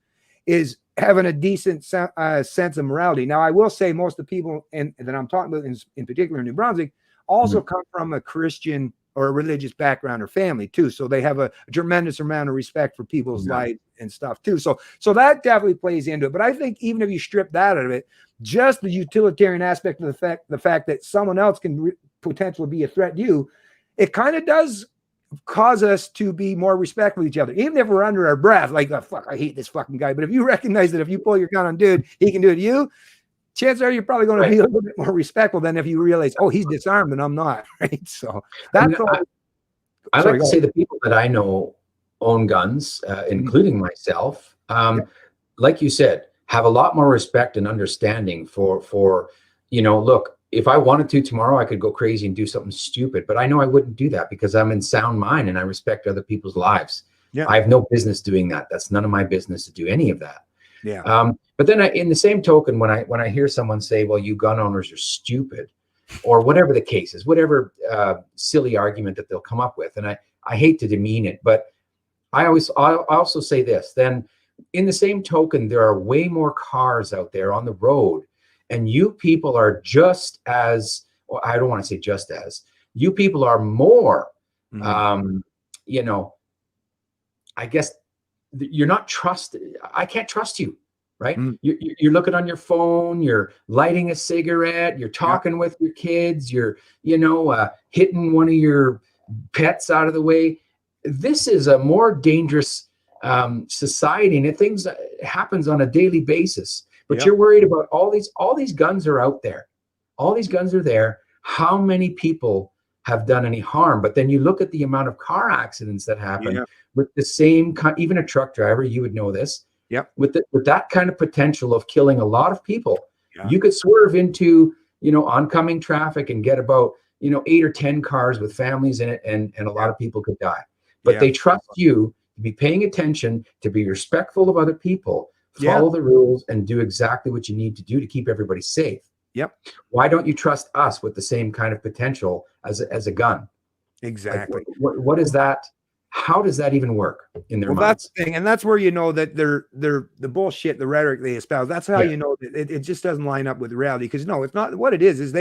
is having a decent sense of morality. Now, I will say most of the people that I'm talking about in particular in New Brunswick also come from a Christian or a religious background or family too. So they have a tremendous amount of respect for people's lives and stuff too. So that definitely plays into it. But I think even if you strip that out of it, just the utilitarian aspect of the fact that someone else can potentially be a threat to you, it kind of does cause us to be more respectful of each other, even if we're under our breath, like, oh, fuck, I hate this fucking guy. But if you recognize that if you pull your gun on dude, he can do it to you, chances are you're probably going to be a little bit more respectful than if you realize, oh, he's disarmed and I'm not, right? So that's all. I like to say the people that I know own guns, including myself, like you said, have a lot more respect and understanding for, you know, look, if I wanted to tomorrow, I could go crazy and do something stupid, but I know I wouldn't do that because I'm in sound mind and I respect other people's lives. I have no business doing that. That's none of my business to do any of that. But then in the same token, when I hear someone say, well, you gun owners are stupid, or whatever the case is, whatever silly argument that they'll come up with, and I hate to demean it, but I also say this, then in the same token, there are way more cars out there on the road, and you people are just as, well, I don't want to say just as, you people are more, you know, I guess you're not trusted. I can't trust you, right? You're looking on your phone, you're lighting a cigarette, you're talking with your kids, you're, you know, hitting one of your pets out of the way. This is a more dangerous society, and things happens on a daily basis. But you're worried about all these guns are out there. All these guns are there. How many people have done any harm? But then you look at the amount of car accidents that happen with the same kind, even a truck driver, you would know this. With that kind of potential of killing a lot of people, you could swerve into, you know, oncoming traffic and get about, you know, 8 or 10 cars with families in it, and a lot of people could die. But they trust you to be paying attention, to be respectful of other people, follow the rules, and do exactly what you need to do to keep everybody safe. Why don't you trust us with the same kind of potential as a gun? Exactly. Like, what is that? How does that even work in their minds? That's the thing, and that's where you know that they're the bullshit, the rhetoric they espouse. That's how you know that it just doesn't line up with reality. Because no, it's not. What it is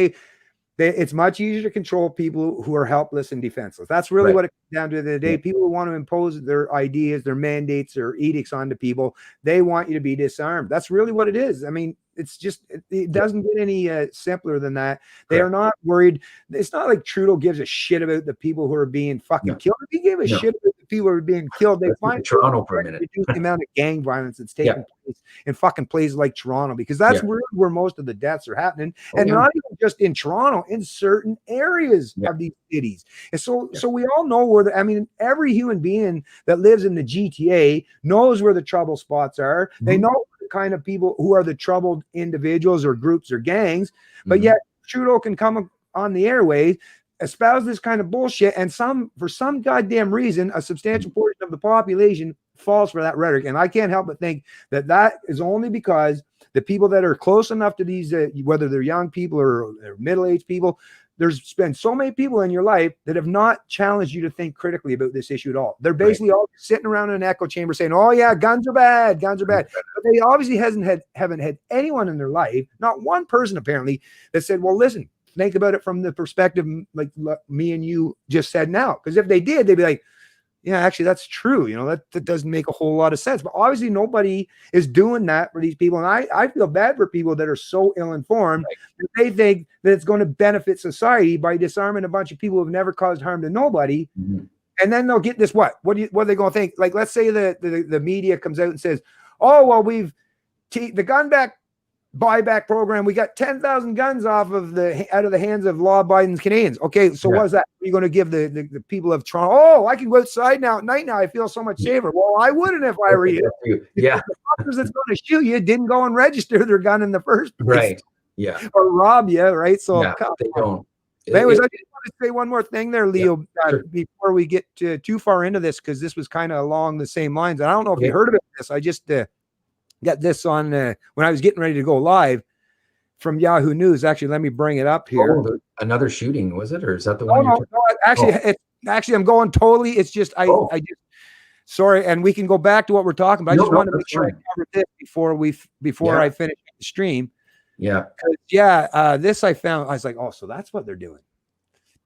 it's much easier to control people who are helpless and defenseless. That's really what it comes down to the day. People who want to impose their ideas, their mandates, or edicts onto people, they want you to be disarmed. That's really what it is. I mean, it's just, it doesn't get any simpler than that. They are not worried. It's not like Trudeau gives a shit about the people who are being fucking killed. If he gave a shit about the people who are being killed, they find Toronto for a minute. Reduce the amount of gang violence that's taking place in fucking places like Toronto, because that's really where most of the deaths are happening. And not even just in Toronto, in certain areas of these cities. And so we all know where I mean, every human being that lives in the GTA knows where the trouble spots are. They know where the kind of people who are the troubled individuals or groups or gangs. But yet Trudeau can come on the airways, espouse this kind of bullshit, and for some goddamn reason, a substantial portion of the population falls for that rhetoric. And I can't help but think that is only because the people that are close enough to these, whether they're young people or they're middle-aged people, there's been so many people in your life that have not challenged you to think critically about this issue at all. They're basically all sitting around in an echo chamber saying, oh yeah, guns are bad. But they obviously haven't had anyone in their life, not one person apparently, that said, well, listen, think about it from the perspective like me and you just said now. Because if they did, they'd be like, yeah, actually, that's true. That doesn't make a whole lot of sense. But obviously, nobody is doing that for these people. And I feel bad for people that are so ill-informed that they think that it's going to benefit society by disarming a bunch of people who have never caused harm to nobody. And then they'll get this, what are they going to think? Like, let's say the media comes out and says, oh, well, the gun buyback program, we got 10,000 guns out of the hands of law-abiding Canadians. Okay, so what's that? Are you going to give the people of Toronto? Oh, I can go outside now at night. Now I feel so much safer. Well, I wouldn't if I were you. Yeah, the fuckers that's going to shoot you didn't go and register their gun in the first place, right? Yeah, or rob you, right? So they don't. But anyways, I just want to say one more thing there, Leo, before we get too far into this, because this was kind of along the same lines. And I don't know if you heard about this. I just got this on when I was getting ready to go live from Yahoo News. Actually, let me bring it up here. Oh, another shooting, was it, or is that the one? No, actually, I'm going totally. It's just I just sorry, and we can go back to what we're talking about. I just wanted to make sure I covered this before I finish the stream. This I found. I was like, oh, so that's what they're doing.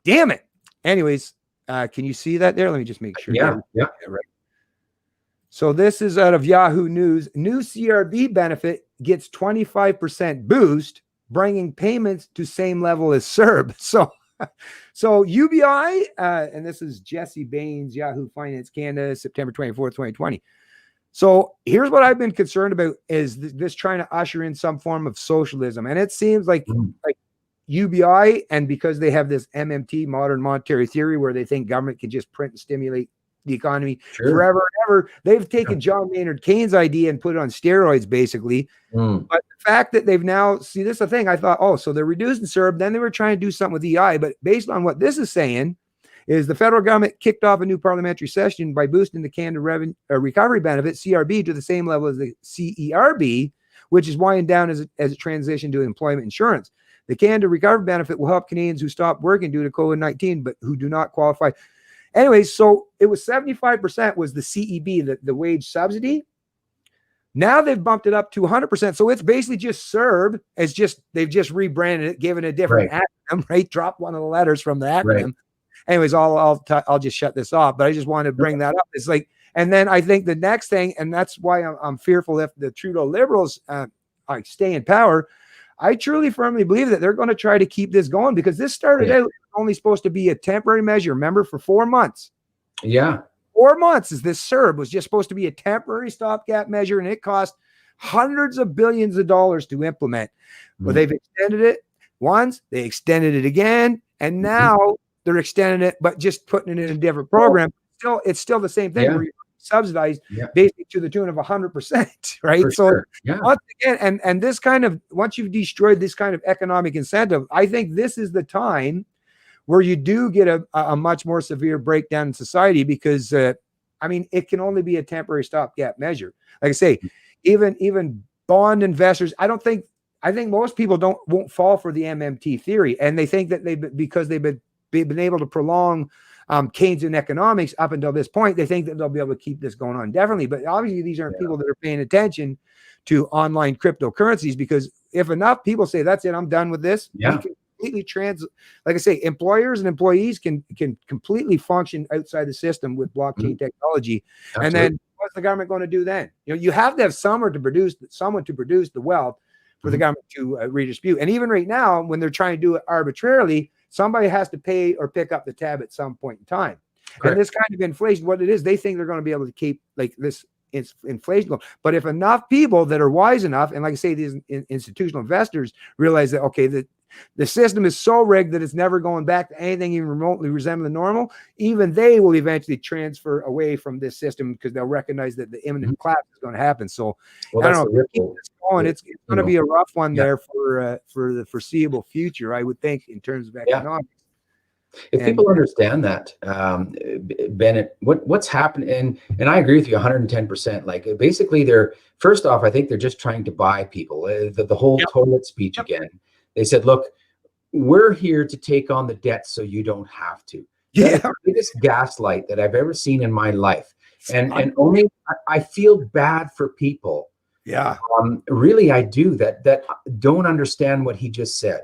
Damn it. Anyways, can you see that there? Let me just make sure. Yeah. Right. So this is out of Yahoo News. New CRB benefit gets 25% boost, bringing payments to same level as CERB. So UBI, and this is Jesse Baines, Yahoo Finance Canada, September 24th, 2020. So here's what I've been concerned about is this trying to usher in some form of socialism. And it seems like UBI, and because they have this MMT, modern monetary theory, where they think government can just print and stimulate the economy forever and ever. They've taken John Maynard Keynes' idea and put it on steroids, basically. But the fact that they've now, see, this is the thing. I thought, oh, so they're reducing CERB. Then they were trying to do something with EI. But based on what this is saying, is the federal government kicked off a new parliamentary session by boosting the Canada Recovery Benefit, CRB, to the same level as the CERB, which is winding down as a transition to employment insurance. The Canada Recovery Benefit will help Canadians who stopped working due to COVID-19, but who do not qualify. Anyways, so it was 75% was the CEB, the wage subsidy. Now they've bumped it up to 100%. So it's basically just CERB. They've just rebranded it, given a different acronym, right? Drop one of the letters from the acronym. Anyways, I'll just shut this off. But I just wanted to bring that up. It's like, and then I think the next thing, and that's why I'm fearful if the Trudeau Liberals stay in power. I truly firmly believe that they're going to try to keep this going, because this started out only supposed to be a temporary measure. Remember, for 4 months. 4 months is this CERB was just supposed to be a temporary stopgap measure, and it cost hundreds of billions of dollars to implement. But they've extended it once, they extended it again, and now they're extending it, but just putting it in a different program. It's still the same thing where you're subsidized basically to the tune of 100%, right? Once again, and this kind of, once you've destroyed this kind of economic incentive, I think this is the time where you do get a much more severe breakdown in society, because it can only be a temporary stopgap measure. Like I say, even bond investors, I think most people won't fall for the MMT theory, and they think that because they've been able to prolong Keynesian economics up until this point, they think that they'll be able to keep this going on indefinitely. But obviously, these aren't people that are paying attention to online cryptocurrencies, because if enough people say, that's it, I'm done with this, we can completely like I say, employers and employees can completely function outside the system with blockchain technology. Absolutely. And then what's the government going to do then? You have to have someone to produce the wealth for the government to redistribute. And even right now, when they're trying to do it arbitrarily, somebody has to pay or pick up the tab at some point in time. And this kind of inflation, what it is, they think they're going to be able to keep like this inflation going. But if enough people that are wise enough, and like I say, these institutional investors realize that, okay, that the system is so rigged that it's never going back to anything even remotely resembling normal. Even they will eventually transfer away from this system because they'll recognize that the imminent collapse is going to happen. So I don't know. Keep this going. It's going to be a rough one there for the foreseeable future, I would think, in terms of economics. If people understand that, Bennett, what's happening, and I agree with you 110%. Like basically, first off, I think they're just trying to buy people. The whole toilet speech again. They said, "Look, we're here to take on the debt so you don't have to." That's the biggest gaslight that I've ever seen in my life, and only I feel bad for people. Yeah, really, I do that don't understand what he just said,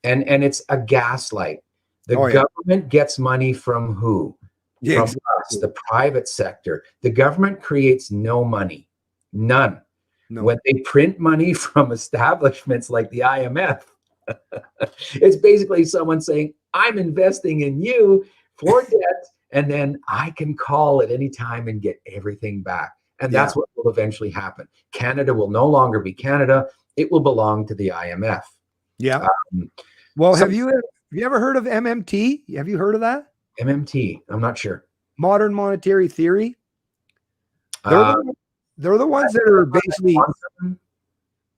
and it's a gaslight. The government gets money from who? From us, the private sector. The government creates no money, none. No. When they print money from establishments like the IMF, it's basically someone saying, I'm investing in you for debt, and then I can call at any time and get everything back. And that's what will eventually happen. Canada will no longer be Canada. It will belong to the IMF. Yeah. Well, have you ever heard of MMT? Have you heard of that? MMT? I'm not sure. Modern monetary theory. They're the ones that are basically. Quantum.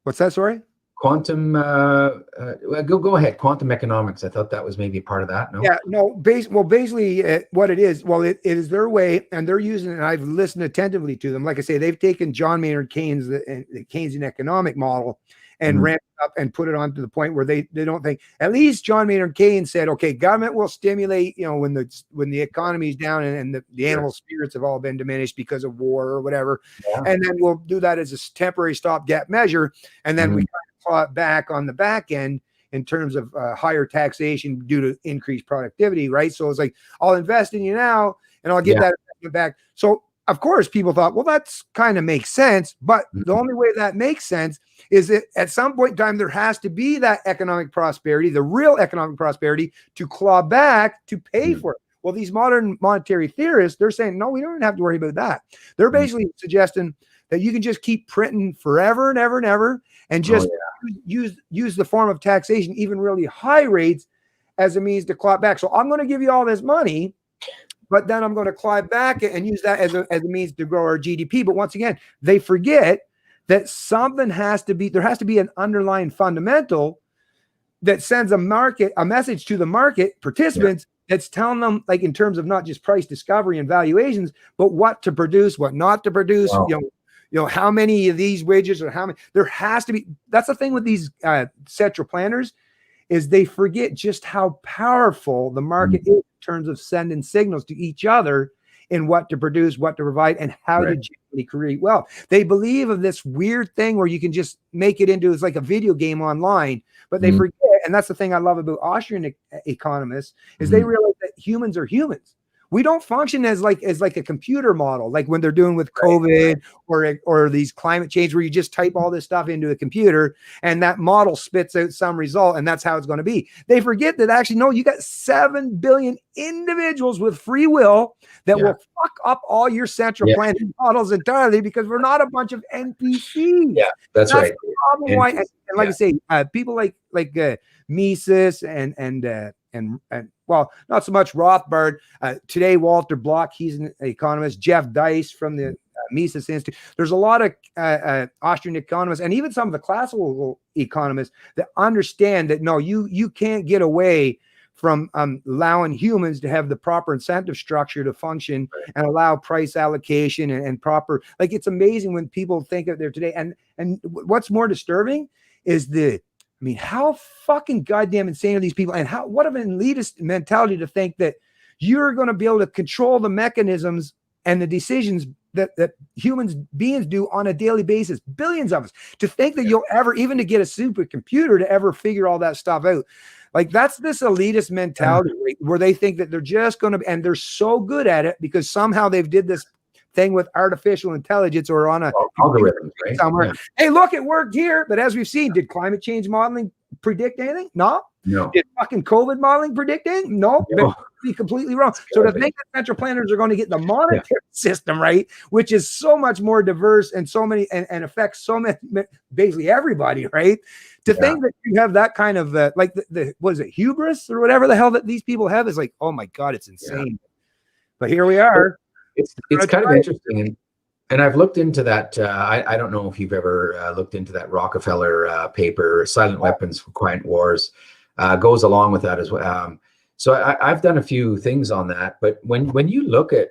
What's that? Sorry. Quantum. Go ahead. Quantum economics. I thought that was maybe part of that. No. Yeah. No. Basically, what it is. Well, it is their way, and they're using it. And I've listened attentively to them. Like I say, they've taken John Maynard Keynes, the Keynesian economic model, and ramped up and put it on to the point where they don't think. At least John Maynard Keynes said, okay, government will stimulate, when the economy's down and the animal spirits have all been diminished because of war or whatever, and then we'll do that as a temporary stopgap measure, and then we kind of claw it back on the back end in terms of higher taxation due to increased productivity, right? So it's like, I'll invest in you now, and I'll get that investment back. So of course, people thought, well, that's kind of makes sense. But the only way that makes sense is that at some point in time, there has to be that economic prosperity, the real economic prosperity, to claw back to pay for it. Well, these modern monetary theorists, they're saying, no, we don't have to worry about that. They're basically suggesting that you can just keep printing forever and ever and ever, and just use the form of taxation, even really high rates, as a means to claw back. So I'm going to give you all this money, but then I'm going to claw back and use that as a means to grow our GDP. But once again, they forget that there has to be an underlying fundamental that sends a message to the market participants that's telling them, like, in terms of not just price discovery and valuations, but what to produce, what not to produce, how many of these widgets or how many. There has to be. That's the thing with these central planners, is they forget just how powerful the market is in terms of sending signals to each other in what to produce, what to provide, and how to generally create wealth. They believe of this weird thing where you can just make it into, it's like a video game online, but they forget, and that's the thing I love about Austrian economists, is they realize that humans are humans. We don't function as like a computer model, like when they're doing with COVID or these climate change, where you just type all this stuff into a computer and that model spits out some result, and that's how it's going to be. They forget that actually, no, you got 7 billion individuals with free will that will fuck up all your central planning models entirely, because we're not a bunch of NPCs. Yeah, that's right. The problem why, and like I say, people like Mises and well, not so much Rothbard. Today, Walter Block, he's an economist. Jeff Dice from the Mises Institute. There's a lot of Austrian economists, and even some of the classical economists, that understand that, no, you can't get away from allowing humans to have the proper incentive structure to function and allow price allocation and proper, like, it's amazing when people think of there today. And what's more disturbing is how fucking goddamn insane are these people, and what of an elitist mentality to think that you're going to be able to control the mechanisms and the decisions that humans beings do on a daily basis, billions of us, to think that you'll ever, even to get a supercomputer to ever figure all that stuff out. Like, that's this elitist mentality where they think that they're just going to, and they're so good at it because somehow they've did this thing with artificial intelligence or on a algorithm, right? somewhere. Yeah. Hey, look, it worked here. But as we've seen, did climate change modeling predict anything? No. Did fucking COVID modeling predict anything? No. Be completely wrong. So to think that central planners are going to get the monetary system right, which is so much more diverse and so many and affects so many, basically everybody, right? To think that you have that kind of like the what is it, hubris or whatever the hell that these people have is like, oh my God, it's insane. But here we are. It's kind of interesting. And I've looked into that. I don't know if you've ever looked into that Rockefeller paper, Silent Weapons for Quiet Wars, goes along with that as well. So I've done a few things on that. But when you look at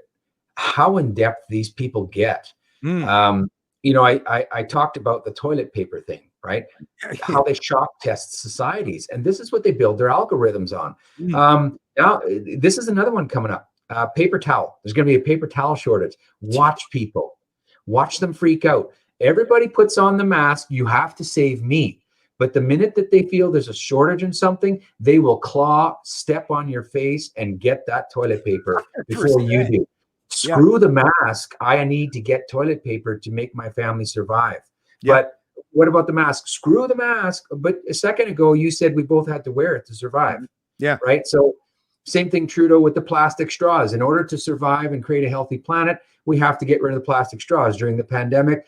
how in depth these people get, you know, I talked about the toilet paper thing, right? How they shock test societies. And this is what they build their algorithms on. Now, this is another one coming up. Paper towel. There's going to be a paper towel shortage. Watch people. Watch them freak out. Everybody puts on the mask. You have to save me. But the minute that they feel there's a shortage in something, they will step on your face and get that toilet paper before you do. Screw the mask. I need to get toilet paper to make my family survive. But what about the mask? Screw the mask. But a second ago, you said we both had to wear it to survive. Yeah. Right. So same thing, Trudeau, with the plastic straws. In order to survive and create a healthy planet, we have to get rid of the plastic straws. During the pandemic,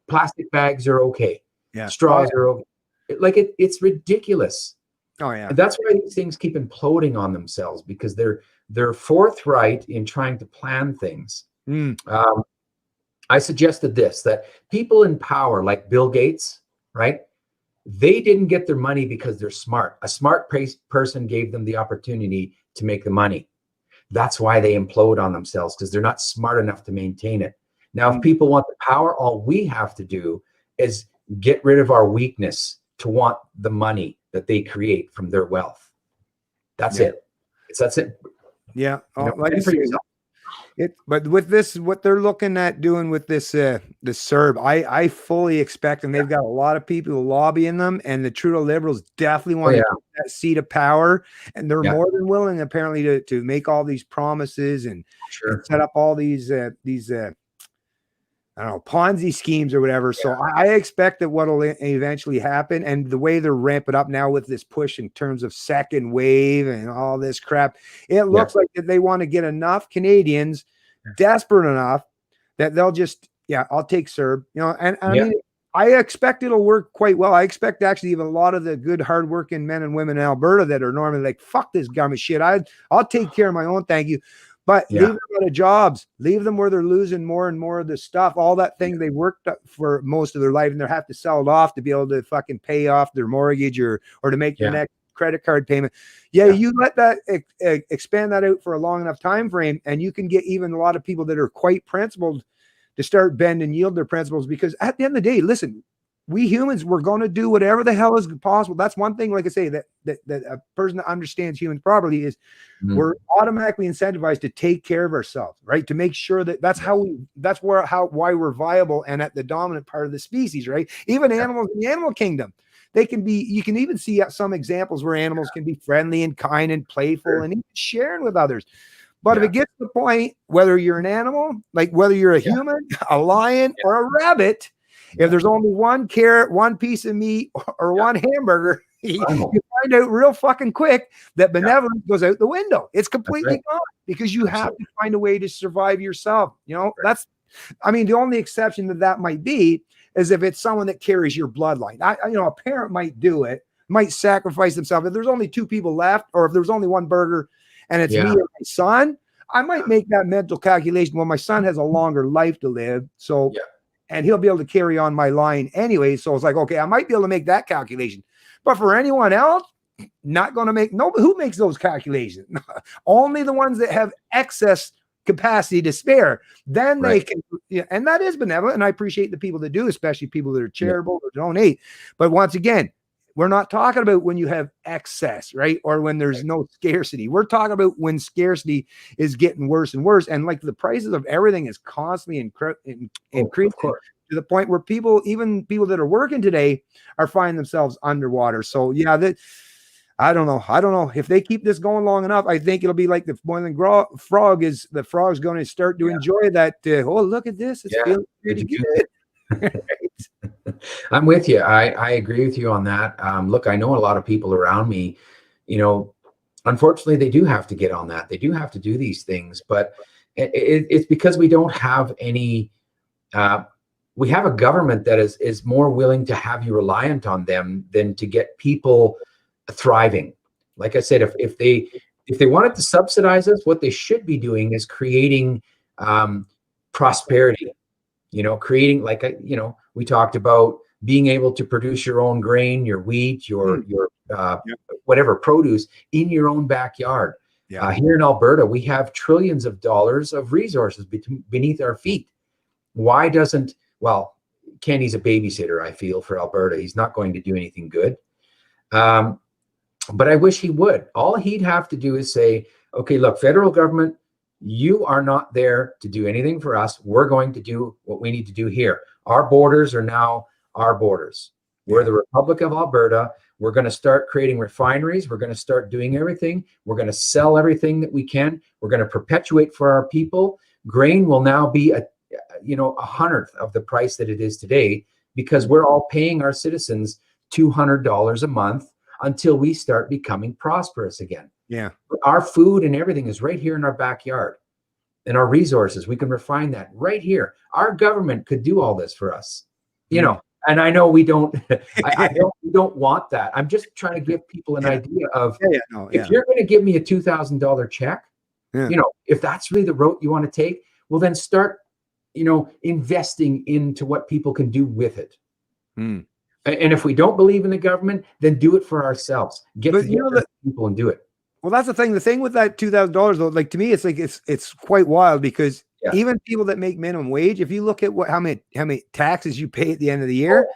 plastic bags are okay. Straws are okay. It's ridiculous. And that's why these things keep imploding on themselves, because they're forthright in trying to plan things. I suggested that people in power, like Bill Gates, right? They didn't get their money because they're smart. A smart person gave them the opportunity to make the money. That's why they implode on themselves, because they're not smart enough to maintain it. Now, if people want the power, all we have to do is get rid of our weakness to want the money that they create from their wealth. That's it. That's it. Yeah. But with this, what they're looking at doing with this, the CERB, I fully expect, and they've got a lot of people lobbying them, and the Trudeau Liberals definitely want to get that seat of power, and they're more than willing, apparently, to make all these promises and set up all these I don't know, Ponzi schemes or whatever. So I expect that what will eventually happen, and the way they're ramping up now with this push in terms of second wave and all this crap, it looks like that they want to get enough Canadians desperate enough that they'll just, I'll take CERB, you know, and I mean, I expect it'll work quite well. I expect actually even a lot of the good, hardworking men and women in Alberta that are normally like, fuck this government shit. I'll take care of my own. Thank you. But leave them out of jobs, leave them where they're losing more and more of the stuff, all that thing they worked for most of their life, and they have to sell it off to be able to fucking pay off their mortgage or to make their next credit card payment. You let that expand that out for a long enough time frame, and you can get even a lot of people that are quite principled to start bend and yield their principles, because at the end of the day, listen, we humans, we're going to do whatever the hell is possible. That's one thing, like I say, that a person that understands humans properly is we're automatically incentivized to take care of ourselves, right? To make sure that's why we're viable and at the dominant part of the species, right? Even animals in the animal kingdom, you can even see some examples where animals can be friendly and kind and playful and even sharing with others. But if it gets to the point, whether you're an animal, like whether you're a human, a lion, or a rabbit, if there's only one carrot, one piece of meat, or one hamburger, you find out real fucking quick that benevolence goes out the window. It's completely gone, because you have to find a way to survive yourself. You know, the only exception that might be is if it's someone that carries your bloodline. A parent might do it, might sacrifice themselves. If there's only two people left, or if there's only one burger and it's me and my son, I might make that mental calculation. Well, my son has a longer life to live. So, and he'll be able to carry on my line anyway. So it's like, okay, I might be able to make that calculation. But for anyone else, not going to make, who makes those calculations? Only the ones that have excess capacity to spare. Then they can, and that is benevolent. And I appreciate the people that do, especially people that are charitable or donate. But once again, we're not talking about when you have excess, right? Or when there's no scarcity. We're talking about when scarcity is getting worse and worse. And like the prices of everything is constantly increasing to the point where even people that are working today are finding themselves underwater. So I don't know. I don't know if they keep this going long enough. I think it'll be like the boiling frog is the frog's going to start to enjoy that. Oh, look at this. It's feeling pretty good. I'm with you. I agree with you on that. Look, I know a lot of people around me, unfortunately, they do have to get on that. They do have to do these things, but it's because we don't have any. We have a government that is more willing to have you reliant on them than to get people thriving. Like I said, if they wanted to subsidize us, what they should be doing is creating prosperity. Creating we talked about being able to produce your own grain, your wheat, your whatever produce in your own backyard. Here in Alberta, we have trillions of dollars of resources beneath our feet. Why doesn't, Kenny's a babysitter, I feel, for Alberta. He's not going to do anything good. But I wish he would. All he'd have to do is say, okay, look, federal government, you are not there to do anything for us. We're going to do what we need to do here. Our borders are now our borders. We're the Republic of Alberta. We're going to start creating refineries. We're going to start doing everything. We're going to sell everything that we can. We're going to perpetuate for our people. Grain will now be a 100th of the price that it is today, because we're all paying our citizens $200 a month until we start becoming prosperous again. Yeah. Our food and everything is right here in our backyard, and our resources, we can refine that right here. Our government could do all this for us, and I know we don't, we don't want that. I'm just trying to give people an idea of, if you're going to give me a $2,000 check, if that's really the route you want to take, well, then start, investing into what people can do with it. And if we don't believe in the government, then do it for ourselves. Get together people and do it. Well, that's the thing. The thing with that $2,000, though, like, to me, it's like it's quite wild, because even people that make minimum wage, if you look at how many taxes you pay at the end of the year,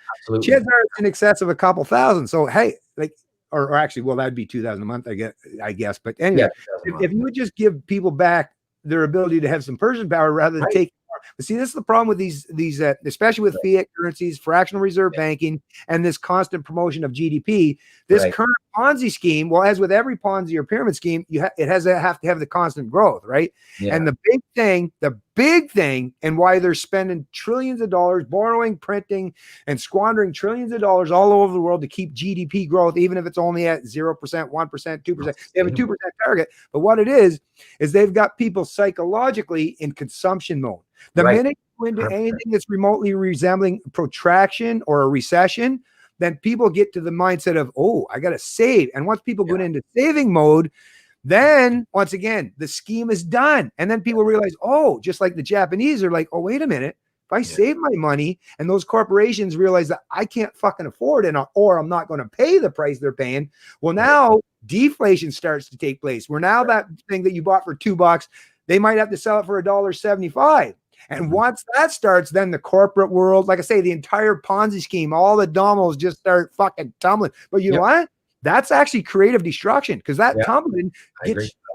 chances are it's in excess of a couple thousand. So hey, like, or actually, well, that'd be $2,000 a month, I guess. But anyway, if you would just give people back their ability to have some purchasing power rather than take. But see, this is the problem with these especially with fiat currencies, fractional reserve banking, and this constant promotion of GDP. This current Ponzi scheme, well, as with every Ponzi or pyramid scheme, it has to have the constant growth, right? And the big thing, and why they're spending trillions of dollars, borrowing, printing, and squandering trillions of dollars all over the world to keep GDP growth, even if it's only at 0%, 1%, 2%. They have a 2% target. But what it is they've got people psychologically in consumption mode. The minute you go into anything that's remotely resembling protraction or a recession, then people get to the mindset of, oh, I got to save. And once people go into saving mode, then once again, the scheme is done. And then people realize, oh, just like the Japanese are like, oh, wait a minute. If I save my money, and those corporations realize that I can't fucking afford it, or I'm not going to pay the price they're paying. Well, now deflation starts to take place, where now that thing that you bought for $2, they might have to sell it for $1.75. And once that starts, then the corporate world, like I say, the entire Ponzi scheme, all the dominoes just start fucking tumbling. But you know what? That's actually creative destruction, because that tumbling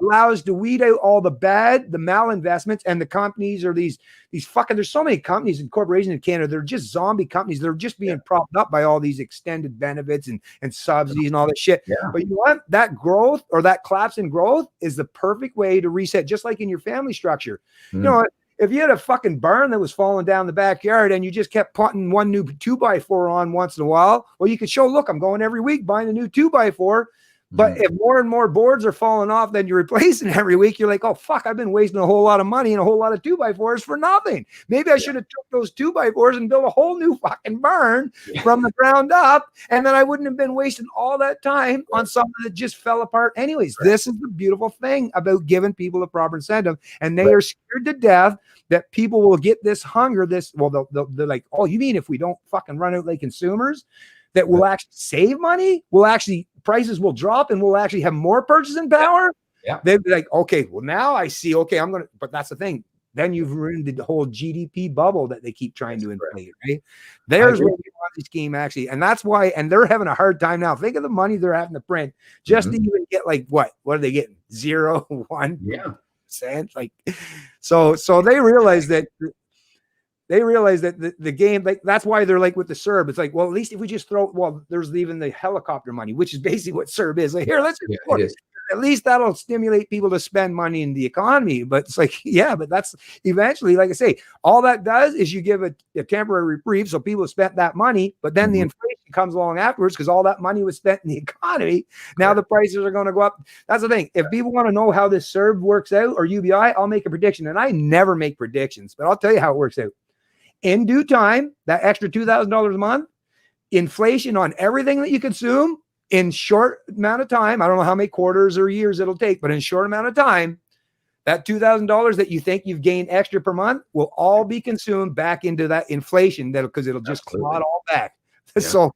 allows to weed out all the bad, the malinvestments, and the companies are these fucking, there's so many companies and corporations in Canada. They're just zombie companies. They're just being propped up by all these extended benefits and subsidies and all that shit. But you know what? That growth, or that collapse in growth, is the perfect way to reset, just like in your family structure. You know what? If you had a fucking barn that was falling down the backyard and you just kept putting one new 2x4 on once in a while, well, you could show, look, I'm going every week buying a new 2x4. But if more and more boards are falling off, then you're replacing every week. You're like, oh, fuck, I've been wasting a whole lot of money and a whole lot of 2x4s for nothing. Maybe I should have took those 2x4s and built a whole new fucking barn from the ground up. And then I wouldn't have been wasting all that time on something that just fell apart anyways. This is the beautiful thing about giving people a proper incentive. And they are scared to death that people will get this hunger, they're like, oh, you mean if we don't fucking run out like consumers, that will actually save money? Prices will drop and we'll actually have more purchasing power? They'd be like, okay, well, now I see, okay, but that's the thing. Then you've ruined the whole GDP bubble that they keep trying to inflate, right? There's where the Ponzi scheme actually, and that's why, and they're having a hard time now. Think of the money they're having to print just to even get, like, what are they getting? 0.1%? Like, so they realize that They realize that the game, like that's why they're like with the CERB. It's like, well, at least if we just throw, well, there's even the helicopter money, which is basically what CERB is. Like, here, let's just it is. at least that'll stimulate people to spend money in the economy. But it's like, yeah, but that's eventually, like I say, all that does is you give a temporary reprieve. So people spent that money, but then the inflation comes along afterwards because all that money was spent in the economy. Now the prices are going to go up. That's the thing. If people want to know how this CERB works out or UBI, I'll make a prediction. And I never make predictions, but I'll tell you how it works out. In due time, that extra $2,000 a month, inflation on everything that you consume in short amount of time, I don't know how many quarters or years it'll take, but in short amount of time, that $2,000 that you think you've gained extra per month will all be consumed back into that inflation because it'll just claw it all back. Yeah. So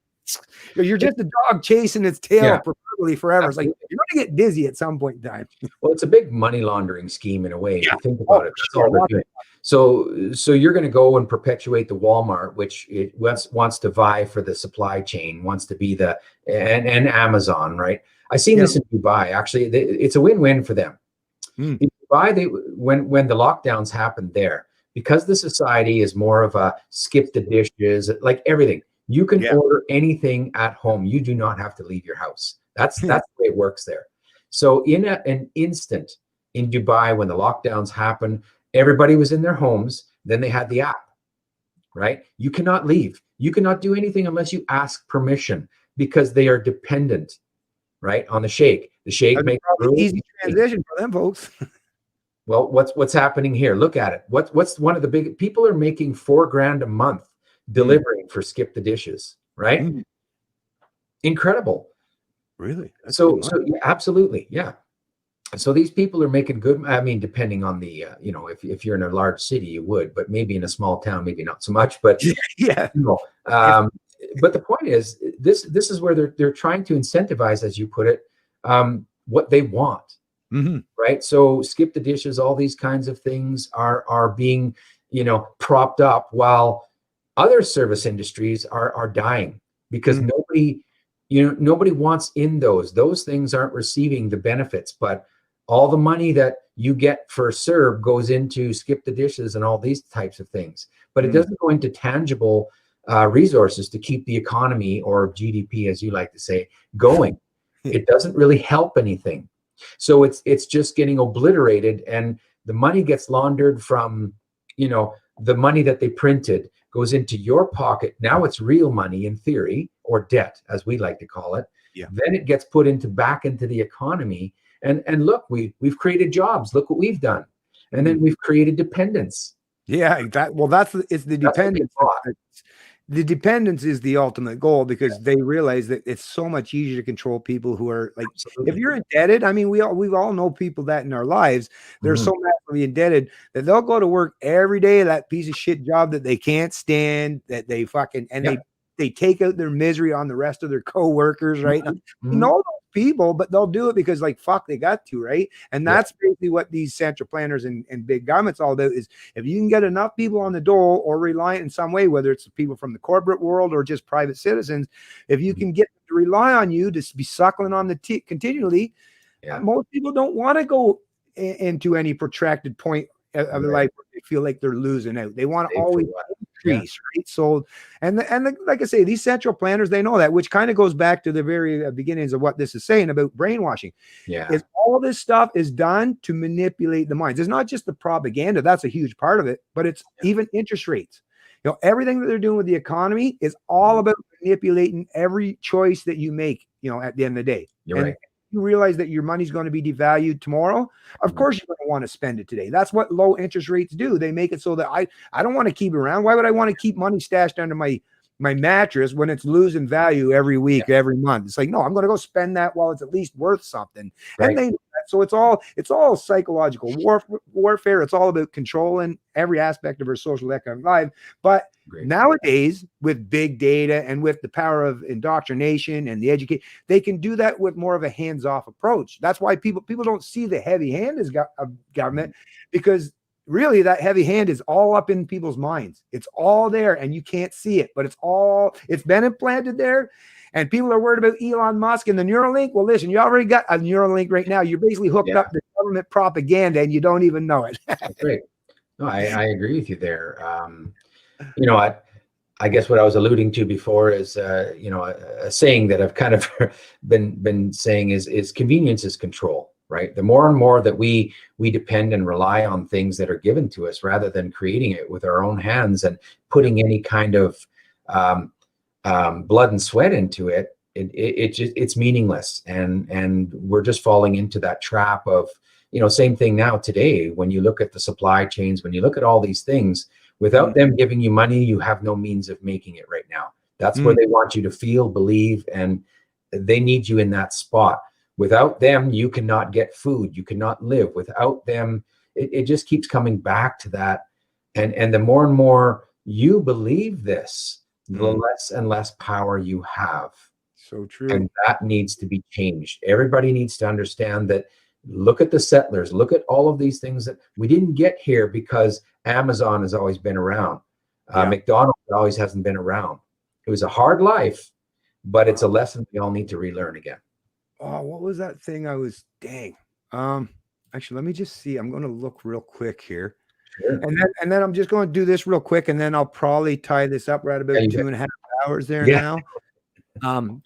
you're just a dog chasing its tail probably forever. It's like you're going to get dizzy at some point in time. Well, it's a big money laundering scheme in a way. If you think about it. That's all they're doing. So you're going to go and perpetuate the Walmart, which it wants to vie for the supply chain, wants to be and Amazon, right? I seen this in Dubai. Actually, it's a win-win for them. In Dubai, when the lockdowns happened there, because the society is more of a skip the dishes, like everything. You can order anything at home. You do not have to leave your house. That's the way it works there. So in an instant in Dubai, when the lockdowns happened, everybody was in their homes. Then they had the app, right? You cannot leave. You cannot do anything unless you ask permission because they are dependent, right, on the sheikh. The sheikh makes an easy transition for them folks. Well, what's happening here? Look at it. What's one of the big people are making $4,000 a month delivering for skip the dishes, right? Incredible. Really? So yeah, absolutely. Yeah. So these people are making good. I mean, depending on the, if you're in a large city, you would, but maybe in a small town, maybe not so much, but but the point is this is where they're trying to incentivize, as you put it, what they want, right? So skip the dishes, all these kinds of things are being, propped up while other service industries are dying because nobody wants in those. Those things aren't receiving the benefits, but all the money that you get for CERB goes into skip the dishes and all these types of things. But it doesn't go into tangible resources to keep the economy, or GDP, as you like to say, going. It doesn't really help anything. So it's just getting obliterated, and the money gets laundered from, the money that they printed goes into your pocket. Now it's real money in theory, or debt, as we like to call it. Yeah. Then it gets put back into the economy. And look, we've created jobs. Look what we've done. And then we've created dependence. Yeah, it's the dependence. The dependence is the ultimate goal because they realize that it's so much easier to control people who are like, if you're indebted, I mean, we all know people that in our lives, they're so massively indebted that they'll go to work every day, that piece of shit job that they can't stand, that they fucking, and they take out their misery on the rest of their coworkers, right? You know those people, but they'll do it because like, fuck, they got to, right? And that's basically what these central planners and big government's all about is if you can get enough people on the dole or reliant in some way, whether it's people from the corporate world or just private citizens, if you can get them to rely on you to be suckling on the teat continually, most people don't want to go into any protracted point of their life where they feel like they're losing out. They want to always increase, right? So, and like I say, these central planners, they know that, which kind of goes back to the very beginnings of what this is saying about brainwashing. Is all this stuff is done to manipulate the minds. It's not just the propaganda. That's a huge part of it, but it's even interest rates. Everything that they're doing with the economy is all about manipulating every choice that you make, at the end of the day. You're right. You realize that your money's going to be devalued tomorrow, of course you're going to want to spend it today. That's what low interest rates do. They make it so that I don't want to keep it around. Why would I want to keep money stashed under my mattress when it's losing value every week, every month? It's like, no, I'm going to go spend that while it's at least worth something. Right. And they know that. So it's all psychological warfare. It's all about controlling every aspect of our social economic life. But nowadays, with big data and with the power of indoctrination and the education, they can do that with more of a hands-off approach. That's why people don't see the heavy hand as government, because really that heavy hand is all up in people's minds. It's all there and you can't see it, but it's been implanted there. And people are worried about Elon Musk and the Neuralink. Well, listen, you already got a Neuralink right now. You're basically hooked up to government propaganda and you don't even know it. Great. No, I agree with you there. You know, I guess what I was alluding to before is, a saying that I've kind of been saying is convenience is control, right? The more and more that we depend and rely on things that are given to us rather than creating it with our own hands and putting any kind of um, blood and sweat into it, it's meaningless, and we're just falling into that trap of, same thing now today. When you look at the supply chains, when you look at all these things, without them giving you money, you have no means of making it right now. That's where they want you to feel, believe, and they need you in that spot. Without them, you cannot get food. You cannot live. Without them, it just keeps coming back to that. And the more and more you believe this, the less and less power you have. So true. And that needs to be changed. Everybody needs to understand that. Look at the settlers, look at all of these things that we didn't get here because Amazon has always been around. McDonald's always hasn't been around. It was a hard life, but it's a lesson we all need to relearn again. Oh, what was that thing I was, dang. Actually, let me just see. I'm going to look real quick here. Sure. And then I'm just going to do this real quick, and then I'll probably tie this up right about 2.5 hours there now.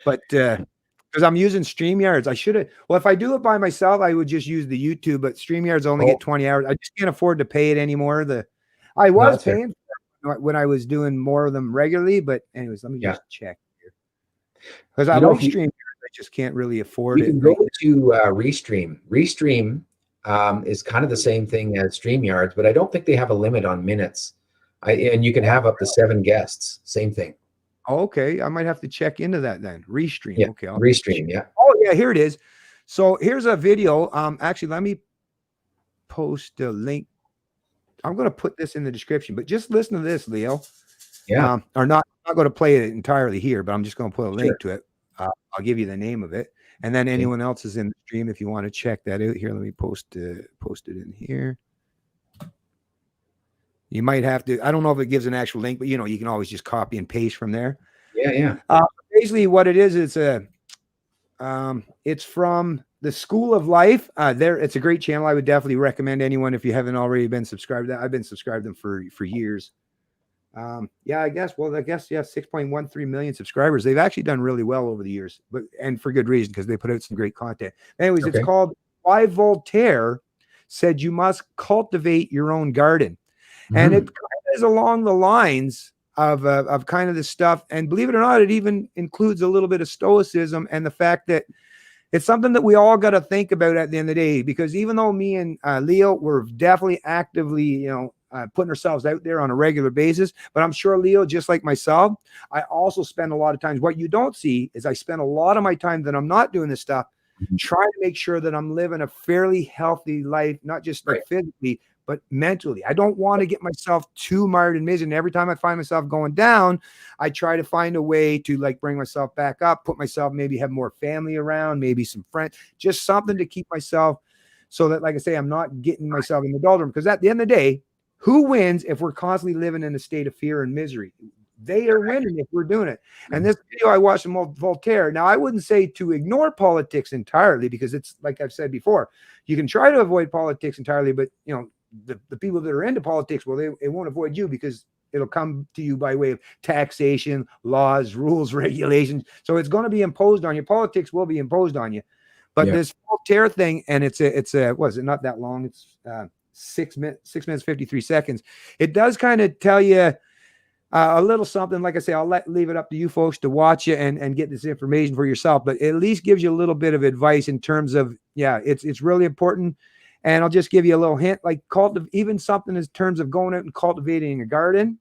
But because I'm using StreamYards, I should have. Well, if I do it by myself, I would just use the YouTube. But StreamYards only get 20 hours. I just can't afford to pay it anymore. I was paying when I was doing more of them regularly. But anyways, let me just check here because I like StreamYards. I just can't really afford it. You can go to Restream. Restream is kind of the same thing as StreamYards, but I don't think they have a limit on minutes. And you can have up to 7 guests. Same thing. Okay, I might have to check into that then. Restream. Yeah, okay, Restream. Yeah. Oh yeah, here it is. So here's a video. Actually, let me post a link. I'm going to put this in the description, but just listen to this, Leo. Yeah. Or not. I'm not going to play it entirely here, but I'm just going to put a link to it. I'll give you the name of it, and then anyone else is in the stream if you want to check that out. Here, let me post it in here. You might have to. I don't know if it gives an actual link, but you can always just copy and paste from there. Yeah. Basically, what it is, it's from the School of Life. It's a great channel. I would definitely recommend anyone if you haven't already been subscribed. I've been subscribed to them for years. I guess 6.13 million subscribers. They've actually done really well over the years, and for good reason, because they put out some great content. Anyways, It's called Why Voltaire Said You Must Cultivate Your Own Garden. And it kind of is along the lines of kind of this stuff. And believe it or not, it even includes a little bit of stoicism and the fact that it's something that we all got to think about at the end of the day, because even though me and Leo were definitely actively, putting ourselves out there on a regular basis, but I'm sure Leo, just like myself, I also spend a lot of times. What you don't see is I spend a lot of my time that I'm not doing this stuff, trying to make sure that I'm living a fairly healthy life, not just like physically, but mentally. I don't want to get myself too mired in misery. And every time I find myself going down, I try to find a way to like bring myself back up, put myself, maybe have more family around, maybe some friends, just something to keep myself so that, like I say, I'm not getting myself in the doldrum. Because at the end of the day, who wins if we're constantly living in a state of fear and misery? They are winning if we're doing it. And this video I watched from Voltaire. Now, I wouldn't say to ignore politics entirely, because it's like I've said before, you can try to avoid politics entirely, but the people that are into politics, well, it won't avoid you, because it'll come to you by way of taxation, laws, rules, regulations. So it's going to be imposed on you. Politics will be imposed on you. But this Voltaire thing, and it's what is it? Not that long. It's 6 minutes, 53 seconds. It does kind of tell you a little something. Like I say, I'll leave it up to you folks to watch it and get this information for yourself. But it at least gives you a little bit of advice in terms of, it's really important. And I'll just give you a little hint, like even something in terms of going out and cultivating a garden.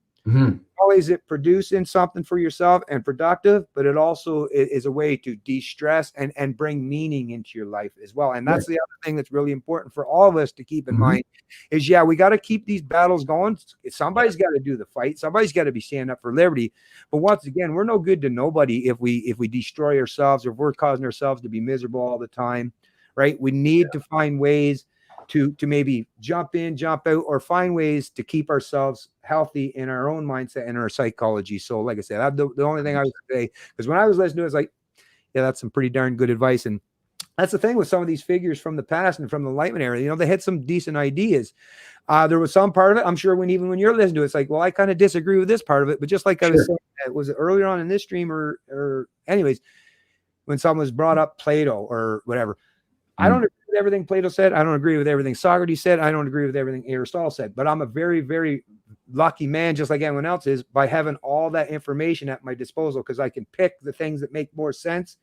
Always it producing something for yourself and productive, but it also is a way to de-stress and bring meaning into your life as well. And that's the other thing that's really important for all of us to keep in mind is, we got to keep these battles going. Somebody's got to do the fight. Somebody's got to be standing up for liberty. But once again, we're no good to nobody if we destroy ourselves, or if we're causing ourselves to be miserable all the time, right? We need to find ways to maybe jump in, jump out, or find ways to keep ourselves healthy in our own mindset and our psychology. So like I said, the only thing I would say, because when I was listening to it, it's like, that's some pretty darn good advice. And That's the thing with some of these figures from the past and from the Enlightenment era. You know, they had some decent ideas. There was some part of it, I'm sure, even when you're listening to it, it's like, well, I kind of disagree with this part of it. But just like I was saying, was it earlier on in this stream or anyways, when someone was brought up Plato or whatever, I don't agree with everything Plato said. I don't agree with everything Socrates said. I don't agree with everything Aristotle said. But I'm a very, very lucky man, just like anyone else is, by having all that information at my disposal, because I can pick the things that make more sense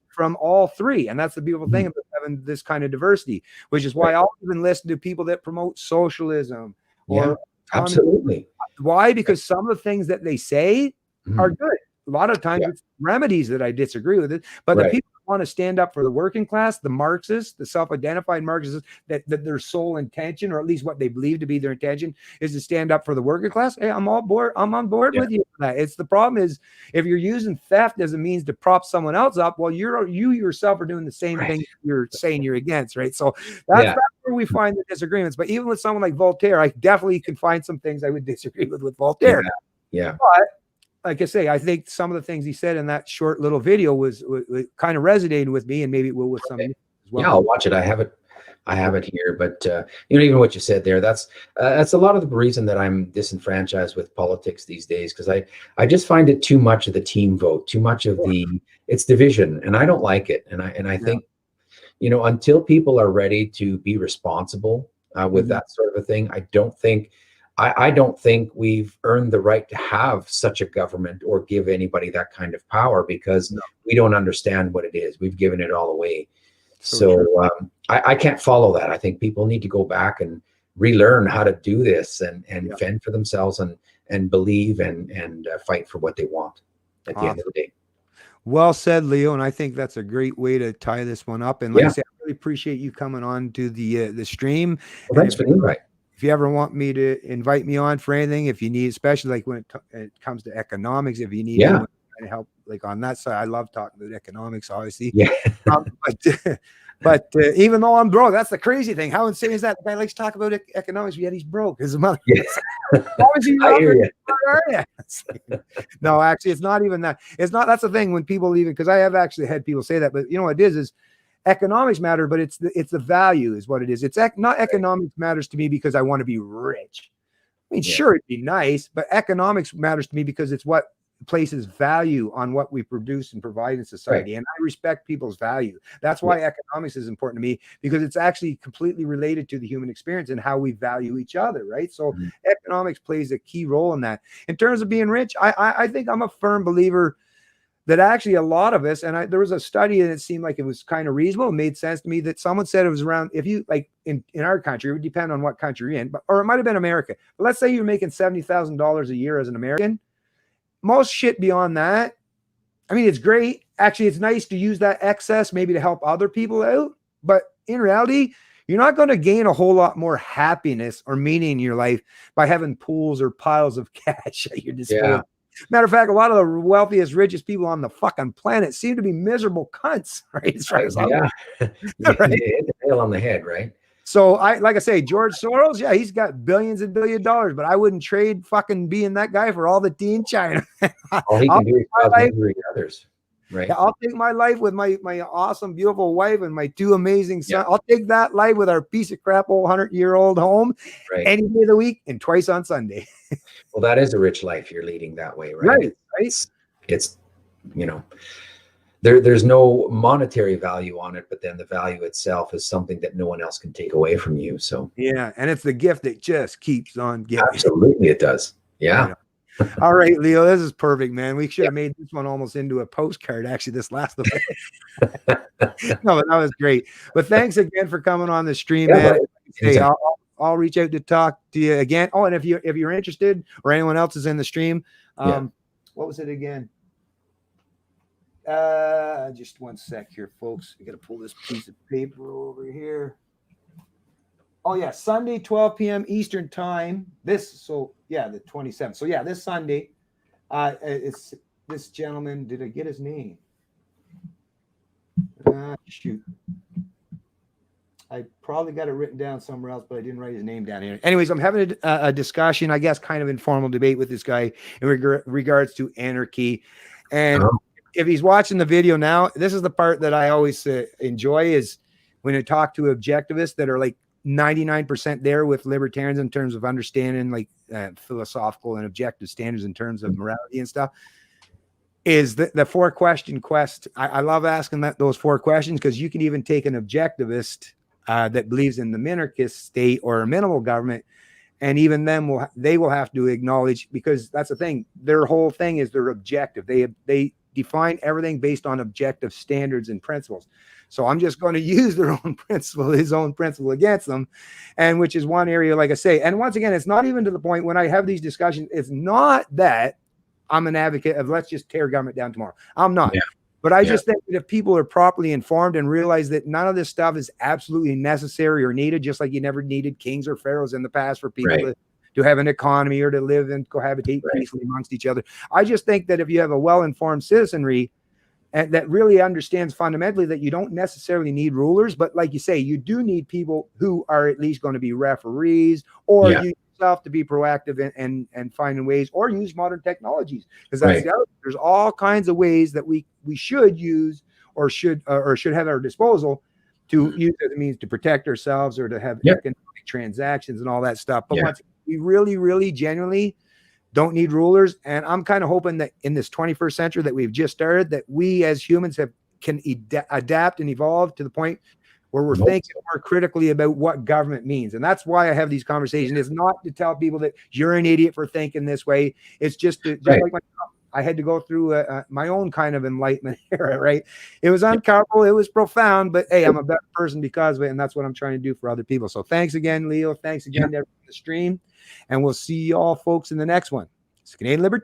from all three. And that's the beautiful thing about having this kind of diversity, which is why I'll even listen to people that promote socialism or absolutely. Why? Because some of the things that they say are good. A lot of times it's remedies that I disagree with it, but the people who want to stand up for the working class, the Marxists, the self-identified Marxists, that their sole intention, or at least what they believe to be their intention, is to stand up for the working class. Hey, I'm on board with you for that. It's the problem is if you're using theft as a means to prop someone else up, well, you yourself are doing the same thing you're saying you're against, right? So that's where we find the disagreements. But even with someone like Voltaire, I definitely can find some things I would disagree with Voltaire. But like I say, I think some of the things he said in that short little video was kind of resonated with me, and maybe it will with some of you as well. Yeah, I'll watch it. I have it here. But even what you said there, that's a lot of the reason that I'm disenfranchised with politics these days, because I just find it too much of the team vote, too much of it's division, and I don't like it. And I think, until people are ready to be responsible with that sort of a thing, I don't think we've earned the right to have such a government or give anybody that kind of power, because we don't understand what it is. We've given it all away. So I can't follow that. I think people need to go back and relearn how to do this and fend for themselves and believe and fight for what they want at the end of the day. Well said, Leo. And I think that's a great way to tie this one up. And like I said, I really appreciate you coming on to the stream. Well, thanks for the invite. If you ever want me to invite me on for anything, if you need, especially like when it comes to economics, if you need anyone to help, like on that side, I love talking about economics, obviously. But even though I'm broke, that's the crazy thing. How insane is that? The guy likes to talk about economics, yet he's broke. His mother. No, actually, it's not even that. It's not. That's the thing when people because I have actually had people say that, but you know what it is economics matter, but it's the value is what it is. It's not economics matters to me because I want to be rich. I mean, sure, it'd be nice, but economics matters to me because it's what places value on what we produce and provide in society. And I respect people's value. That's why economics is important to me, because it's actually completely related to the human experience and how we value each other, right? So economics plays a key role in that. In terms of being rich, I think I'm a firm believer that actually a lot of us, and there was a study and it seemed like it was kind of reasonable. It made sense to me that someone said it was around, if you like in our country, it would depend on what country you're in, or it might've been America. But let's say you're making $70,000 a year as an American. Most shit beyond that, I mean, it's great. Actually, it's nice to use that excess maybe to help other people out. But in reality, you're not going to gain a whole lot more happiness or meaning in your life by having pools or piles of cash at your disposal. Matter of fact, a lot of the wealthiest, richest people on the fucking planet seem to be miserable cunts, right? As far as You hit the nail on the head, right? So like I say, George Soros, he's got billions and billions of dollars, but I wouldn't trade fucking being that guy for all the tea in China. All he can do is cause misery to others, right? I'll take my life with my awesome, beautiful wife and my two amazing sons. I'll take that life with our piece of crap old 100-year-old home any day of the week and twice on Sunday. Well, that is a rich life you're leading that way, right? It's there's no monetary value on it, but then the value itself is something that no one else can take away from you. So and it's the gift that just keeps on giving. Absolutely, it does. Yeah. All right, Leo, this is perfect, man. We should have made this one almost into a postcard, actually, this last one. No, but that was great. But thanks again for coming on the stream, man. Hey, I'll reach out to talk to you again. Oh, and if you're interested or anyone else is in the stream, what was it again? Just one sec here, folks. I got to pull this piece of paper over here. Oh yeah, Sunday, 12 p.m. Eastern time. The 27th. So yeah, this Sunday, it's this gentleman. Did I get his name? Shoot. I probably got it written down somewhere else, but I didn't write his name down here. Anyways, I'm having a discussion, I guess, kind of informal debate with this guy in regards to anarchy. And if he's watching the video now, this is the part that I always enjoy is when I talk to objectivists that are like 99% there with libertarians in terms of understanding like philosophical and objective standards in terms of morality and stuff. Is the 4-question quest. I love asking those 4 questions because you can even take an objectivist that believes in the minarchist state or a minimal government, and even them they will have to acknowledge, because that's the thing. Their whole thing is they're objective. They define everything based on objective standards and principles. So I'm just going to use their own principle, his own principle against them, and which is one area, like I say. And once again, it's not even to the point when I have these discussions. It's not that I'm an advocate of let's just tear government down tomorrow. I'm not. Yeah. But I just think that if people are properly informed and realize that none of this stuff is absolutely necessary or needed, just like you never needed kings or pharaohs in the past for people to have an economy or to live and cohabitate peacefully amongst each other. I just think that if you have a well-informed citizenry and that really understands fundamentally that you don't necessarily need rulers, but like you say, you do need people who are at least going to be referees, or you yourself to be proactive and finding ways, or use modern technologies, because that's the other. There's all kinds of ways that we should use or should have at our disposal to use as a means to protect ourselves or to have economic transactions and all that stuff. But once we really, really genuinely don't need rulers, and I'm kind of hoping that in this 21st century that we've just started, that we as humans can adapt and evolve to the point where we're thinking more critically about what government means. And that's why I have these conversations. It's not to tell people that you're an idiot for thinking this way. It's just to, like I had to go through my own kind of enlightenment era, right? It was uncomfortable. It was profound, but hey, I'm a better person because of it. And that's what I'm trying to do for other people. So thanks again, Leo. Thanks again to everyone on the stream. And we'll see you all folks in the next one. It's Canadian Libertarian.